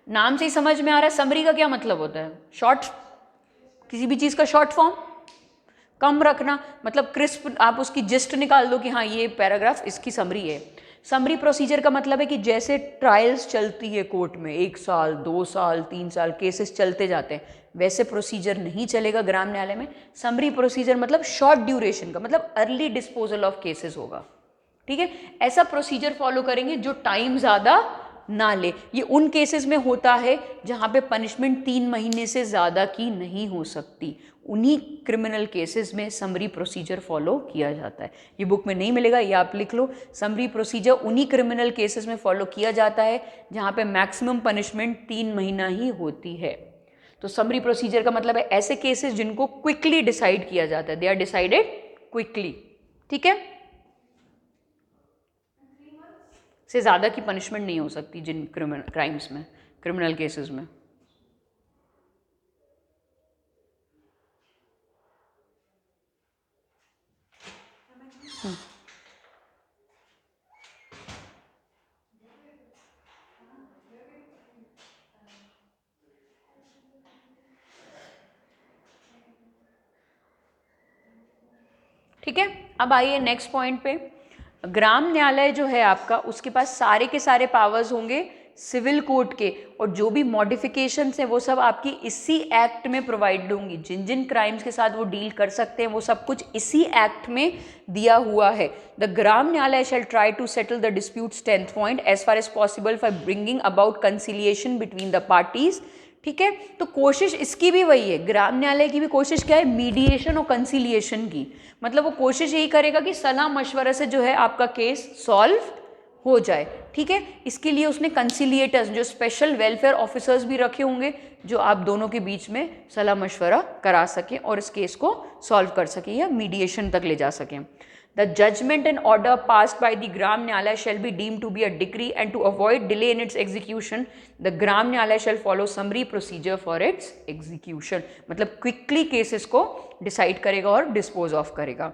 नाम से ही समझ में आ रहा है समरी का क्या मतलब होता है, शॉर्ट, किसी भी चीज़ का शॉर्ट फॉर्म कम रखना, मतलब क्रिस्प आप उसकी जिस्ट निकाल दो कि हाँ ये पैराग्राफ इसकी समरी है। समरी प्रोसीजर का मतलब है कि जैसे ट्रायल्स चलती है कोर्ट में, 1 साल 2 साल 3 साल केसेस चलते जाते हैं, वैसे प्रोसीजर नहीं चलेगा ग्राम न्यायालय में। समरी प्रोसीजर मतलब शॉर्ट ड्यूरेशन का, मतलब अर्ली डिस्पोजल ऑफ केसेस होगा। ठीक है, ऐसा प्रोसीजर फॉलो करेंगे जो टाइम ज़्यादा ना ले। ये उन केसेस में होता है जहाँ पे पनिशमेंट 3 महीने से ज़्यादा की नहीं हो सकती, उन्हीं क्रिमिनल केसेस में समरी प्रोसीजर फॉलो किया जाता है। ये बुक में नहीं मिलेगा, ये आप लिख लो। समरी प्रोसीजर उन्हीं क्रिमिनल केसेस में फॉलो किया जाता है जहाँ पे मैक्सिमम पनिशमेंट 3 महीना ही होती है। तो समरी प्रोसीजर का मतलब है ऐसे केसेस जिनको क्विकली डिसाइड किया जाता है, दे आर डिसाइडेड क्विकली। ठीक है, से ज़्यादा की पनिशमेंट नहीं हो सकती जिन क्राइम्स में, क्रिमिनल केसेस में। ठीक है, अब आइए नेक्स्ट पॉइंट पे। ग्राम न्यायालय जो है आपका, उसके पास सारे के सारे पावर्स होंगे सिविल कोर्ट के, और जो भी मॉडिफिकेशंस हैं वो सब आपकी इसी एक्ट में प्रोवाइड होंगी। जिन जिन क्राइम्स के साथ वो डील कर सकते हैं वो सब कुछ इसी एक्ट में दिया हुआ है। The Gram Nyayalaya shall try to settle the disputes 10th point as far as possible for bringing about conciliation between the parties. ठीक है, तो कोशिश इसकी भी वही है, ग्राम न्यायालय की भी कोशिश क्या है, मीडिएशन और कंसिलिएशन की। मतलब वो कोशिश यही करेगा कि सलाह मशवरा से जो है आपका केस सॉल्व हो जाए। ठीक है, इसके लिए उसने कंसिलिएटर्स, जो स्पेशल वेलफेयर ऑफिसर्स भी रखे होंगे, जो आप दोनों के बीच में सलाह मशवरा करा सकें और इस केस को सॉल्व कर सकें या मीडिएशन तक ले जा सकें। The judgment and order passed by the Gram Nyalaya shall be deemed to be a decree, and to avoid delay in its execution, the Gram Nyalaya shall follow summary procedure for its execution. मतलब quickly cases को decide करेगा और dispose of करेगा।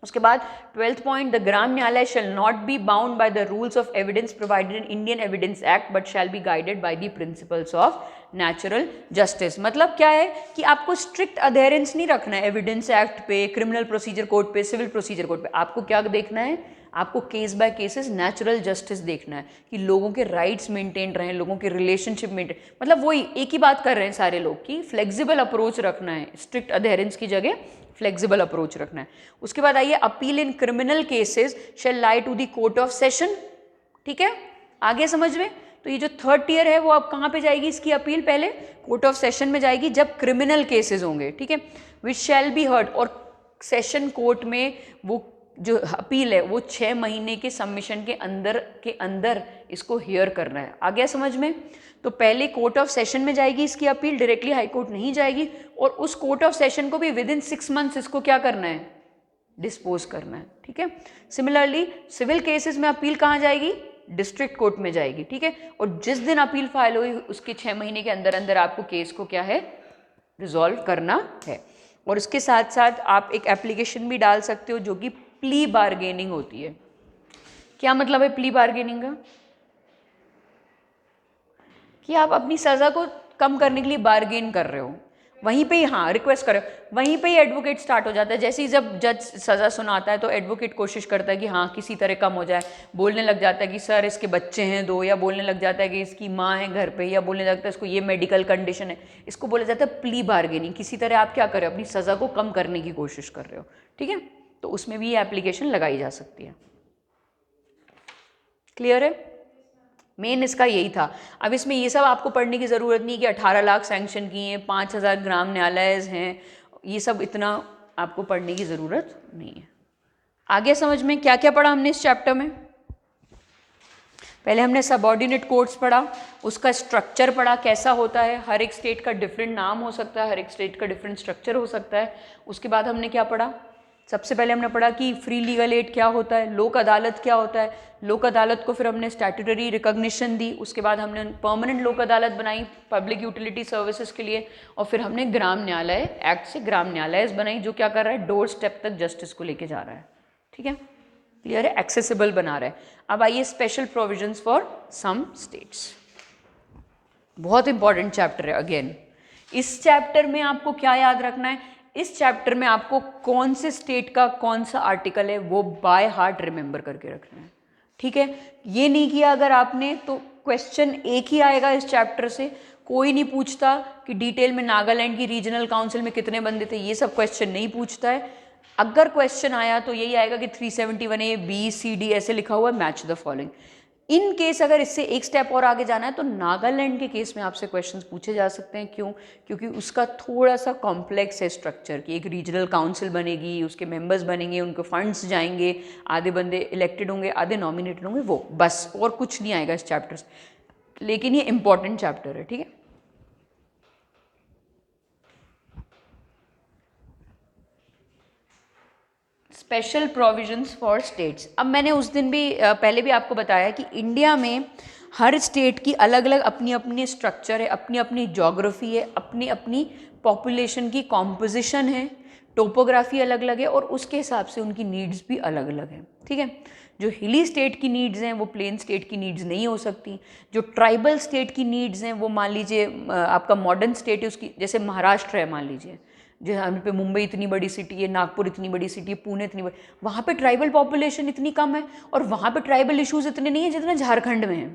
उसके बाद 12th point, the Gram Nyayalaya shall not be bound by the rules of evidence provided in Indian evidence act but shall be guided by the principles of natural justice. मतलब क्या है कि आपको स्ट्रिक्ट अधेरेंस नहीं रखना है एविडेंस एक्ट पे, criminal procedure code पे, सिविल प्रोसीजर कोड पे। आपको क्या देखना है, आपको case by cases natural justice देखना है कि लोगों के राइट्स मेंटेन रहें, लोगों के रिलेशनशिप मेंटेन, मतलब वही एक ही बात कर रहे हैं सारे लोग कि फ्लेक्सिबल अप्रोच रखना है, स्ट्रिक्ट अधेरेंस की जगह फ्लेक्सिबल अप्रोच रखना है। उसके बाद आइए, appeal in criminal cases shall lie to the court of session. ठीक है, आगे समझ में। तो ये जो 3rd टियर है वो अब कहाँ पे जाएगी इसकी अपील, पहले कोर्ट ऑफ सेशन में जाएगी जब क्रिमिनल केसेस होंगे। ठीक है, विच शैल बी हर्ड, और सेशन कोर्ट में वो जो अपील है वो 6 महीने के सबमिशन के अंदर इसको हियर करना है। आ गया समझ में। तो पहले कोर्ट ऑफ सेशन में जाएगी इसकी अपील, डायरेक्टली हाई कोर्ट नहीं जाएगी, और उस कोर्ट ऑफ सेशन को भी विद इन 6 मंथ्स इसको क्या करना है, डिस्पोज करना है। ठीक है, सिमिलरली सिविल केसेस में अपील कहाँ जाएगी, डिस्ट्रिक्ट कोर्ट में जाएगी। ठीक है, और जिस दिन अपील फाइल हुई उसके 6 महीने के अंदर अंदर आपको केस को क्या है, रिजॉल्व करना है। और इसके साथ साथ आप एक एप्लीकेशन भी डाल सकते हो जो कि प्ली बार्गेनिंग होती है। क्या मतलब है प्ली बार्गेनिंग का, कि आप अपनी सज़ा को कम करने के लिए बार्गेन कर रहे हो, वहीं पे ही, हाँ रिक्वेस्ट कर रहे हो, वहीं पे ही एडवोकेट स्टार्ट हो जाता है। जैसे ही जब जज सज़ा सुनाता है तो एडवोकेट कोशिश करता है कि हाँ किसी तरह कम हो जाए, बोलने लग जाता है कि सर इसके बच्चे हैं 2, या बोलने लग जाता है कि इसकी माँ है घर पे, या बोलने लगता है इसको ये मेडिकल कंडीशन है। इसको बोला जाता है प्ली बार्गेनिंग। किसी तरह आप क्या कर रहे हो, अपनी सज़ा को कम करने की कोशिश कर रहे हो। ठीक है, तो उसमें भी ये एप्लीकेशन लगाई जा सकती है। क्लियर है, मेन इसका यही था। अब इसमें ये सब आपको पढ़ने की ज़रूरत नहीं कि 18 लाख सैंक्शन किए हैं, 5000 ग्राम न्यायालय हैं, ये सब इतना आपको पढ़ने की ज़रूरत नहीं है। आगे समझ में क्या क्या पढ़ा हमने इस चैप्टर में। पहले हमने सबऑर्डिनेट कोर्ट्स पढ़ा, उसका स्ट्रक्चर पढ़ा कैसा होता है, हर एक स्टेट का डिफरेंट नाम हो सकता है, हर एक स्टेट का डिफरेंट स्ट्रक्चर हो सकता है। उसके बाद हमने क्या पढ़ा, सबसे पहले हमने पढ़ा कि फ्री लीगल एड क्या होता है, लोक अदालत क्या होता है, लोक अदालत को फिर हमने स्टैट्यूटरी रिकॉग्निशन दी, उसके बाद हमने परमानेंट लोक अदालत बनाई पब्लिक यूटिलिटी सर्विसेज के लिए, और फिर हमने ग्राम न्यायालय एक्ट से ग्राम न्यायालय बनाई जो क्या कर रहा है, डोर स्टेप तक जस्टिस को लेके जा रहा है। ठीक है, क्लियर है, एक्सेसिबल बना रहा है। अब आइए special provisions for some states, बहुत इंपॉर्टेंट चैप्टर है। अगेन इस चैप्टर में आपको क्या याद रखना है, इस चैप्टर में आपको कौन से स्टेट का कौन सा आर्टिकल है वो बाय हार्ट रिमेंबर करके रखना है। ठीक है, ये नहीं किया अगर आपने तो क्वेश्चन एक ही आएगा इस चैप्टर से, कोई नहीं पूछता कि डिटेल में नागालैंड की रीजनल काउंसिल में कितने बंदे थे, ये सब क्वेश्चन नहीं पूछता है। अगर क्वेश्चन आया तो यही आएगा कि 371A B C D ऐसे लिखा हुआ है, match the following. In case अगर इससे एक स्टेप और आगे जाना है तो नागालैंड के केस में आपसे क्वेश्चंस पूछे जा सकते हैं। क्यों? क्योंकि उसका थोड़ा सा कॉम्प्लेक्स है स्ट्रक्चर, कि एक रीजनल काउंसिल बनेगी, उसके मेंबर्स बनेंगे, उनको फंड्स जाएंगे, आधे बंदे इलेक्टेड होंगे, आधे नॉमिनेटेड होंगे, वो बस, और कुछ नहीं आएगा इस चैप्टर से। लेकिन ये इंपॉर्टेंट चैप्टर है। ठीक है, स्पेशल प्रोविजंस फॉर स्टेट्स। अब मैंने उस दिन भी पहले भी आपको बताया कि इंडिया में हर स्टेट की अलग अलग अपनी अपनी स्ट्रक्चर है, अपनी अपनी ज्योग्राफी है, अपनी अपनी पॉपुलेशन की कॉम्पोजिशन है, टोपोग्राफी अलग अलग है, और उसके हिसाब से उनकी नीड्स भी अलग अलग है। ठीक है, जो हिली स्टेट की नीड्स हैं वो प्लेन स्टेट की नीड्स नहीं हो सकती। जो ट्राइबल स्टेट की नीड्स हैं वो मान लीजिए आपका मॉडर्न स्टेट है उसकी, जैसे महाराष्ट्र है मान लीजिए, जहाँ पे मुंबई इतनी बड़ी सिटी है, नागपुर इतनी बड़ी सिटी है, पुणे इतनी बड़ी, वहाँ पे ट्राइबल पॉपुलेशन इतनी कम है और वहाँ पे ट्राइबल इश्यूज इतने नहीं है जितना झारखंड में है।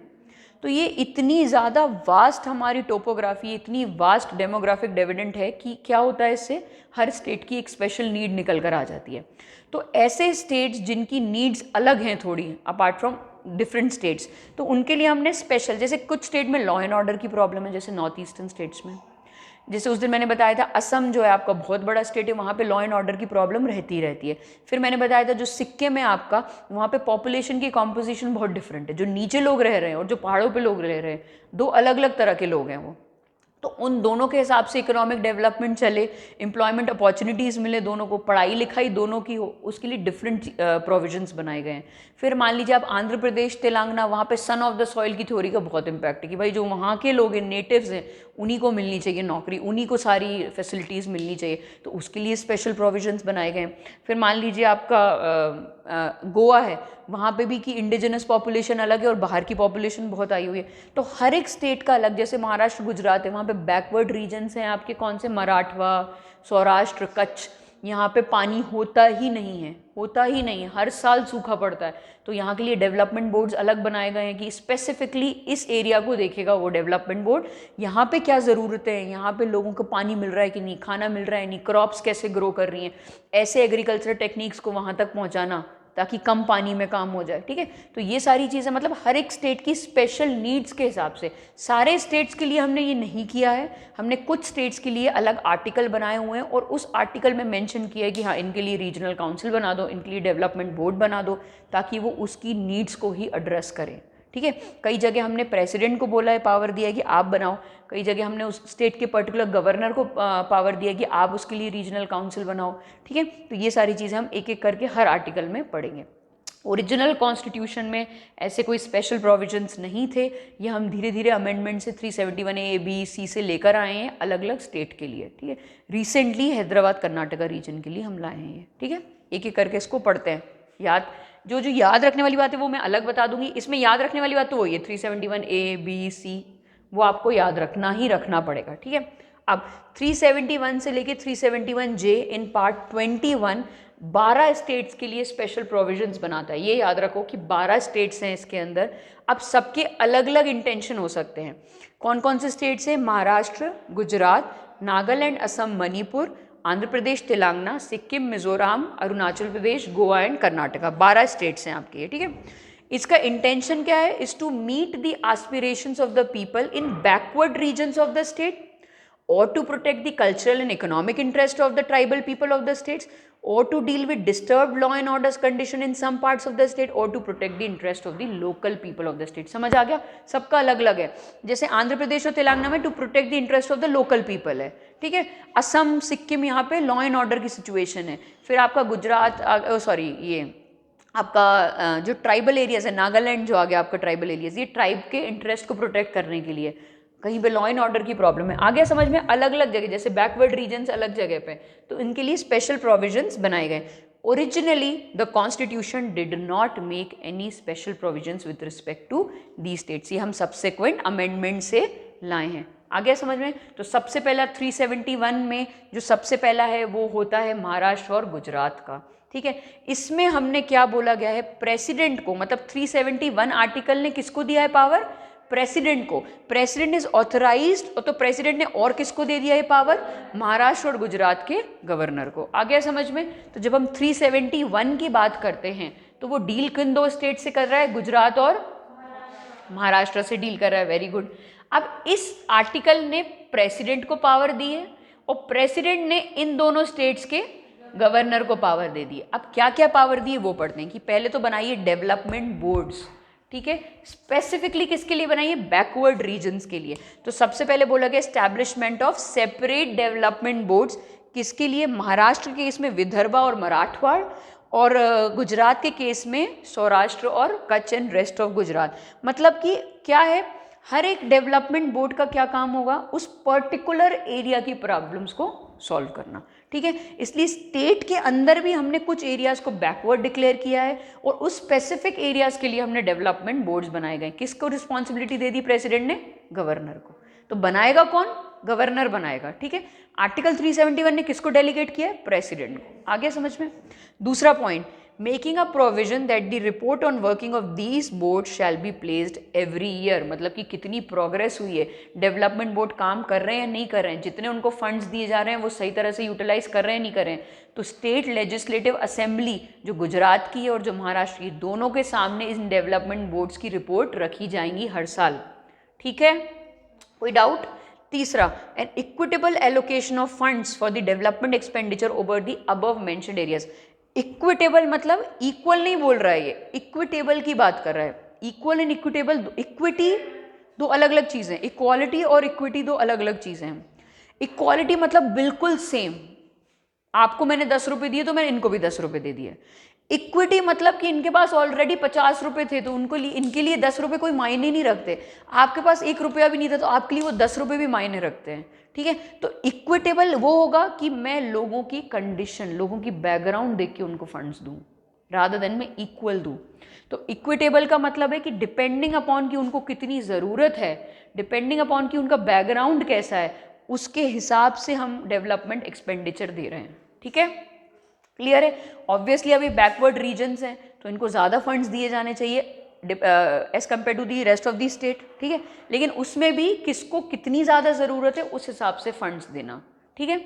तो ये इतनी ज़्यादा वास्ट हमारी टोपोग्राफी, इतनी वास्ट डेमोग्राफिक डिविडेंड है कि क्या होता है, इससे हर स्टेट की एक स्पेशल नीड निकल कर आ जाती है। तो ऐसे स्टेट्स जिनकी नीड्स अलग हैं थोड़ी अपार्ट फ्रॉम डिफरेंट स्टेट्स, तो उनके लिए हमने स्पेशल, जैसे कुछ स्टेट में लॉ एंड ऑर्डर की प्रॉब्लम है, जैसे नॉर्थ ईस्टर्न स्टेट्स में, जैसे उस दिन मैंने बताया था असम जो है आपका बहुत बड़ा स्टेट है, वहाँ पे लॉ एंड ऑर्डर की प्रॉब्लम रहती है। फिर मैंने बताया था जो सिक्किम है आपका, वहाँ पे पॉपुलेशन की कॉम्पोजिशन बहुत डिफरेंट है, जो नीचे लोग रह रहे हैं और जो पहाड़ों पे लोग रह रहे हैं, दो अलग अलग तरह के लोग हैं वो। तो उन दोनों के हिसाब से इकोनॉमिक डेवलपमेंट चले, एम्प्लॉयमेंट अपॉर्चुनिटीज़ मिले दोनों को, पढ़ाई लिखाई दोनों की हो, उसके लिए डिफरेंट प्रोविजंस बनाए गए हैं। फिर मान लीजिए आप आंध्र प्रदेश, तेलंगाना, वहाँ पे सन ऑफ द सॉइल की थ्योरी का बहुत इंपैक्ट है कि भाई जो वहाँ के लोग हैं, नेटिव्स हैं, उन्हीं को मिलनी चाहिए नौकरी, उन्हीं को सारी फैसिलिटीज़ मिलनी चाहिए, तो उसके लिए स्पेशल प्रोविजंस बनाए गए हैं। फिर मान लीजिए आपका गोवा है, वहाँ पे भी कि इंडिजिनस पॉपुलेशन अलग है और बाहर की पॉपुलेशन बहुत आई हुई है, तो हर एक स्टेट का अलग, जैसे महाराष्ट्र, गुजरात है, वहाँ पे बैकवर्ड रीजन्स हैं आपके कौन से, मराठवा, सौराष्ट्र, कच्छ, यहाँ पे पानी होता ही नहीं है, होता ही नहीं है, हर साल सूखा पड़ता है। तो यहाँ के लिए डेवलपमेंट बोर्ड्स अलग बनाए गए हैं कि स्पेसिफिकली इस एरिया को देखेगा वो डेवलपमेंट बोर्ड, यहाँ पे क्या ज़रूरतें हैं, यहाँ पे लोगों को पानी मिल रहा है कि नहीं, खाना मिल रहा है नहीं, क्रॉप्स कैसे ग्रो कर रही हैं, ऐसे एग्रीकल्चर टेक्निक्स को वहाँ तक पहुँचाना ताकि कम पानी में काम हो जाए। ठीक है, तो ये सारी चीज़ें मतलब हर एक स्टेट की स्पेशल नीड्स के हिसाब से, सारे स्टेट्स के लिए हमने ये नहीं किया है, हमने कुछ स्टेट्स के लिए अलग आर्टिकल बनाए हुए हैं और उस आर्टिकल में मेंशन किया है कि हाँ इनके लिए रीजनल काउंसिल बना दो, इनके लिए डेवलपमेंट बोर्ड बना दो, ताकि वो उसकी नीड्स को ही एड्रेस करें। ठीक है, कई जगह हमने प्रेसिडेंट को बोला है, पावर दिया है कि आप बनाओ, कई जगह हमने उस स्टेट के पर्टिकुलर गवर्नर को पावर दिया है कि आप उसके लिए रीजनल काउंसिल बनाओ। ठीक है, तो ये सारी चीज़ें हम एक एक करके हर आर्टिकल में पढ़ेंगे। ओरिजिनल कॉन्स्टिट्यूशन में ऐसे कोई स्पेशल प्रोविजंस नहीं थे, ये हम धीरे धीरे अमेंडमेंट से 371A, B, C से लेकर आए हैं अलग अलग स्टेट के लिए। ठीक है, रिसेंटली हैदराबाद कर्नाटका रीजन के लिए हम लाए हैं ये। ठीक है, एक एक करके इसको पढ़ते हैं। याद जो याद रखने वाली बात है वो मैं अलग बता दूंगी, इसमें याद रखने वाली बात तो वही है 371A, B, C, वो आपको याद रखना ही रखना पड़ेगा। ठीक है, अब 371 से लेके 371J इन पार्ट 21 12 स्टेट्स के लिए स्पेशल प्रोविजंस बनाता है। ये याद रखो कि 12 स्टेट्स हैं इसके अंदर। अब सबके अलग अलग इंटेंशन हो सकते हैं। कौन कौन से स्टेट्स हैं? महाराष्ट्र, गुजरात, नागालैंड, असम, मणिपुर, आंध्र प्रदेश, तेलंगाना, सिक्किम, मिजोरम, अरुणाचल प्रदेश, गोवा एंड कर्नाटका। 12 स्टेट्स हैं आपके, ठीक है। इसका इंटेंशन क्या है? Is to meet the aspirations of the people in backward regions of the state, or to protect the cultural and economic interest of the tribal people of the states, or to deal with disturbed law and orders condition in some parts of the state, or to protect the interest of the local people of the state। समझ आ गया? सबका अलग अलग है। जैसे आंध्र प्रदेश और तेलंगाना में to protect the interest of the local people है, ठीक है। असम, सिक्किम, यहाँ पे लॉ एंड ऑर्डर की सिचुएशन है। फिर आपका गुजरात, सॉरी ये आपका जो ट्राइबल एरियाज है, नागालैंड जो आ गया आपका ट्राइबल एरियाज, ये ट्राइब के इंटरेस्ट को प्रोटेक्ट करने के लिए, कहीं पे लॉ एंड ऑर्डर की प्रॉब्लम है, आ गया समझ में। अलग अलग जगह, जैसे बैकवर्ड रीजन्स अलग जगह पे, तो इनके लिए स्पेशल प्रोविजंस बनाए गए। Originally the constitution did not make any special provisions with respect to the states. ये हम सब्सिक्वेंट अमेंडमेंट से लाए हैं। आ गया समझ में? तो सबसे पहला 371 में जो सबसे पहला है वो होता है महाराष्ट्र और गुजरात का, ठीक है। इसमें हमने क्या बोला गया है? प्रेसिडेंट को, मतलब 371 आर्टिकल ने किसको दिया है पावर? प्रेसिडेंट को। प्रेसिडेंट इज ऑथराइज्ड, तो प्रेसिडेंट ने और किसको दे दिया है पावर? महाराष्ट्र और गुजरात के गवर्नर को। आ गया समझ में? तो जब हम 371 की बात करते हैं तो वो डील किन दो स्टेट से कर रहा है? गुजरात और महाराष्ट्र से डील कर रहा है। Very good. अब इस आर्टिकल ने प्रेसिडेंट को पावर दी है और प्रेसिडेंट ने इन दोनों स्टेट्स के गवर्नर को पावर दे दी है। अब क्या क्या पावर दी है वो पढ़ते हैं कि पहले तो बनाइए डेवलपमेंट बोर्ड्स, ठीक है। स्पेसिफिकली किसके लिए बनाइए? बैकवर्ड रीजन्स के लिए। तो सबसे पहले बोला गया establishment of separate development boards. किसके लिए? महाराष्ट्र के केस में विदर्भा और मराठवाड़, और गुजरात के केस में सौराष्ट्र और Kutch and rest of Gujarat. मतलब कि क्या है, हर एक डेवलपमेंट बोर्ड का क्या काम होगा? उस पर्टिकुलर एरिया की प्रॉब्लम्स को सॉल्व करना, ठीक है। इसलिए स्टेट के अंदर भी हमने कुछ एरियाज को बैकवर्ड डिक्लेयर किया है और उस स्पेसिफिक एरियाज के लिए हमने डेवलपमेंट बोर्ड्स बनाए गए। किसको रिस्पॉन्सिबिलिटी दे दी प्रेसिडेंट ने? गवर्नर को। तो बनाएगा कौन? गवर्नर बनाएगा, ठीक है। आर्टिकल 371 ने किसको डेलीगेट किया है? प्रेसिडेंट को। आ गया समझ में? दूसरा point, making a provision that the report on working of these board shall be placed every year, मतलब कि कितनी प्रोग्रेस हुई है, डेवलपमेंट बोर्ड काम कर रहे हैं या नहीं कर रहे हैं, जितने उनको फंड्स दिए जा रहे हैं वो सही तरह से यूटिलाइज कर रहे हैं नहीं कर रहे हैं। तो स्टेट लेजिस्लेटिव असेंबली जो गुजरात की है और जो महाराष्ट्र की, दोनों के सामने इन डेवलपमेंट बोर्ड्स की रिपोर्ट रखी जाएंगी हर साल, ठीक है। कोई डाउट? तीसरा, an equitable allocation of funds for the development expenditure over the above mentioned areas. Equitable मतलब इक्वल नहीं बोल रहा है, ये इक्विटेबल की बात कर रहा है। इक्वल एंड इक्विटेबल, इक्विटी दो अलग अलग चीजें, इक्वालिटी और इक्विटी दो अलग अलग चीजें हैं। इक्वालिटी मतलब बिल्कुल सेम, आपको मैंने 10 रुपए दिए तो मैंने इनको भी 10 रुपए दे दिए। इक्विटी मतलब कि इनके पास ऑलरेडी 50 रुपए थे तो उनको इनके लिए 10 रुपए कोई मायने नहीं रखते। आपके पास 1 रुपया भी नहीं था तो आपके लिए वो 10 रुपए भी मायने रखते हैं, ठीक है। तो इक्विटेबल वो होगा कि मैं लोगों की कंडीशन, लोगों की बैकग्राउंड देख के उनको फंड्स दूं, रादर देन मैं इक्वल दूं। तो इक्विटेबल का मतलब है कि डिपेंडिंग अपॉन कि उनको कितनी ज़रूरत है, डिपेंडिंग अपॉन कि उनका बैकग्राउंड कैसा है, उसके हिसाब से हम डेवलपमेंट एक्सपेंडिचर दे रहे हैं, ठीक है। क्लियर है? ऑब्वियसली अभी बैकवर्ड रीजन्स हैं तो इनको ज़्यादा फंड्स दिए जाने चाहिए as compared to the rest of the state, ठीक है। लेकिन उसमें भी किसको कितनी ज़्यादा ज़रूरत है उस हिसाब से फंड्स देना, ठीक है।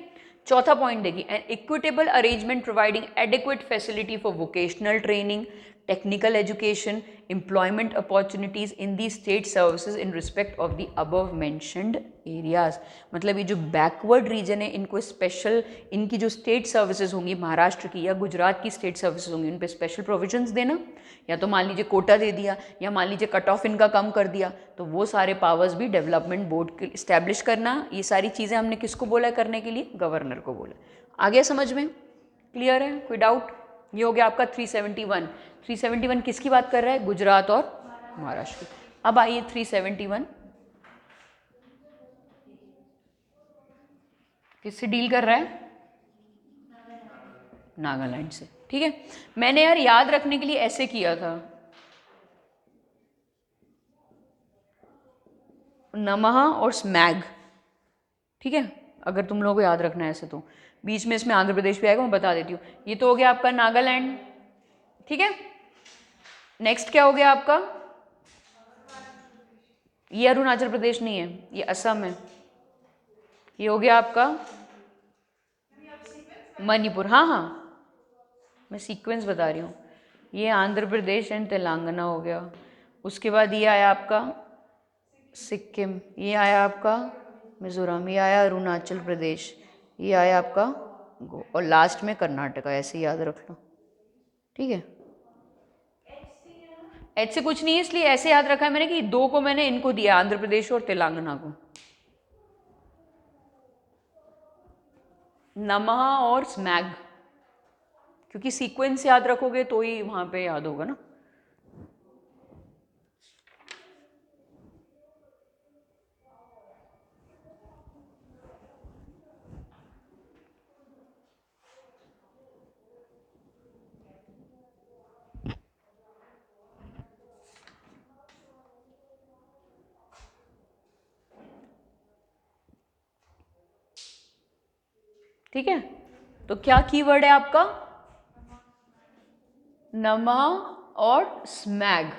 चौथा पॉइंट देखिए, an equitable arrangement providing adequate facility for vocational training, technical education, employment opportunities in the state services in respect of the above mentioned areas. मतलब ये जो बैकवर्ड रीजन है इनको स्पेशल, इनकी जो स्टेट सर्विसेज होंगी महाराष्ट्र की या गुजरात की स्टेट सर्विसेज होंगी उन पे स्पेशल प्रोविजंस देना, या तो मान लीजिए कोटा दे दिया या मान लीजिए कट ऑफ इनका कम कर दिया, तो वो सारे पावर्स भी डेवलपमेंट बोर्ड के इस्टेब्लिश करना, ये सारी चीज़ें हमने किसको बोला करने के लिए? गवर्नर को बोला। आ गया समझ में? क्लियर है? कोई डाउट? ये हो गया आपका 371। 371 किसकी बात कर रहा है? गुजरात और महाराष्ट्र की। अब आइए 371 किससे डील कर रहा है? नागालैंड से, ठीक है। मैंने यार याद रखने के लिए ऐसे किया था, नमः और स्मैग, ठीक है। अगर तुम लोगों को याद रखना है ऐसे तो बीच में इसमें आंध्र प्रदेश भी आएगा, मैं बता देती हूँ। ये तो हो गया आपका नागालैंड, ठीक है। नेक्स्ट क्या हो गया आपका? ये अरुणाचल प्रदेश नहीं है, ये असम है। ये हो गया आपका मणिपुर, हाँ हाँ मैं सीक्वेंस बता रही हूँ। ये आंध्र प्रदेश एंड तेलंगाना हो गया। उसके बाद ये आया आपका सिक्किम, ये आया आपका मिजोरम, ये आया अरुणाचल प्रदेश, ये आया आपका और लास्ट में कर्नाटका। ऐसे याद रख लो, ठीक है। एच से कुछ नहीं है इसलिए ऐसे याद रखा है मैंने कि दो को मैंने इनको दिया, आंध्र प्रदेश और तेलंगाना को। नमः और स्मैग, क्योंकि सीक्वेंस याद रखोगे तो ही वहां पे याद होगा ना। ठीक है, तो क्या कीवर्ड है आपका? नमः और स्मैग,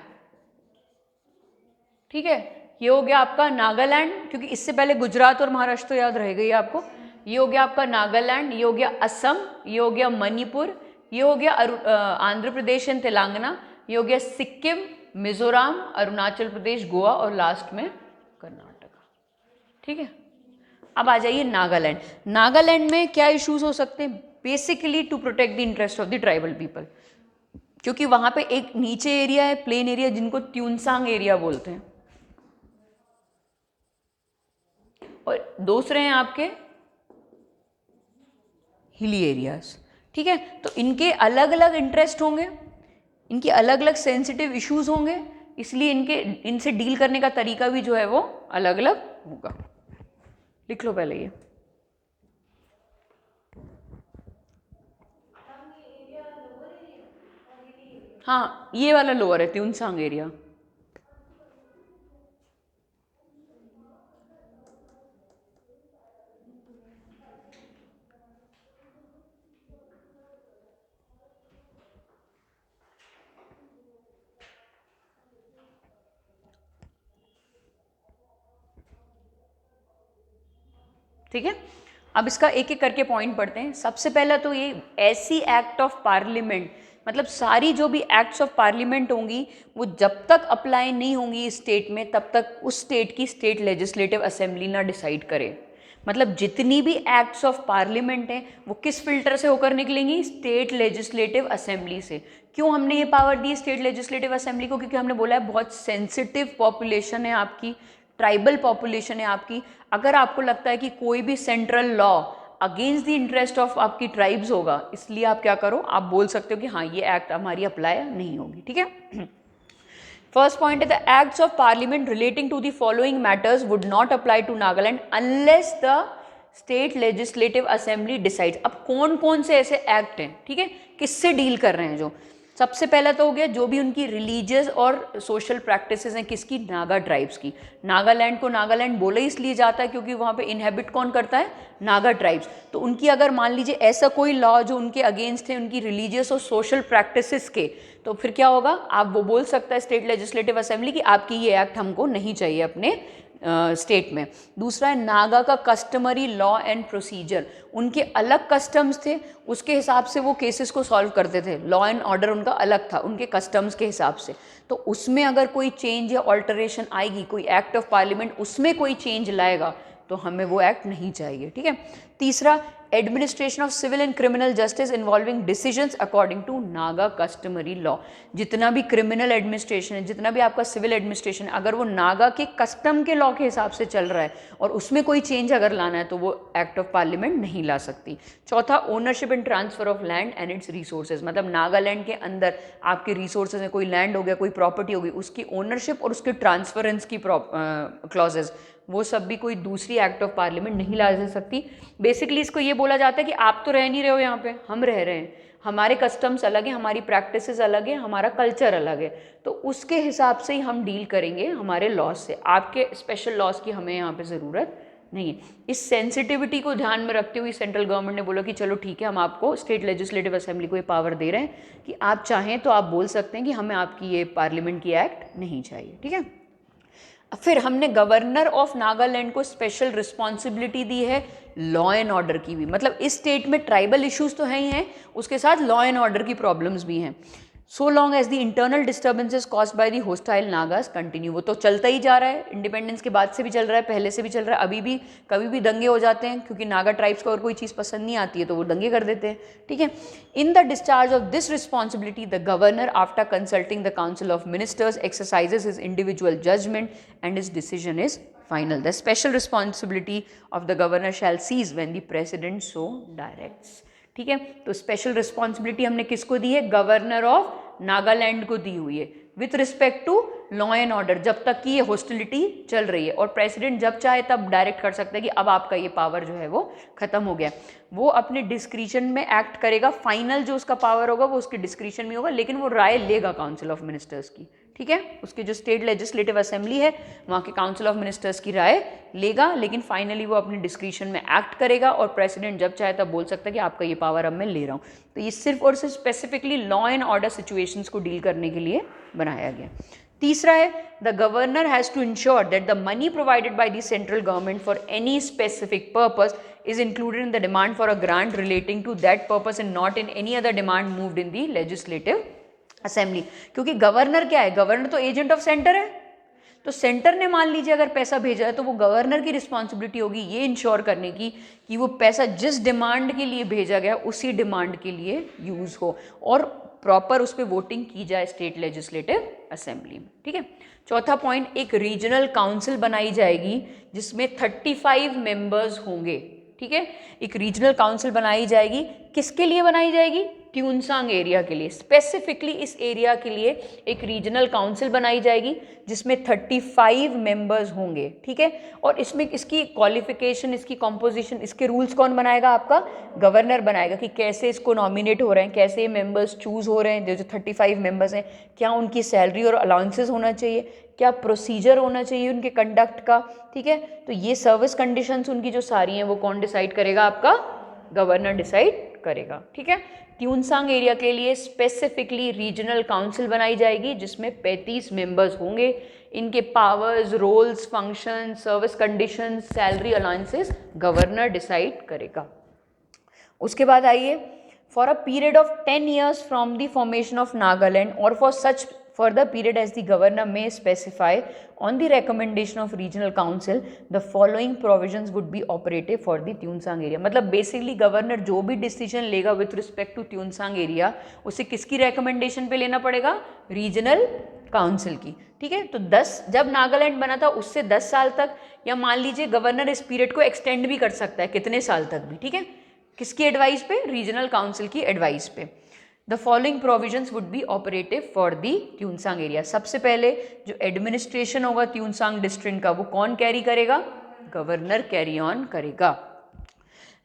ठीक है। ये हो गया आपका नागालैंड, क्योंकि इससे पहले गुजरात और महाराष्ट्र तो याद रहेगा ही आपको। ये हो गया आपका नागालैंड, ये हो गया असम, ये हो गया मणिपुर, ये हो गया आंध्र प्रदेश एंड तेलंगाना, ये हो गया सिक्किम, मिजोरम, अरुणाचल प्रदेश, गोवा और लास्ट में कर्नाटका, ठीक है। अब आ जाइए नागालैंड। नागालैंड में क्या इश्यूज हो सकते हैं? Basically to protect the interest of the tribal people, क्योंकि वहां पे एक नीचे एरिया है, प्लेन एरिया, जिनको त्यूनसांग एरिया बोलते हैं, और दूसरे हैं आपके हिली एरियाज, ठीक है। तो इनके अलग अलग इंटरेस्ट होंगे, इनके अलग अलग सेंसिटिव इश्यूज होंगे, इसलिए इनसे डील करने का तरीका भी जो है वो अलग अलग होगा। लिख लो पहले ये। हाँ ये वाला लोअर है, त्यूनसांग एरिया। ठीक है। अब इसका एक एक करके पॉइंट पढ़ते हैं। सबसे पहला तो ये ऐसी एक्ट ऑफ पार्लियामेंट, मतलब सारी जो भी एक्ट्स ऑफ पार्लियामेंट होंगी वो जब तक अप्लाई नहीं होंगी स्टेट में तब तक उस स्टेट की स्टेट लेजिस्लेटिव असेंबली ना डिसाइड करे। मतलब जितनी भी एक्ट्स ऑफ पार्लियामेंट हैं वो किस फिल्टर से होकर निकलेंगी, स्टेट लेजिस्लेटिव असेंबली से। क्यों हमने ये पावर दी स्टेट लेजिस्लेटिव असेंबली को? क्योंकि हमने बोला है बहुत सेंसिटिव पॉपुलेशन है आपकी, ट्राइबल पॉपुलेशन है आपकी। अगर आपको लगता है कि कोई भी central law against the interest of आपकी ट्राइब्स होगा, इसलिए आप क्या करो, आप बोल सकते हो कि हाँ ये एक्ट हमारी अप्लाई नहीं होगी, ठीक है। फर्स्ट पॉइंट है the acts of parliament relating to the following matters would not apply to Nagaland unless the state legislative assembly decides. अब कौन कौन से ऐसे एक्ट हैं, ठीक है, किससे डील कर रहे हैं? जो सबसे पहला तो हो गया जो भी उनकी रिलीजियस और सोशल प्रैक्टिसेस हैं, किसकी? नागा ट्राइब्स की। नागालैंड को नागालैंड बोला इसलिए जाता है क्योंकि वहाँ पे इनहेबिट कौन करता है? नागा ट्राइब्स। तो उनकी अगर मान लीजिए ऐसा कोई लॉ जो उनके अगेंस्ट है उनकी रिलीजियस और सोशल प्रैक्टिसेस के, तो फिर क्या होगा? आप वो बोल सकता है स्टेट लेजिस्लेटिव असेंबली कि आपकी ये एक्ट हमको नहीं चाहिए अपने स्टेट में। दूसरा है नागा का कस्टमरी लॉ एंड प्रोसीजर। उनके अलग कस्टम्स थे, उसके हिसाब से वो केसेस को सॉल्व करते थे। लॉ एंड ऑर्डर उनका अलग था उनके कस्टम्स के हिसाब से। तो उसमें अगर कोई चेंज या ऑल्टरेशन आएगी, कोई एक्ट ऑफ पार्लियामेंट उसमें कोई चेंज लाएगा, तो हमें वो एक्ट नहीं चाहिए, ठीक है। तीसरा, administration of civil and criminal justice involving decisions according to Naga customary law. जितना भी क्रिमिनल एडमिनिस्ट्रेशन है, जितना भी आपका सिविल एडमिनिस्ट्रेशन, अगर वो नागा के कस्टम के लॉ के हिसाब से चल रहा है और उसमें कोई चेंज अगर लाना है तो वो एक्ट ऑफ पार्लियामेंट नहीं ला सकती। चौथा, ownership and transfer of land and it's resources. मतलब नागालैंड के अंदर आपके रिसोर्सेज हैं, कोई लैंड हो गया, कोई प्रॉपर्टी होगी, उसकी ओनरशिप और उसके ट्रांसफरेंस की क्लॉजेज, वो सब भी कोई दूसरी एक्ट ऑफ पार्लियामेंट नहीं ला जा सकती। बेसिकली इसको ये बोला जाता है कि आप तो रह नहीं रहे हो यहाँ पे, हम रह रहे हैं, हमारे कस्टम्स अलग हैं, हमारी प्रैक्टिसेस अलग हैं, हमारा कल्चर अलग है, तो उसके हिसाब से ही हम डील करेंगे हमारे लॉज से। आपके स्पेशल लॉज की हमें यहाँ पे ज़रूरत नहीं है। इस सेंसिटिविटी को ध्यान में रखते हुए सेंट्रल गवर्नमेंट ने बोला कि चलो ठीक है, हम आपको स्टेट लेजिस्लेटिव असेंबली को ये पावर दे रहे हैं कि आप चाहें तो आप बोल सकते हैं कि हमें आपकी ये पार्लियामेंट की एक्ट नहीं चाहिए, ठीक है। फिर हमने गवर्नर ऑफ नागालैंड को स्पेशल रिस्पॉन्सिबिलिटी दी है लॉ एंड ऑर्डर की भी। मतलब इस स्टेट में ट्राइबल इश्यूज तो हैं ही हैं, उसके साथ लॉ एंड ऑर्डर की प्रॉब्लम्स भी हैं। So long as the internal disturbances caused by the hostile Nagas continue. वो तो चलता ही जा रहा है, इंडिपेंडेंस के बाद से भी चल रहा है, पहले से भी चल रहा है, अभी भी कभी भी दंगे हो जाते हैं क्योंकि नागा ट्राइब्स को अगर कोई चीज़ पसंद नहीं आती है तो वो दंगे कर देते हैं, ठीक है। In the discharge of this responsibility the governor after consulting the council of ministers exercises his individual judgement and his decision is final. The special responsibility of the governor shall cease when the president so directs, ठीक है। तो special responsibility हमने किसको दी है? Governor of Nagaland को दी हुई है with respect to law and order, जब तक कि ये हॉस्टिलिटी चल रही है। और प्रेसिडेंट जब चाहे तब डायरेक्ट कर सकता है कि अब आपका ये पावर जो है वो खत्म हो गया। वो अपने डिस्क्रिशन में एक्ट करेगा, फाइनल जो उसका पावर होगा वो उसके डिस्क्रिशन में होगा, लेकिन वो राय लेगा काउंसिल ऑफ मिनिस्टर्स की, ठीक है। उसकी जो स्टेट लेजिस्लेटिव असेंबली है वहाँ के काउंसिल ऑफ मिनिस्टर्स की राय लेगा, लेकिन फाइनली वो अपने डिस्क्रिशन में एक्ट करेगा और प्रेसिडेंट जब चाहे तब बोल सकता है कि आपका ये पावर अब मैं ले रहा हूँ। तो ये सिर्फ और सिर्फ specifically law and order situations को डील करने के लिए बनाया गया। तीसरा है the governor has to ensure that the money provided by the central government for any specific purpose is included in the demand for a grant relating to that purpose and not in any other demand moved in the legislative assembly। क्योंकि governor क्या है? Governor तो agent of centre है, तो centre ने मान लीजिए अगर पैसा भेजा है तो वो गवर्नर की रिस्पॉन्सिबिलिटी होगी ये इंश्योर करने की कि वो पैसा जिस डिमांड के लिए भेजा गया उसी डिमांड के लिए यूज़ हो और प्रॉपर उस पर वोटिंग की जाए स्टेट लेजिस्लेटिव असेंबली में, ठीक है। चौथा पॉइंट, एक रीजनल काउंसिल बनाई जाएगी जिसमें 35 मेंबर्स होंगे, ठीक है। एक रीजनल काउंसिल बनाई जाएगी, किसके लिए बनाई जाएगी? ट्यूनसांग एरिया के लिए, स्पेसिफिकली इस एरिया के लिए एक रीजनल काउंसिल बनाई जाएगी जिसमें 35 मेंबर्स होंगे, ठीक है। और इसमें इसकी क्वालिफिकेशन, इसकी कॉम्पोजिशन, इसके रूल्स कौन बनाएगा? आपका गवर्नर बनाएगा कि कैसे इसको नॉमिनेट हो रहे हैं, कैसे ये मेंबर्स चूज़ हो रहे हैं। जो 35 मेंबर्स हैं, क्या उनकी सैलरी और अलाउंसेस होना चाहिए, क्या प्रोसीजर होना चाहिए उनके कंडक्ट का, ठीक है। तो ये सर्विस कंडीशंस उनकी जो सारी हैं वो कौन डिसाइड करेगा? आपका गवर्नर डिसाइड करेगा, ठीक है। ट्यूनसांग एरिया के लिए स्पेसिफिकली रीजनल काउंसिल बनाई जाएगी जिसमें 35 मेंबर्स होंगे। इनके powers, roles, function, service condition, salary allowances governor decide करेगा। उसके बाद आइए, for a period of 10 years from the formation of Nagaland और for such further period as the governor may specify on the recommendation of regional council, the following provisions would be operative for the Tuensang area। मतलब basically governor जो भी decision लेगा with respect to Tuensang area उसे किसकी recommendation पे लेना पड़ेगा? Regional council की। ठीक है, तो 10 जब नागालैंड बना था उससे 10 साल तक, या मान लीजिए गवर्नर इस पीरियड को एक्सटेंड भी कर सकता है कितने साल तक भी। ठीक है, किसकी एडवाइस पे? रीजनल काउंसिल की एडवाइस पे। The following provisions would be operative for the Tuensang area. सबसे पहले जो एडमिनिस्ट्रेशन होगा ट्यूनसांग डिस्ट्रिक्ट का वो कौन कैरी करेगा? गवर्नर कैरी ऑन करेगा।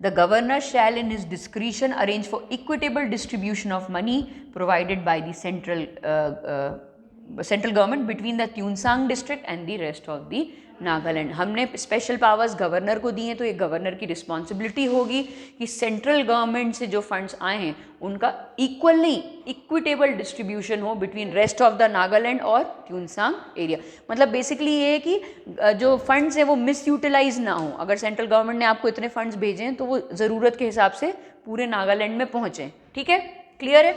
The governor shall in his discretion arrange for equitable distribution of money provided by the central government between the Tuensang district and the rest of the Nagaland. हमने special powers governor को दी हैं, तो ये governor की responsibility होगी कि central government से जो फंड्स आए हैं उनका इक्वल नहीं, इक्विटेबल डिस्ट्रीब्यूशन हो between rest of the Nagaland और ट्यूनसांग एरिया। मतलब बेसिकली ये है कि जो फंड्स हैं वो मिस यूटिलाइज ना हो। अगर सेंट्रल गवर्नमेंट ने आपको इतने फंड्स भेजे हैं तो वो ज़रूरत के हिसाब से पूरे नागालैंड में पहुँचें। ठीक है, क्लियर है।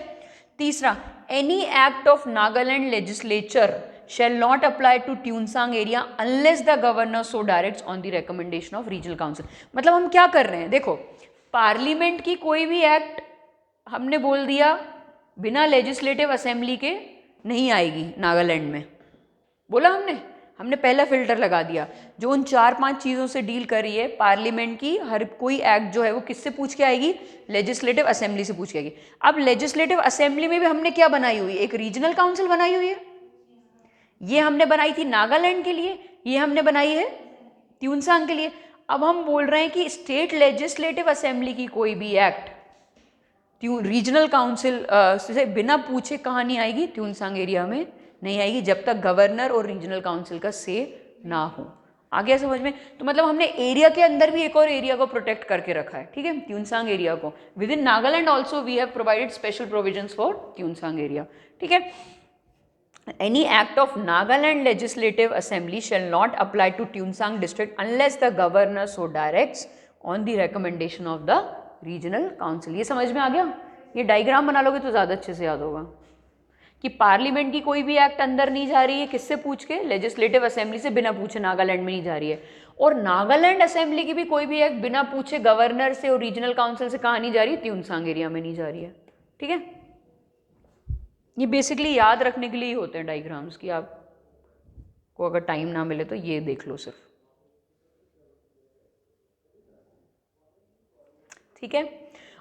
तीसरा, any act of Nagaland legislature shall not apply to Tuensang area unless the governor so directs on the recommendation of regional council। मतलब हम क्या कर रहे हैं? देखो, पार्लियामेंट की कोई भी एक्ट हमने बोल दिया बिना लेजिस्लेटिव असेंबली के नहीं आएगी नागालैंड में, बोला हमने पहला फिल्टर लगा दिया। जो उन 4-5 चीज़ों से डील कर रही है पार्लियामेंट की, हर कोई एक्ट जो है वो किससे पूछ के आएगी? लेजिस्लेटिव असेंबली से पूछ के आएगी। अब लेजिस्लेटिव असेंबली में भी हमने क्या बनाई हुई? एक रीजनल काउंसिल बनाई हुई है। ये हमने बनाई थी नागालैंड के लिए, ये हमने बनाई है ट्यूनसांग के लिए। अब हम बोल रहे हैं कि स्टेट लेजिस्लेटिव असेंबली की कोई भी एक्ट रीजनल काउंसिल से बिना पूछे कहाँ नहीं आएगी? ट्यूनसांग एरिया में नहीं आएगी, जब तक गवर्नर और रीजनल काउंसिल का से ना हो। आ गया समझ में? तो मतलब हमने एरिया के अंदर भी एक और एरिया को प्रोटेक्ट करके रखा है। ठीक है, ट्यूनसांग एरिया को। Within Nagaland also we have provided special provisions for Tuensang area. ठीक है, any act of Nagaland Legislative Assembly shall not apply to Tuensang district unless the governor so directs on the recommendation of the regional council। ये समझ में आ गया? ये diagram बना लोगे तो ज़्यादा अच्छे से याद होगा कि पार्लियामेंट की कोई भी एक्ट अंदर नहीं जा रही है, किससे पूछ के? लेजिस्लेटिव असेंबली से बिना पूछे नागालैंड में नहीं जा रही है। और नागालैंड असेंबली की भी कोई भी एक्ट बिना पूछे गवर्नर से और रीजनल काउंसिल से कहाँ नहीं जा रही? ट्यूनसांग एरिया में नहीं जा रही है। ठीक है, ये बेसिकली याद रखने के लिए ही होते हैं डायग्राम्स, कि आपको अगर टाइम ना मिले तो ये देख लो सिर्फ। ठीक है,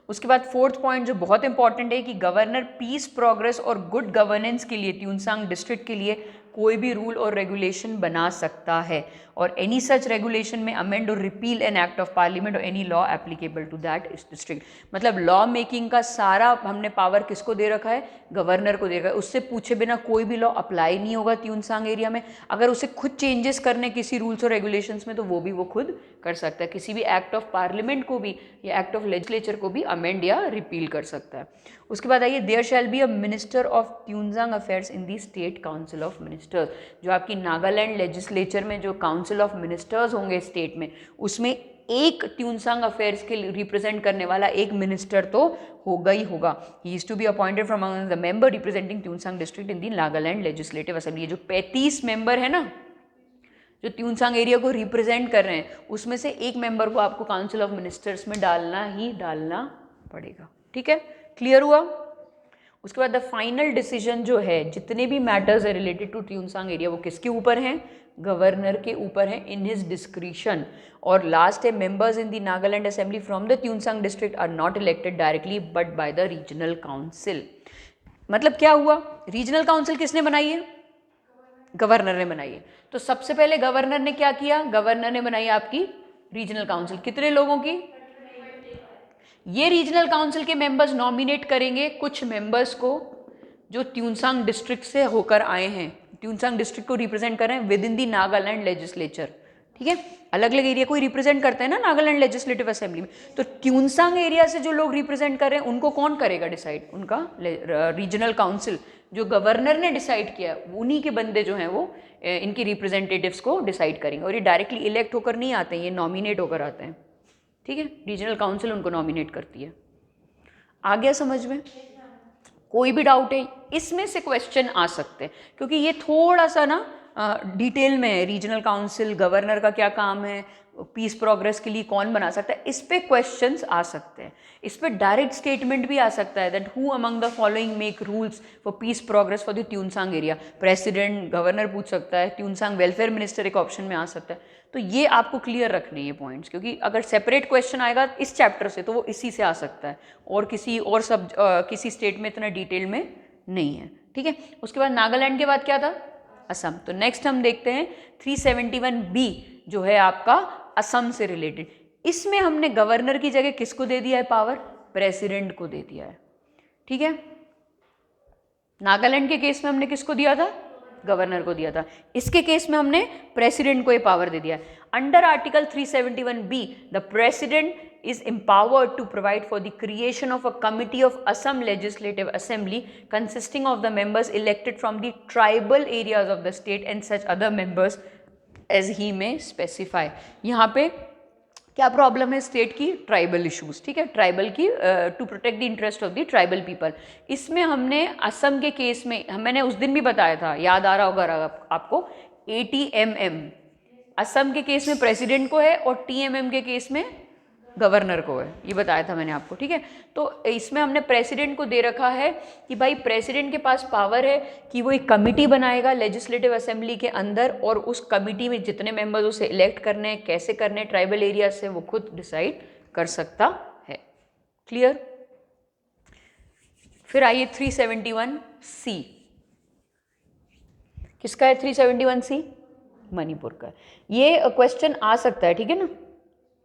उसके बाद 4th पॉइंट जो बहुत इंपॉर्टेंट है कि गवर्नर पीस, प्रोग्रेस और गुड गवर्नेंस के लिए ट्यूनसांग डिस्ट्रिक्ट के लिए कोई भी रूल और रेगुलेशन बना सकता है, और एनी सच रेगुलेशन में अमेंड और repeal an act of parliament और any law applicable to that district. मतलब लॉ मेकिंग का सारा हमने पावर किसको दे रखा है? गवर्नर को दे रखा है। उससे पूछे बिना कोई भी लॉ अप्लाई नहीं होगा ट्यूनसांग एरिया में। अगर उसे खुद चेंजेस करने किसी रूल्स और रेगुलेशंस में तो वो भी वो खुद कर सकता है। किसी भी एक्ट ऑफ पार्लियामेंट को भी या एक्ट ऑफ लेजिस्लेचर को भी अमेंड या रिपील कर सकता है। उसके बाद आइए, there shall be a minister of Tuensang affairs in the state council of ministers. जो आपकी नागालैंड लेजिस्लेचर में जो काउंसिल ऑफ मिनिस्टर्स होंगे स्टेट में, उसमें एक ट्यूनसांग अफेयर्स के रिप्रेजेंट करने वाला एक मिनिस्टर तो होगा ही होगा। He is to be appointed from among the member representing Tuensang district in the Nagaland legislative assembly. जो 35 मेंबर है ना जो ट्यूनसांग एरिया को रिप्रेजेंट कर रहे हैं, उसमें से एक मेंबर को आपको काउंसिल ऑफ मिनिस्टर्स में डालना ही डालना पड़ेगा। ठीक है, क्लियर हुआ? उसके बाद द फाइनल डिसीजन जो है, जितने भी मैटर्स है रिलेटेड टू ट्यूनसांग एरिया, वो किसके ऊपर हैं? गवर्नर के ऊपर है इन हिज डिस्क्रिशन। और लास्ट है, members in the Nagaland assembly from the Tuensang district are not elected directly but by the regional council. मतलब क्या हुआ? रीजनल काउंसिल किसने बनाई है? गवर्नर ने बनाई है। तो सबसे पहले गवर्नर ने क्या किया? गवर्नर ने बनाई आपकी रीजनल काउंसिल। कितने लोगों की? ये रीजनल काउंसिल के मेंबर्स नॉमिनेट करेंगे कुछ मेंबर्स को जो ट्यूनसांग डिस्ट्रिक्ट से होकर आए हैं, ट्यूनसांग डिस्ट्रिक्ट को रिप्रेजेंट कर रहे हैं with in the Nagaland legislature. ठीक है, अलग अलग एरिया को रिप्रेजेंट करते हैं ना नागालैंड लेजिस्लेटिव असेंबली में। तो ट्यूनसांग एरिया से जो लोग रिप्रेजेंट कर रहे हैं उनको कौन करेगा डिसाइड? उनका रीजनल काउंसिल जो गवर्नर ने डिसाइड किया उन्हीं के बंदे जो हैं वो इनकी रिप्रेजेंटेटिव्स को डिसाइड करेंगे, और ये डायरेक्टली इलेक्ट होकर नहीं आते हैं, ये नॉमिनेट होकर आते हैं। ठीक है, रीजनल काउंसिल उनको नॉमिनेट करती है। आ गया समझ में? कोई भी डाउट है इसमें से क्वेश्चन आ सकते हैं, क्योंकि ये थोड़ा सा ना डिटेल में है, रीजनल काउंसिल, गवर्नर का क्या काम है, पीस प्रोग्रेस के लिए कौन बना सकता है, इस पे क्वेश्चंस आ सकते हैं। इस पे डायरेक्ट स्टेटमेंट भी आ सकता है that who among the following make rules for peace progress for the Tuensang area. President, governor पूछ सकता है, ट्यूनसांग वेलफेयर मिनिस्टर एक ऑप्शन में आ सकता है। तो ये आपको क्लियर रखने ये पॉइंट्स, क्योंकि अगर सेपरेट क्वेश्चन आएगा इस चैप्टर से तो वो इसी से आ सकता है, और किसी और किसी स्टेट में इतना डिटेल में नहीं है। ठीक है, उसके बाद नागालैंड के बाद क्या था? असम। तो नेक्स्ट हम देखते हैं 371B जो है आपका असम से रिलेटेड। इसमें हमने गवर्नर की जगह किसको दे दिया है पावर? प्रेसिडेंट को दे दिया है। ठीक है, नागालैंड के केस में हमने किसको दिया था? गवर्नर को दिया था। इसके केस में हमने प्रेसिडेंट को ये पावर दे दिया है। Under article 371B the president is empowered to provide for the creation of a committee of Assam Legislative Assembly consisting of the members elected from the tribal areas of the state and such other members as he may specify। यहाँ पे क्या problem है state की? Tribal issues. ठीक है, tribal की to protect the interest of the tribal people. इसमें हमने असम के केस में, मैंने उस दिन भी बताया था, याद आ रहा होगा आपको, ATMM असम के केस में प्रेसिडेंट को है और TMM के केस में गवर्नर को है, ये बताया था मैंने आपको। ठीक है, तो इसमें हमने प्रेसिडेंट को दे रखा है कि भाई प्रेसिडेंट के पास पावर है कि वो एक कमिटी बनाएगा लेजिस्लेटिव असेंबली के अंदर, और उस कमिटी में जितने मेंबर्स उसे इलेक्ट करने हैं, कैसे करने हैं, ट्राइबल एरिया से वो खुद डिसाइड कर सकता है। क्लियर? फिर आइए 371C। किसका है 371C? मणिपुर का। ये क्वेश्चन आ सकता है, ठीक है ना,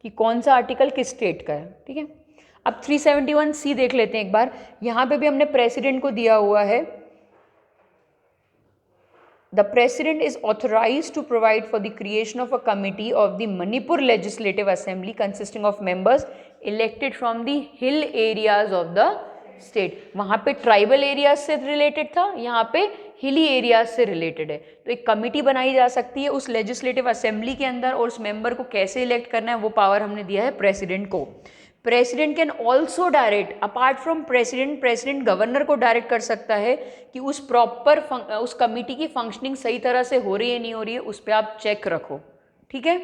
कि कौन सा आर्टिकल किस स्टेट का है। ठीक है, अब 371C देख लेते हैं एक बार। यहां पे भी हमने प्रेसिडेंट को दिया हुआ है, the president is authorised to provide for the creation of a committee of the Manipur legislative assembly consisting of members elected from the hill areas of the state. वहां पे ट्राइबल एरियाज से रिलेटेड था, यहाँ पे हिली एरियाज से related है। तो एक कमिटी बनाई जा सकती है उस लेजिस्लेटिव असेंबली के अंदर, और उस मेंबर को कैसे इलेक्ट करना है वो पावर हमने दिया है प्रेसिडेंट को। President can also direct, apart from president, president governor को डायरेक्ट कर सकता है कि उस प्रॉपर उस कमिटी की फंक्शनिंग सही तरह से हो रही है नहीं हो रही है, उस पर आप चेक रखो। ठीक है,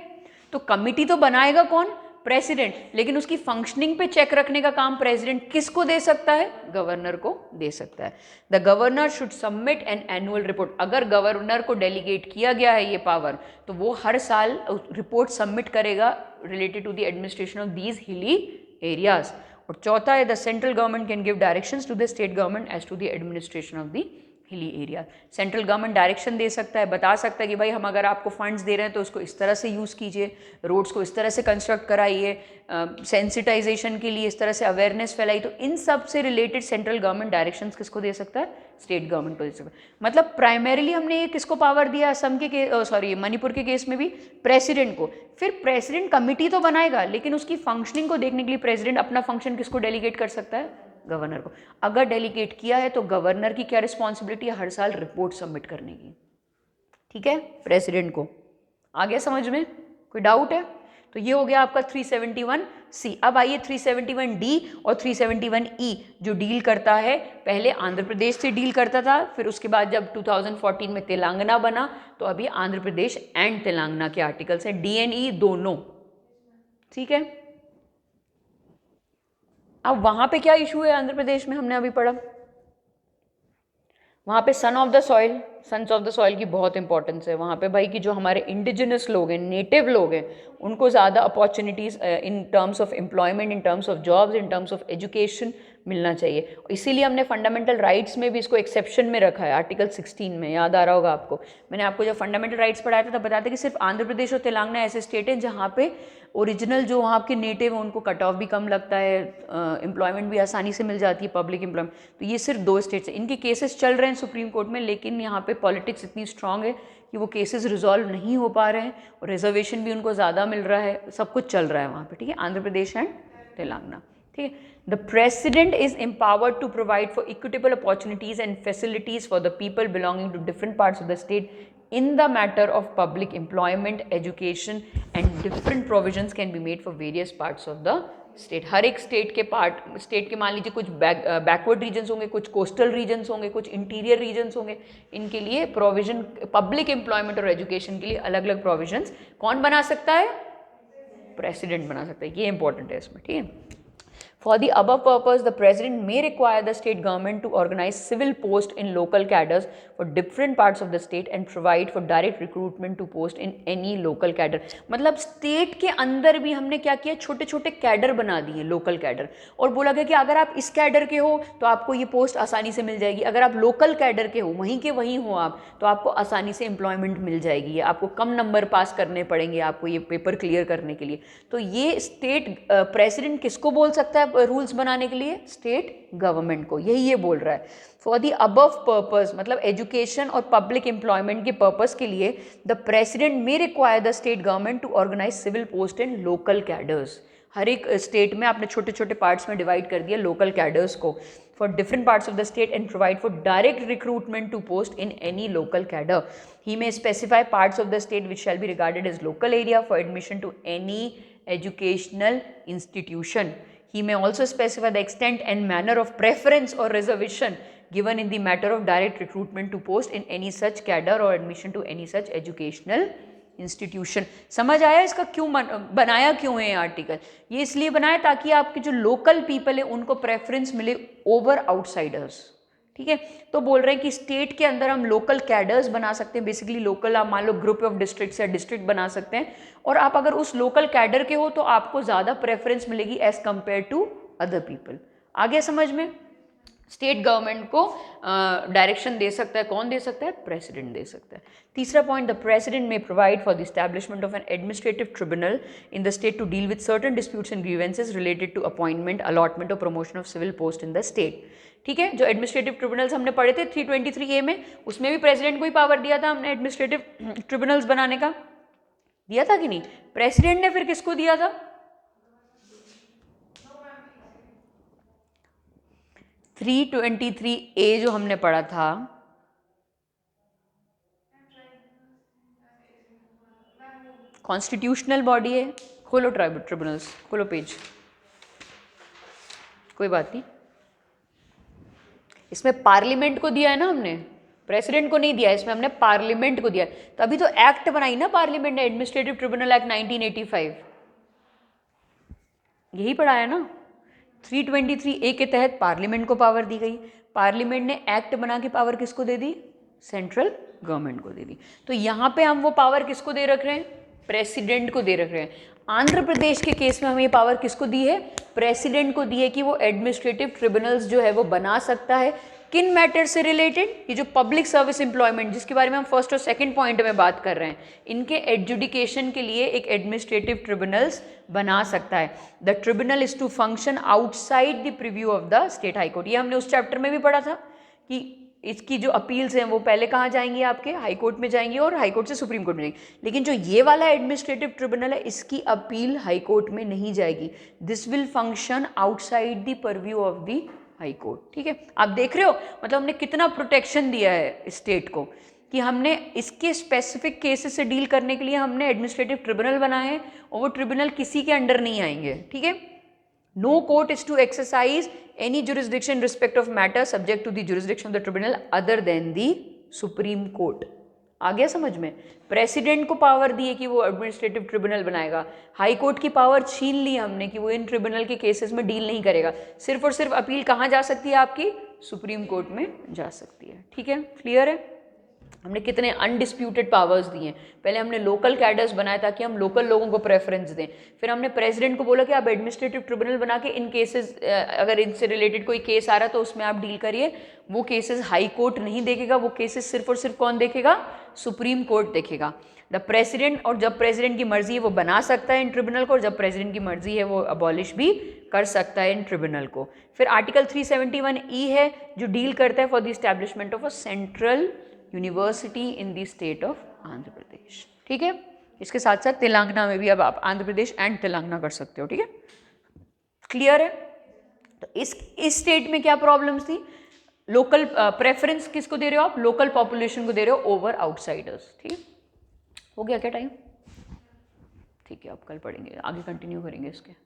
तो कमिटी तो बनाएगा कौन? प्रेसिडेंट, लेकिन उसकी फंक्शनिंग पे चेक रखने का काम प्रेसिडेंट किसको दे सकता है? गवर्नर को दे सकता है। The governor should submit an annual report. अगर गवर्नर को डेलीगेट किया गया है ये पावर, तो वो हर साल रिपोर्ट सबमिट करेगा related to the administration of these hilly areas. और चौथा है the central government can give directions to the state government as to the administration of the hilly area. Central government direction दे सकता है, बता सकता है कि भाई हम अगर आपको फंड्स दे रहे हैं तो उसको इस तरह से यूज़ कीजिए, रोड्स को इस तरह से कंस्ट्रक्ट कराइए, सेंसिटाइजेशन के लिए इस तरह से अवेयरनेस फैलाई। तो इन सब से रिलेटेड सेंट्रल गवर्नमेंट डायरेक्शंस किसको दे सकता है? स्टेट गवर्नमेंट को दे सकता है। मतलब प्राइमरीली हमने ये किसको पावर दिया? असम के मणिपुर के केस में भी प्रेसिडेंट को। फिर प्रेसिडेंट कमिटी तो बनाएगा, लेकिन उसकी फंक्शनिंग को देखने के लिए प्रेसिडेंट अपना फंक्शन किसको डेलीगेट कर सकता है? गवर्नर को। अगर डेलीगेट किया है तो गवर्नर की क्या रिस्पॉन्सिबिलिटी है? हर साल रिपोर्ट सबमिट करने की। ठीक है, प्रेसिडेंट को। आ गया समझ में? कोई डाउट है? तो ये हो गया आपका 371C। अब आइए 371D और 371E जो डील करता है, पहले आंध्र प्रदेश से डील करता था, फिर उसके बाद जब 2014 में तेलंगाना बना तो अभी आंध्र प्रदेश एंड तेलंगाना के आर्टिकल्स हैं, D and E दोनों। ठीक है, अब वहां पे क्या इशू है आंध्र प्रदेश में? हमने अभी पढ़ा, वहाँ पे सन्स ऑफ द सॉइल की बहुत इंपॉर्टेंस है। वहाँ पे भाई कि जो हमारे इंडिजिनस लोग हैं, नेटिव लोग हैं, उनको ज़्यादा opportunities in terms of employment, in terms of jobs, in terms of education मिलना चाहिए। इसीलिए हमने फंडामेंटल राइट्स में भी इसको एक्सेप्शन में रखा है, आर्टिकल 16 में। याद आ रहा होगा आपको, मैंने आपको जब फंडामेंटल राइट्स पढ़ाया था तब बताया था कि सिर्फ आंध्र प्रदेश और तेलंगाना ऐसे स्टेट हैं जहाँ पे ओरिजिनल जो वहाँ के नेटिव हैं उनको कट ऑफ भी कम लगता है, एम्प्लॉयमेंट भी आसानी से मिल जाती है, पब्लिक एम्प्लॉयमेंट। तो ये सिर्फ 2 स्टेट्स हैं। इनके केसेस चल रहे हैं सुप्रीम कोर्ट में, लेकिन यहाँ पे पॉलिटिक्स इतनी स्ट्रांग है कि वो केसेस रिजॉल्व नहीं हो पा रहे हैं, और रिजर्वेशन भी उनको ज़्यादा मिल रहा है, सब कुछ चल रहा है वहाँ पे। ठीक है, आंध्र प्रदेश एंड तेलंगाना। ठीक है। The president is empowered to provide for equitable opportunities and facilities for the people belonging to different parts of the state in the matter of public employment, education and different provisions can be made for various parts of the state. हर एक state के मान लीजिए कुछ backward regions होंगे, कुछ coastal regions होंगे, कुछ interior regions होंगे, इनके लिए प्रोविजन पब्लिक एम्प्लॉयमेंट और एजुकेशन के लिए अलग अलग प्रोविजंस कौन बना सकता है? प्रेसिडेंट बना सकता है। ये इंपॉर्टेंट है इसमें, ठीक है। For the above purpose, the president may require the state government to organize civil posts in local cadres for different parts of the state and provide for direct recruitment to post in any local cadre. मतलब state के अंदर भी हमने क्या किया, छोटे छोटे cadre बना दिए, लोकल कैडर, और बोला गया कि अगर आप इस कैडर के हो तो आपको ये पोस्ट आसानी से मिल जाएगी, अगर आप लोकल कैडर के हो, वहीं के वहीं हो आप, तो आपको आसानी से एम्प्लॉयमेंट मिल जाएगी, आपको कम नंबर पास करने पड़ेंगे आपको ये पेपर क्लियर करने के लिए। तो ये स्टेट प्रेसिडेंट किसको बोल सकता है रूल्स बनाने के लिए? स्टेट गवर्नमेंट को, यही ये बोल रहा है। फॉर द अबव पर्पस मतलब एजुकेशन और पब्लिक एम्प्लॉयमेंट के पर्पस के लिए the president may require the state government to organise civil post in local cadres. हर एक स्टेट में आपने छोटे छोटे पार्ट्स में डिवाइड कर दिया लोकल कैडर्स को for different parts of the state and provide for direct recruitment to post in any local cadre. He may specify parts of the state which shall be regarded as local area for admission to any educational institution. He may also specify the extent and manner of preference or reservation given in the matter of direct recruitment to post in any such cadre or admission to any such educational institution. समझ आया इसका क्यों बनाया क्यों है ये article? ये इसलिए बनाया ताकि आपके जो लोकल पीपल है उनको प्रेफरेंस मिले ओवर आउटसाइडर्स, ठीक है। तो बोल रहे हैं कि स्टेट के अंदर हम लोकल कैडर्स बना सकते हैं, बेसिकली लोकल आप मान लो ग्रुप ऑफ डिस्ट्रिक्ट्स या डिस्ट्रिक्ट बना सकते हैं, और आप अगर उस लोकल कैडर के हो तो आपको ज़्यादा प्रेफरेंस मिलेगी as compare to other people. आ गया समझ में? स्टेट गवर्नमेंट को डायरेक्शन दे सकता है, कौन दे सकता है? प्रेसिडेंट दे सकता है। तीसरा point, the president may provide for the establishment of an administrative tribunal in the state to deal with certain disputes and grievances related to appointment, allotment और promotion of civil post in the state. ठीक है, जो administrative tribunals हमने पढ़े थे 323A में, उसमें भी प्रेसिडेंट को ही पावर दिया था हमने एडमिनिस्ट्रेटिव ट्रिब्यूनल्स बनाने का, दिया था कि नहीं? प्रेसिडेंट ने फिर किसको दिया था? 323A जो हमने पढ़ा था, कॉन्स्टिट्यूशनल बॉडी है। खोलो ट्रिब्यूनल्स, खोलो पेज, कोई बात नहीं। इसमें पार्लियामेंट को दिया है ना हमने, प्रेसिडेंट को नहीं दिया, इसमें हमने पार्लियामेंट को दिया। तभी तो एक्ट बनाई ना पार्लियामेंट ने, एडमिनिस्ट्रेटिव ट्रिब्यूनल एक्ट 1985, यही पढ़ाया ना। 323A के तहत पार्लियामेंट को पावर दी गई, पार्लियामेंट ने एक्ट बना के पावर किसको दे दी? सेंट्रल गवर्नमेंट को दे दी। तो यहाँ पे हम वो पावर किसको दे रख रहे हैं? प्रेसिडेंट को दे रख रहे हैं। आंध्र प्रदेश के केस में हमें ये पावर किसको दी है? प्रेसिडेंट को दी है कि वो एडमिनिस्ट्रेटिव ट्रिब्यूनल्स जो है वो बना सकता है। किन मैटर से रिलेटेड? ये जो पब्लिक सर्विस एम्प्लॉयमेंट जिसके बारे में हम फर्स्ट और सेकंड पॉइंट में बात कर रहे हैं, इनके एडजुडिकेशन के लिए एक एडमिनिस्ट्रेटिव ट्रिब्यूनल्स बना सकता है। The tribunal is to function outside the preview of the state high court. ये हमने उस चैप्टर में भी पढ़ा था कि इसकी जो अपील्स हैं वो पहले कहाँ जाएंगी? आपके हाई कोर्ट में जाएंगी और हाई कोर्ट से सुप्रीम कोर्ट में जाएंगी। लेकिन जो ये वाला एडमिनिस्ट्रेटिव ट्रिब्यूनल है, इसकी अपील हाई कोर्ट में नहीं जाएगी। This will function outside the purview of the high court. ठीक है, आप देख रहे हो मतलब हमने कितना प्रोटेक्शन दिया है स्टेट को, कि हमने इसके स्पेसिफिक केसेस से डील करने के लिए हमने एडमिनिस्ट्रेटिव ट्रिब्यूनल बनाए हैं, और वो ट्रिब्यूनल किसी के अंडर नहीं आएंगे। ठीक है, no court is to exercise any jurisdiction in respect of matter subject to the jurisdiction of the tribunal other than the Supreme Court। आ गया समझ में? प्रेसिडेंट को पावर दी है कि वो एडमिनिस्ट्रेटिव ट्रिब्यूनल बनाएगा, हाई कोर्ट की पावर छीन ली हमने कि वो इन ट्रिब्यूनल के केसेस में डील नहीं करेगा। सिर्फ और सिर्फ अपील कहाँ जा सकती है? आपकी सुप्रीम कोर्ट में जा सकती है। ठीक है, क्लियर है? हमने कितने अनडिस्प्यूटेड पावर्स दिए हैं। पहले हमने लोकल कैडर्स बनाए ताकि हम लोकल लोगों को प्रेफरेंस दें, फिर हमने प्रेसिडेंट को बोला कि आप एडमिनिस्ट्रेटिव ट्रिब्यूनल बना के इन केसेस, अगर इनसे रिलेटेड कोई केस आ रहा तो उसमें आप डील करिए। वो केसेस हाई कोर्ट नहीं देखेगा, वो केसेस सिर्फ और सिर्फ कौन देखेगा? सुप्रीम कोर्ट देखेगा। द प्रेसिडेंट, और जब प्रेसिडेंट की मर्जी है वो बना सकता है इन ट्रिब्यूनल को, और जब प्रेसिडेंट की मर्जी है वो अबॉलिश भी कर सकता है इन ट्रिब्यूनल को। फिर आर्टिकल 371E है जो डील करता है for the establishment of a central university in the state of Andhra Pradesh. ठीक है, इसके साथ साथ तेलंगाना में भी अब आप आंध्र प्रदेश एंड तेलंगाना कर सकते हो। ठीक है, क्लियर है? तो इस स्टेट में क्या प्रॉब्लम्स थी, लोकल प्रेफरेंस किसको दे रहे हो आप, लोकल पॉपुलेशन को दे रहे हो ओवर आउटसाइडर्स। ठीक, हो गया क्या टाइम? ठीक है, अब कल पढ़ेंगे, आगे कंटिन्यू करेंगे इसके।